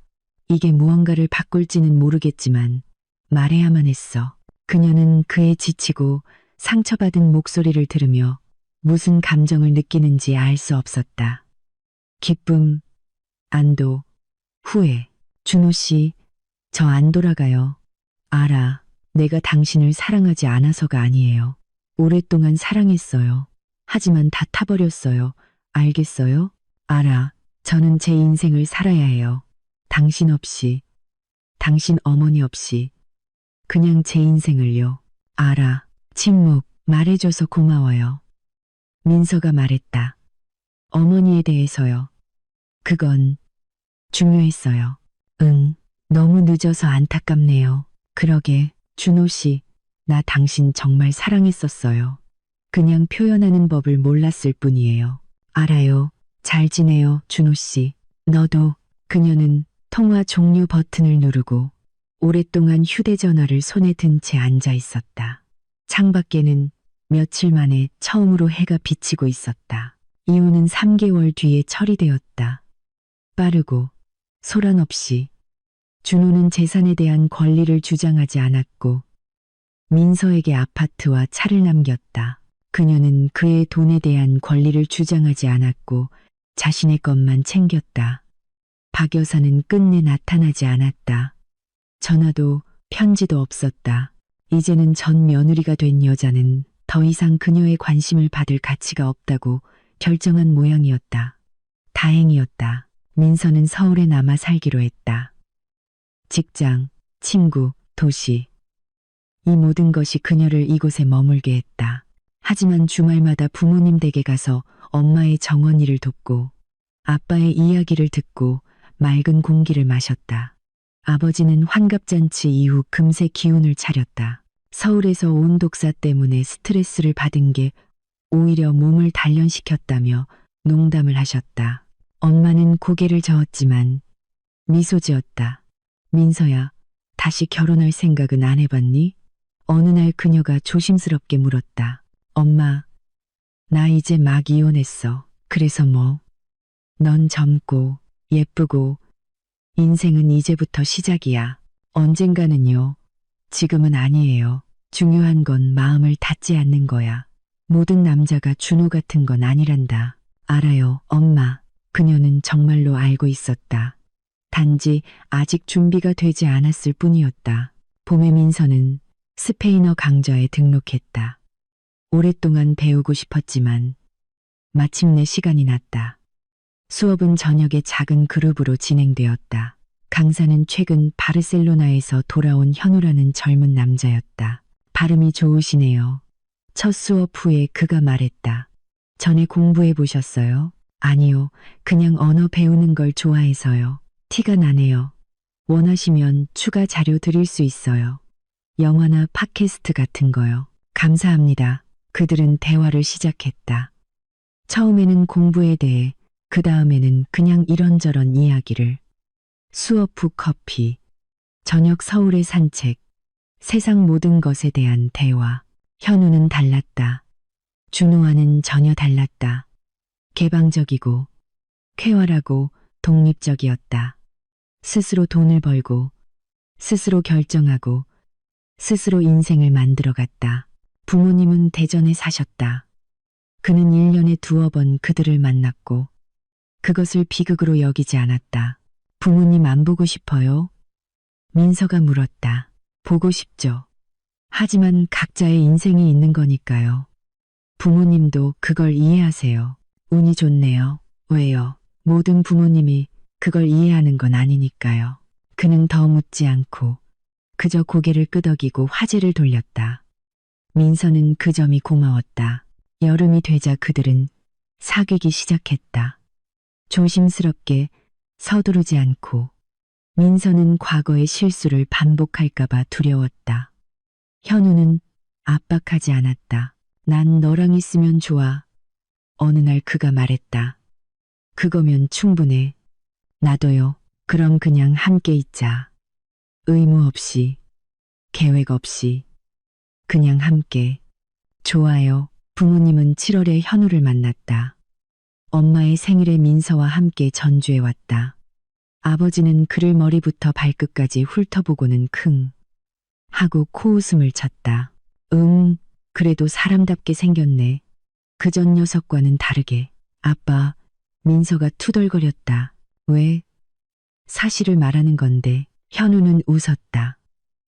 Speaker 1: 이게 무언가를 바꿀지는 모르겠지만 말해야만 했어. 그녀는 그의 지치고 상처받은 목소리를 들으며 무슨 감정을 느끼는지 알 수 없었다. 기쁨, 안도, 후회. 준호 씨, 저 안 돌아가요. 알아. 내가 당신을 사랑하지 않아서가 아니에요. 오랫동안 사랑했어요. 하지만 다 타버렸어요. 알겠어요? 알아. 저는 제 인생을 살아야 해요. 당신 없이, 당신 어머니 없이, 그냥 제 인생을요. 알아. 침묵. 말해줘서 고마워요. 민서가 말했다. 어머니에 대해서요. 그건 중요했어요. 응. 너무 늦어서 안타깝네요. 그러게. 준호 씨, 나 당신 정말 사랑했었어요. 그냥 표현하는 법을 몰랐을 뿐이에요. 알아요. 잘 지내요, 준호 씨. 너도. 그녀는 통화 종료 버튼을 누르고 오랫동안 휴대전화를 손에 든 채 앉아 있었다. 창밖에는 며칠 만에 처음으로 해가 비치고 있었다. 이혼은 3개월 뒤에 처리되었다. 빠르고 소란 없이. 준호는 재산에 대한 권리를 주장하지 않았고 민서에게 아파트와 차를 남겼다. 그녀는 그의 돈에 대한 권리를 주장하지 않았고 자신의 것만 챙겼다. 박 여사는 끝내 나타나지 않았다. 전화도 편지도 없었다. 이제는 전 며느리가 된 여자는 더 이상 그녀의 관심을 받을 가치가 없다고 결정한 모양이었다. 다행이었다. 민서는 서울에 남아 살기로 했다. 직장, 친구, 도시. 이 모든 것이 그녀를 이곳에 머물게 했다. 하지만 주말마다 부모님 댁에 가서 엄마의 정원일을 돕고 아빠의 이야기를 듣고 맑은 공기를 마셨다. 아버지는 환갑잔치 이후 금세 기운을 차렸다. 서울에서 온 독사 때문에 스트레스를 받은 게 오히려 몸을 단련시켰다며 농담을 하셨다. 엄마는 고개를 저었지만 미소 지었다. 민서야, 다시 결혼할 생각은 안 해봤니? 어느 날 그녀가 조심스럽게 물었다. 엄마, 나 이제 막 이혼했어. 그래서 뭐? 넌 젊고 예쁘고 인생은 이제부터 시작이야. 언젠가는요. 지금은 아니에요. 중요한 건 마음을 닫지 않는 거야. 모든 남자가 준호 같은 건 아니란다. 알아요, 엄마. 그녀는 정말로 알고 있었다. 단지 아직 준비가 되지 않았을 뿐이었다. 봄에 민서는 스페인어 강좌에 등록했다. 오랫동안 배우고 싶었지만 마침내 시간이 났다. 수업은 저녁에 작은 그룹으로 진행되었다. 강사는 최근 바르셀로나에서 돌아온 현우라는 젊은 남자였다. 발음이 좋으시네요. 첫 수업 후에 그가 말했다. 전에 공부해 보셨어요? 아니요. 그냥 언어 배우는 걸 좋아해서요. 티가 나네요. 원하시면 추가 자료 드릴 수 있어요. 영화나 팟캐스트 같은 거요. 감사합니다. 그들은 대화를 시작했다. 처음에는 공부에 대해, 그 다음에는 그냥 이런저런 이야기를. 수업 후 커피, 저녁 서울의 산책, 세상 모든 것에 대한 대화. 현우는 달랐다. 준호와는 전혀 달랐다. 개방적이고 쾌활하고 독립적이었다. 스스로 돈을 벌고 스스로 결정하고 스스로 인생을 만들어갔다. 부모님은 대전에 사셨다. 그는 1년에 두어 번 그들을 만났고 그것을 비극으로 여기지 않았다. 부모님 안 보고 싶어요? 민서가 물었다. 보고 싶죠. 하지만 각자의 인생이 있는 거니까요. 부모님도 그걸 이해하세요. 운이 좋네요. 왜요? 모든 부모님이 그걸 이해하는 건 아니니까요. 그는 더 묻지 않고 그저 고개를 끄덕이고 화제를 돌렸다. 민서는 그 점이 고마웠다. 여름이 되자 그들은 사귀기 시작했다. 조심스럽게 서두르지 않고 민서는 과거의 실수를 반복할까봐 두려웠다. 현우는 압박하지 않았다. 난 너랑 있으면 좋아. 어느 날 그가 말했다. 그거면 충분해. 나도요. 그럼 그냥 함께 있자. 의무 없이, 계획 없이, 그냥 함께. 좋아요. 부모님은 7월에 현우를 만났다. 엄마의 생일에 민서와 함께 전주에 왔다. 아버지는 그를 머리부터 발끝까지 훑어보고는 킁 하고 코웃음을 쳤다. 그래도 사람답게 생겼네. 그전 녀석과는 다르게. 아빠, 민서가 투덜거렸다. 왜? 사실을 말하는 건데. 현우는 웃었다.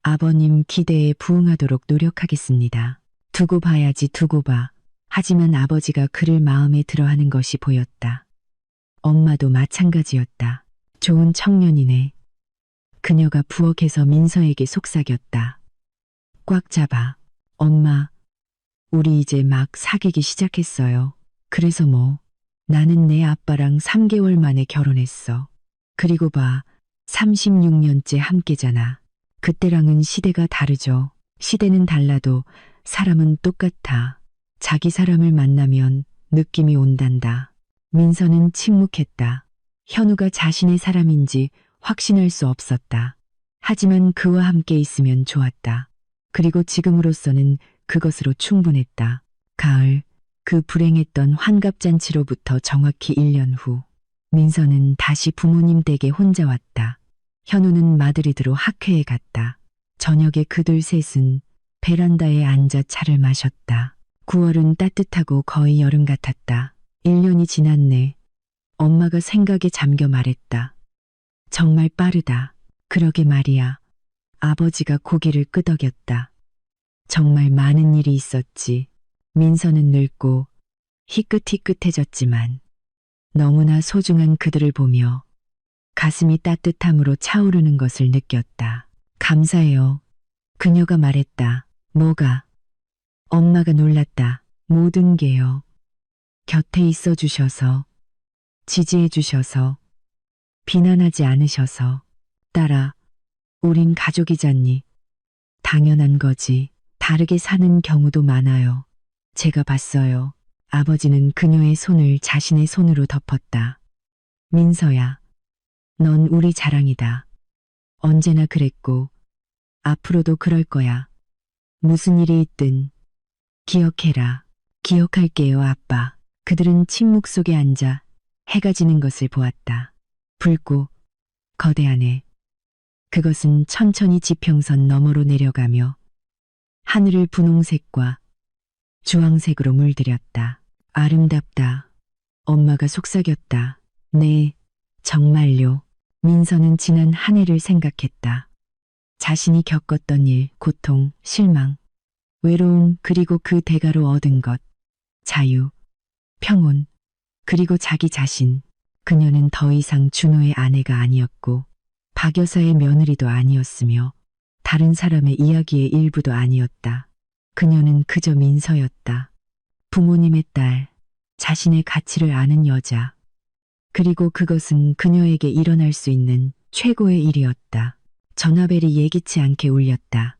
Speaker 1: 아버님 기대에 부응하도록 노력하겠습니다. 두고 봐야지 두고 봐. 하지만 아버지가 그를 마음에 들어하는 것이 보였다. 엄마도 마찬가지였다. 좋은 청년이네. 그녀가 부엌에서 민서에게 속삭였다. 꽉 잡아. 엄마, 우리 이제 막 사귀기 시작했어요. 그래서 뭐, 나는 내 아빠랑 3개월 만에 결혼했어. 그리고 봐, 36년째 함께잖아. 그때랑은 시대가 다르죠. 시대는 달라도 사람은 똑같아. 자기 사람을 만나면 느낌이 온단다. 민서는 침묵했다. 현우가 자신의 사람인지 확신할 수 없었다. 하지만 그와 함께 있으면 좋았다. 그리고 지금으로서는 그것으로 충분했다. 가을, 그 불행했던 환갑잔치로부터 정확히 1년 후, 민서는 다시 부모님 댁에 혼자 왔다. 현우는 마드리드로 학회에 갔다. 저녁에 그들 셋은 베란다에 앉아 차를 마셨다. 9월은 따뜻하고 거의 여름 같았다. 1년이 지났네. 엄마가 생각에 잠겨 말했다. 정말 빠르다. 그러게 말이야. 아버지가 고개를 끄덕였다. 정말 많은 일이 있었지. 민서는 늙고 희끗희끗해졌지만 너무나 소중한 그들을 보며 가슴이 따뜻함으로 차오르는 것을 느꼈다. 감사해요. 그녀가 말했다. 뭐가? 엄마가 놀랐다. 모든 게요. 곁에 있어 주셔서, 지지해 주셔서, 비난하지 않으셔서. 딸아, 우린 가족이잖니. 당연한 거지. 다르게 사는 경우도 많아요. 제가 봤어요. 아버지는 그녀의 손을 자신의 손으로 덮었다. 민서야, 넌 우리 자랑이다. 언제나 그랬고, 앞으로도 그럴 거야. 무슨 일이 있든, 기억해라. 기억할게요, 아빠. 그들은 침묵 속에 앉아 해가 지는 것을 보았다. 붉고, 거대하네. 그것은 천천히 지평선 너머로 내려가며 하늘을 분홍색과 주황색으로 물들였다. 아름답다. 엄마가 속삭였다. 네, 정말요. 민서는 지난 한 해를 생각했다. 자신이 겪었던 일, 고통, 실망, 외로움, 그리고 그 대가로 얻은 것, 자유, 평온, 그리고 자기 자신. 그녀는 더 이상 준호의 아내가 아니었고 박 여사의 며느리도 아니었으며 다른 사람의 이야기의 일부도 아니었다. 그녀는 그저 민서였다. 부모님의 딸, 자신의 가치를 아는 여자. 그리고 그것은 그녀에게 일어날 수 있는 최고의 일이었다. 전화벨이 예기치 않게 울렸다.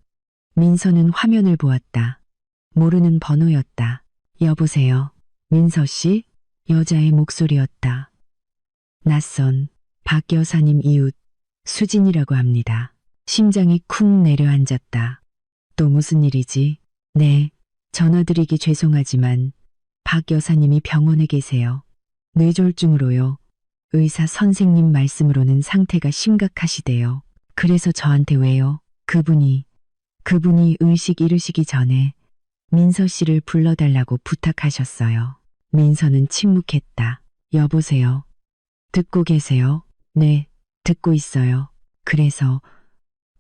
Speaker 1: 민서는 화면을 보았다. 모르는 번호였다. 여보세요. 민서 씨? 여자의 목소리였다. 낯선 박 여사님 이웃 수진이라고 합니다. 심장이 쿵 내려앉았다. 또 무슨 일이지? 네, 전화드리기 죄송하지만 박 여사님이 병원에 계세요. 뇌졸중으로요. 의사 선생님 말씀으로는 상태가 심각하시대요. 그래서 저한테 왜요? 그분이 의식 잃으시기 전에 민서 씨를 불러달라고 부탁하셨어요. 민서는 침묵했다. 여보세요? 듣고 계세요? 네, 듣고 있어요. 그래서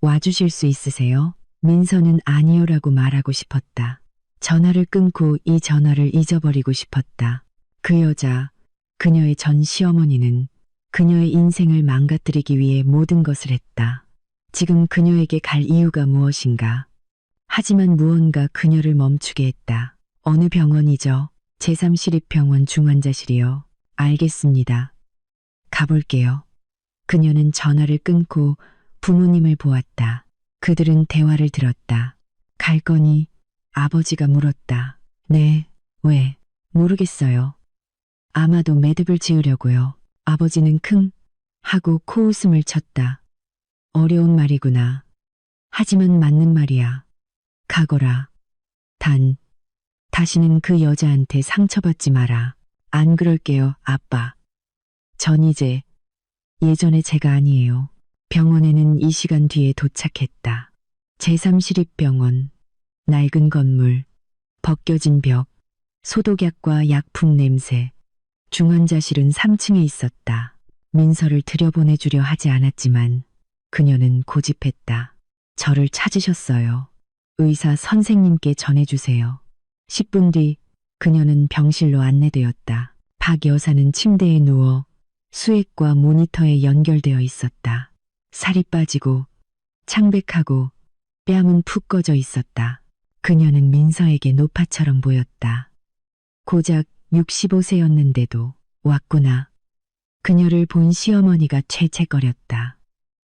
Speaker 1: 와주실 수 있으세요? 민서는 아니요라고 말하고 싶었다. 전화를 끊고 이 전화를 잊어버리고 싶었다. 그 여자, 그녀의 전 시어머니는 그녀의 인생을 망가뜨리기 위해 모든 것을 했다. 지금 그녀에게 갈 이유가 무엇인가? 하지만 무언가 그녀를 멈추게 했다. 어느 병원이죠? 제3시립병원 중환자실이요. 알겠습니다. 가볼게요. 그녀는 전화를 끊고 부모님을 보았다. 그들은 대화를 들었다. 갈 거니? 아버지가 물었다. 네, 왜? 모르겠어요. 아마도 매듭을 지으려고요. 아버지는 킁 하고 코웃음을 쳤다. 어려운 말이구나. 하지만 맞는 말이야. 가거라. 다시는 그 여자한테 상처받지 마라. 안 그럴게요, 아빠. 전 이제 예전의 제가 아니에요. 병원에는 이 시간 뒤에 도착했다. 제3시립병원, 낡은 건물, 벗겨진 벽, 소독약과 약품 냄새. 중환자실은 3층에 있었다. 민서를 들여보내주려 하지 않았지만 그녀는 고집했다. 저를 찾으셨어요. 의사 선생님께 전해주세요. 10분 뒤 그녀는 병실로 안내되었다. 박 여사는 침대에 누워 수액과 모니터에 연결되어 있었다. 살이 빠지고 창백하고 뺨은 푹 꺼져 있었다. 그녀는 민서에게 노파처럼 보였다. 고작 65세였는데도 왔구나. 그녀를 본 시어머니가 채채거렸다.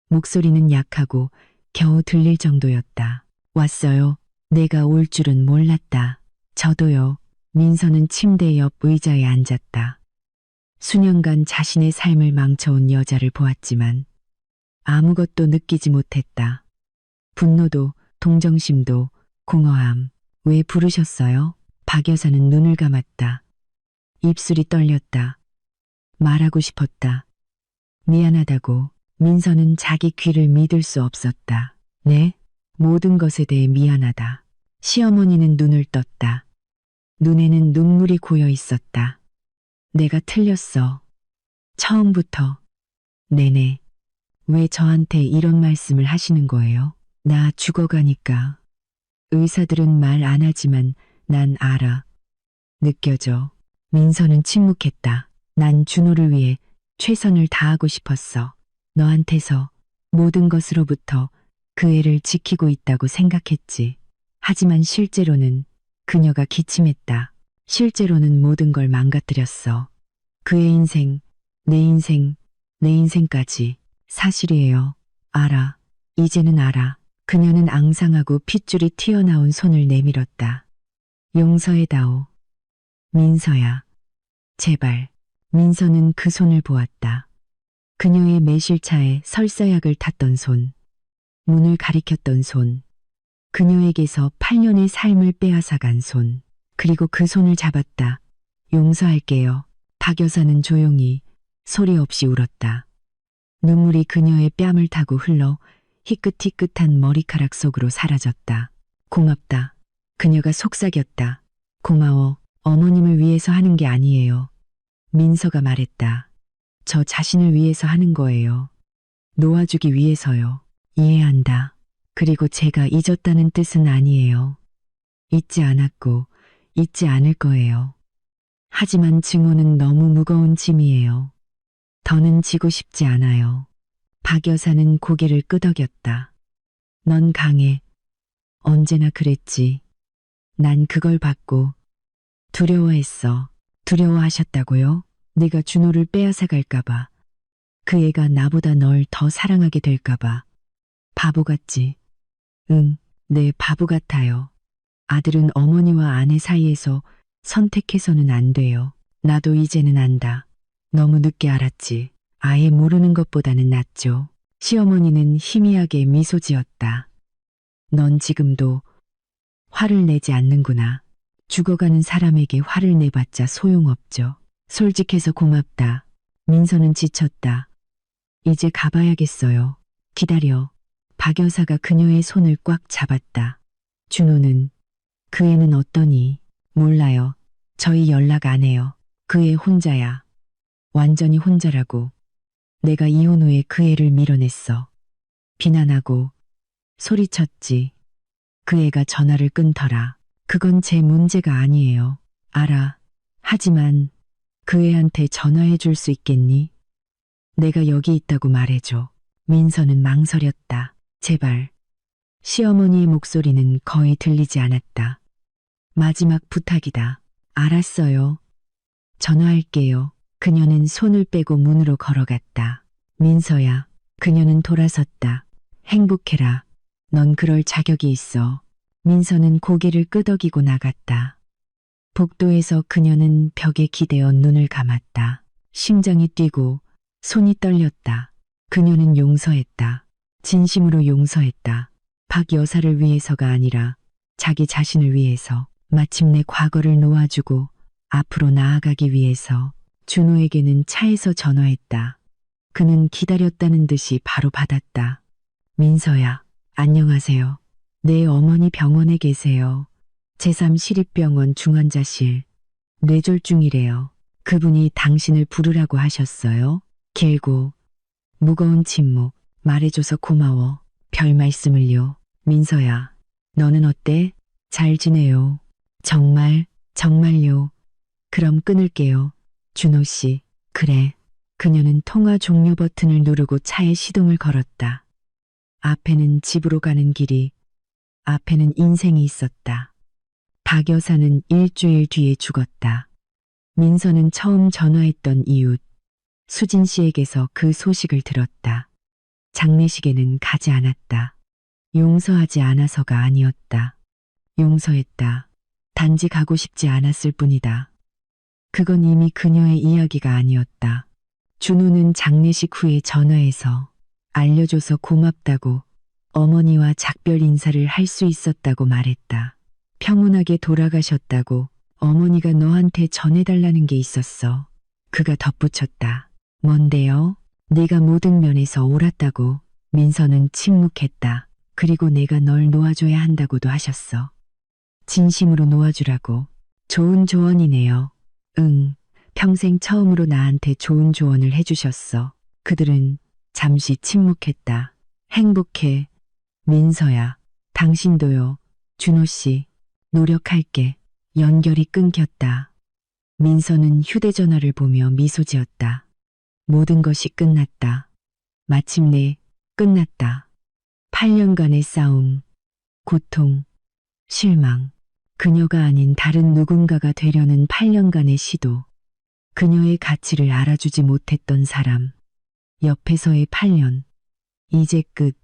Speaker 1: 목소리는 약하고 겨우 들릴 정도였다. 왔어요. 내가 올 줄은 몰랐다. 저도요. 민서는 침대 옆 의자에 앉았다. 수년간 자신의 삶을 망쳐온 여자를 보았지만 아무것도 느끼지 못했다. 분노도 동정심도 공허함. 왜 부르셨어요? 박 여사는 눈을 감았다. 입술이 떨렸다. 말하고 싶었다. 미안하다고. 민서는 자기 귀를 믿을 수 없었다. 네? 모든 것에 대해 미안하다. 시어머니는 눈을 떴다. 눈에는 눈물이 고여 있었다. 내가 틀렸어. 처음부터. 네네. 왜 저한테 이런 말씀을 하시는 거예요? 나 죽어가니까. 의사들은 말 안 하지만 난 알아. 느껴져. 민서는 침묵했다. 난 준호를 위해 최선을 다하고 싶었어. 너한테서 모든 것으로부터 그 애를 지키고 있다고 생각했지. 하지만 실제로는 그녀가 기침했다. 실제로는 모든 걸 망가뜨렸어. 그의 인생, 내 인생, 내 인생까지. 사실이에요. 알아. 이제는 알아. 그녀는 앙상하고 핏줄이 튀어나온 손을 내밀었다. 용서해다오. 민서야. 제발. 민서는 그 손을 보았다. 그녀의 매실차에 설사약을 탔던 손. 문을 가리켰던 손. 그녀에게서 8년의 삶을 빼앗아간 손. 그리고 그 손을 잡았다. 용서할게요. 박 여사는 조용히 소리 없이 울었다. 눈물이 그녀의 뺨을 타고 흘러 희끗희끗한 머리카락 속으로 사라졌다. 고맙다. 그녀가 속삭였다. 고마워. 어머님을 위해서 하는 게 아니에요. 민서가 말했다. 저 자신을 위해서 하는 거예요. 놓아주기 위해서요. 이해한다. 그리고 제가 잊었다는 뜻은 아니에요. 잊지 않았고 잊지 않을 거예요. 하지만 증오는 너무 무거운 짐이에요. 더는 지고 싶지 않아요. 박 여사는 고개를 끄덕였다. 넌 강해. 언제나 그랬지. 난 그걸 받고 두려워했어. 두려워하셨다고요? 네가 준호를 빼앗아 갈까봐. 그 애가 나보다 널 더 사랑하게 될까봐. 바보 같지? 응, 네, 바보 같아요. 아들은 어머니와 아내 사이에서 선택해서는 안 돼요. 나도 이제는 안다. 너무 늦게 알았지. 아예 모르는 것보다는 낫죠. 시어머니는 희미하게 미소 지었다. 넌 지금도 화를 내지 않는구나. 죽어가는 사람에게 화를 내봤자 소용없죠. 솔직해서 고맙다. 민서는 지쳤다. 이제 가봐야겠어요. 기다려. 박 여사가 그녀의 손을 꽉 잡았다. 준호는 그 애는 어떠니? 몰라요. 저희 연락 안 해요. 그 애 혼자야. 완전히 혼자라고. 내가 이혼 후에 그 애를 밀어냈어. 비난하고 소리쳤지. 그 애가 전화를 끊더라. 그건 제 문제가 아니에요. 알아. 하지만 그 애한테 전화해 줄 수 있겠니? 내가 여기 있다고 말해줘. 민서는 망설였다. 제발. 시어머니의 목소리는 거의 들리지 않았다. 마지막 부탁이다. 알았어요. 전화할게요. 그녀는 손을 빼고 문으로 걸어갔다. 민서야. 그녀는 돌아섰다. 행복해라. 넌 그럴 자격이 있어. 민서는 고개를 끄덕이고 나갔다. 복도에서 그녀는 벽에 기대어 눈을 감았다. 심장이 뛰고 손이 떨렸다. 그녀는 용서했다. 진심으로 용서했다. 박 여사를 위해서가 아니라 자기 자신을 위해서, 마침내 과거를 놓아주고 앞으로 나아가기 위해서. 준호에게는 차에서 전화했다. 그는 기다렸다는 듯이 바로 받았다. 민서야, 안녕하세요. 내 어머니 병원에 계세요. 제3시립병원 중환자실. 뇌졸중이래요. 그분이 당신을 부르라고 하셨어요. 길고 무거운 침묵. 말해줘서 고마워. 별 말씀을요. 민서야, 너는 어때? 잘 지내요. 정말, 정말요. 그럼 끊을게요. 준호 씨, 그래. 그녀는 통화 종료 버튼을 누르고 차에 시동을 걸었다. 앞에는 집으로 가는 길이, 앞에는 인생이 있었다. 박 여사는 일주일 뒤에 죽었다. 민서는 처음 전화했던 이웃, 수진 씨에게서 그 소식을 들었다. 장례식에는 가지 않았다. 용서하지 않아서가 아니었다. 용서했다. 단지 가고 싶지 않았을 뿐이다. 그건 이미 그녀의 이야기가 아니었다. 준호는 장례식 후에 전화해서 알려줘서 고맙다고, 어머니와 작별 인사를 할 수 있었다고 말했다. 평온하게 돌아가셨다고, 어머니가 너한테 전해달라는 게 있었어. 그가 덧붙였다. 뭔데요? 네가 모든 면에서 옳았다고. 민서는 침묵했다. 그리고 내가 널 놓아줘야 한다고도 하셨어. 진심으로 놓아주라고. 좋은 조언이네요. 응, 평생 처음으로 나한테 좋은 조언을 해주셨어. 그들은 잠시 침묵했다. 행복해. 민서야, 당신도요. 준호 씨, 노력할게. 연결이 끊겼다. 민서는 휴대전화를 보며 미소 지었다. 모든 것이 끝났다. 마침내 끝났다. 8년간의 싸움, 고통, 실망. 그녀가 아닌 다른 누군가가 되려는 8년간의 시도. 그녀의 가치를 알아주지 못했던 사람. 옆에서의 8년. 이제 끝.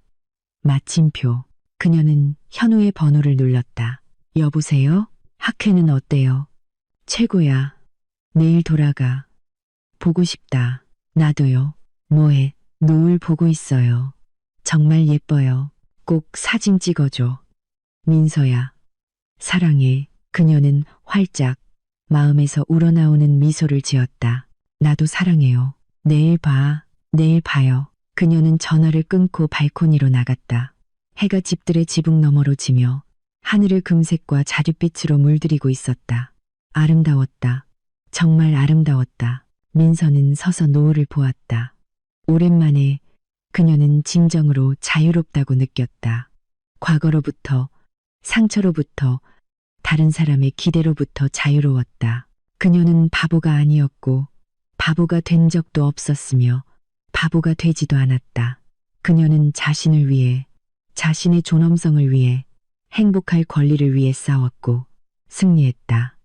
Speaker 1: 마침표. 그녀는 현우의 번호를 눌렀다. 여보세요? 학회는 어때요? 최고야. 내일 돌아가. 보고 싶다. 나도요. 뭐해? 노을 보고 있어요. 정말 예뻐요. 꼭 사진 찍어줘. 민서야. 사랑해. 그녀는 활짝 마음에서 우러나오는 미소를 지었다. 나도 사랑해요. 내일 봐. 내일 봐요. 그녀는 전화를 끊고 발코니로 나갔다. 해가 집들의 지붕 너머로 지며 하늘을 금색과 자줏빛으로 물들이고 있었다. 아름다웠다. 정말 아름다웠다. 민서는 서서 노을을 보았다. 오랜만에 그녀는 진정으로 자유롭다고 느꼈다. 과거로부터, 상처로부터, 다른 사람의 기대로부터 자유로웠다. 그녀는 바보가 아니었고 바보가 된 적도 없었으며 바보가 되지도 않았다. 그녀는 자신을 위해, 자신의 존엄성을 위해, 행복할 권리를 위해 싸웠고 승리했다.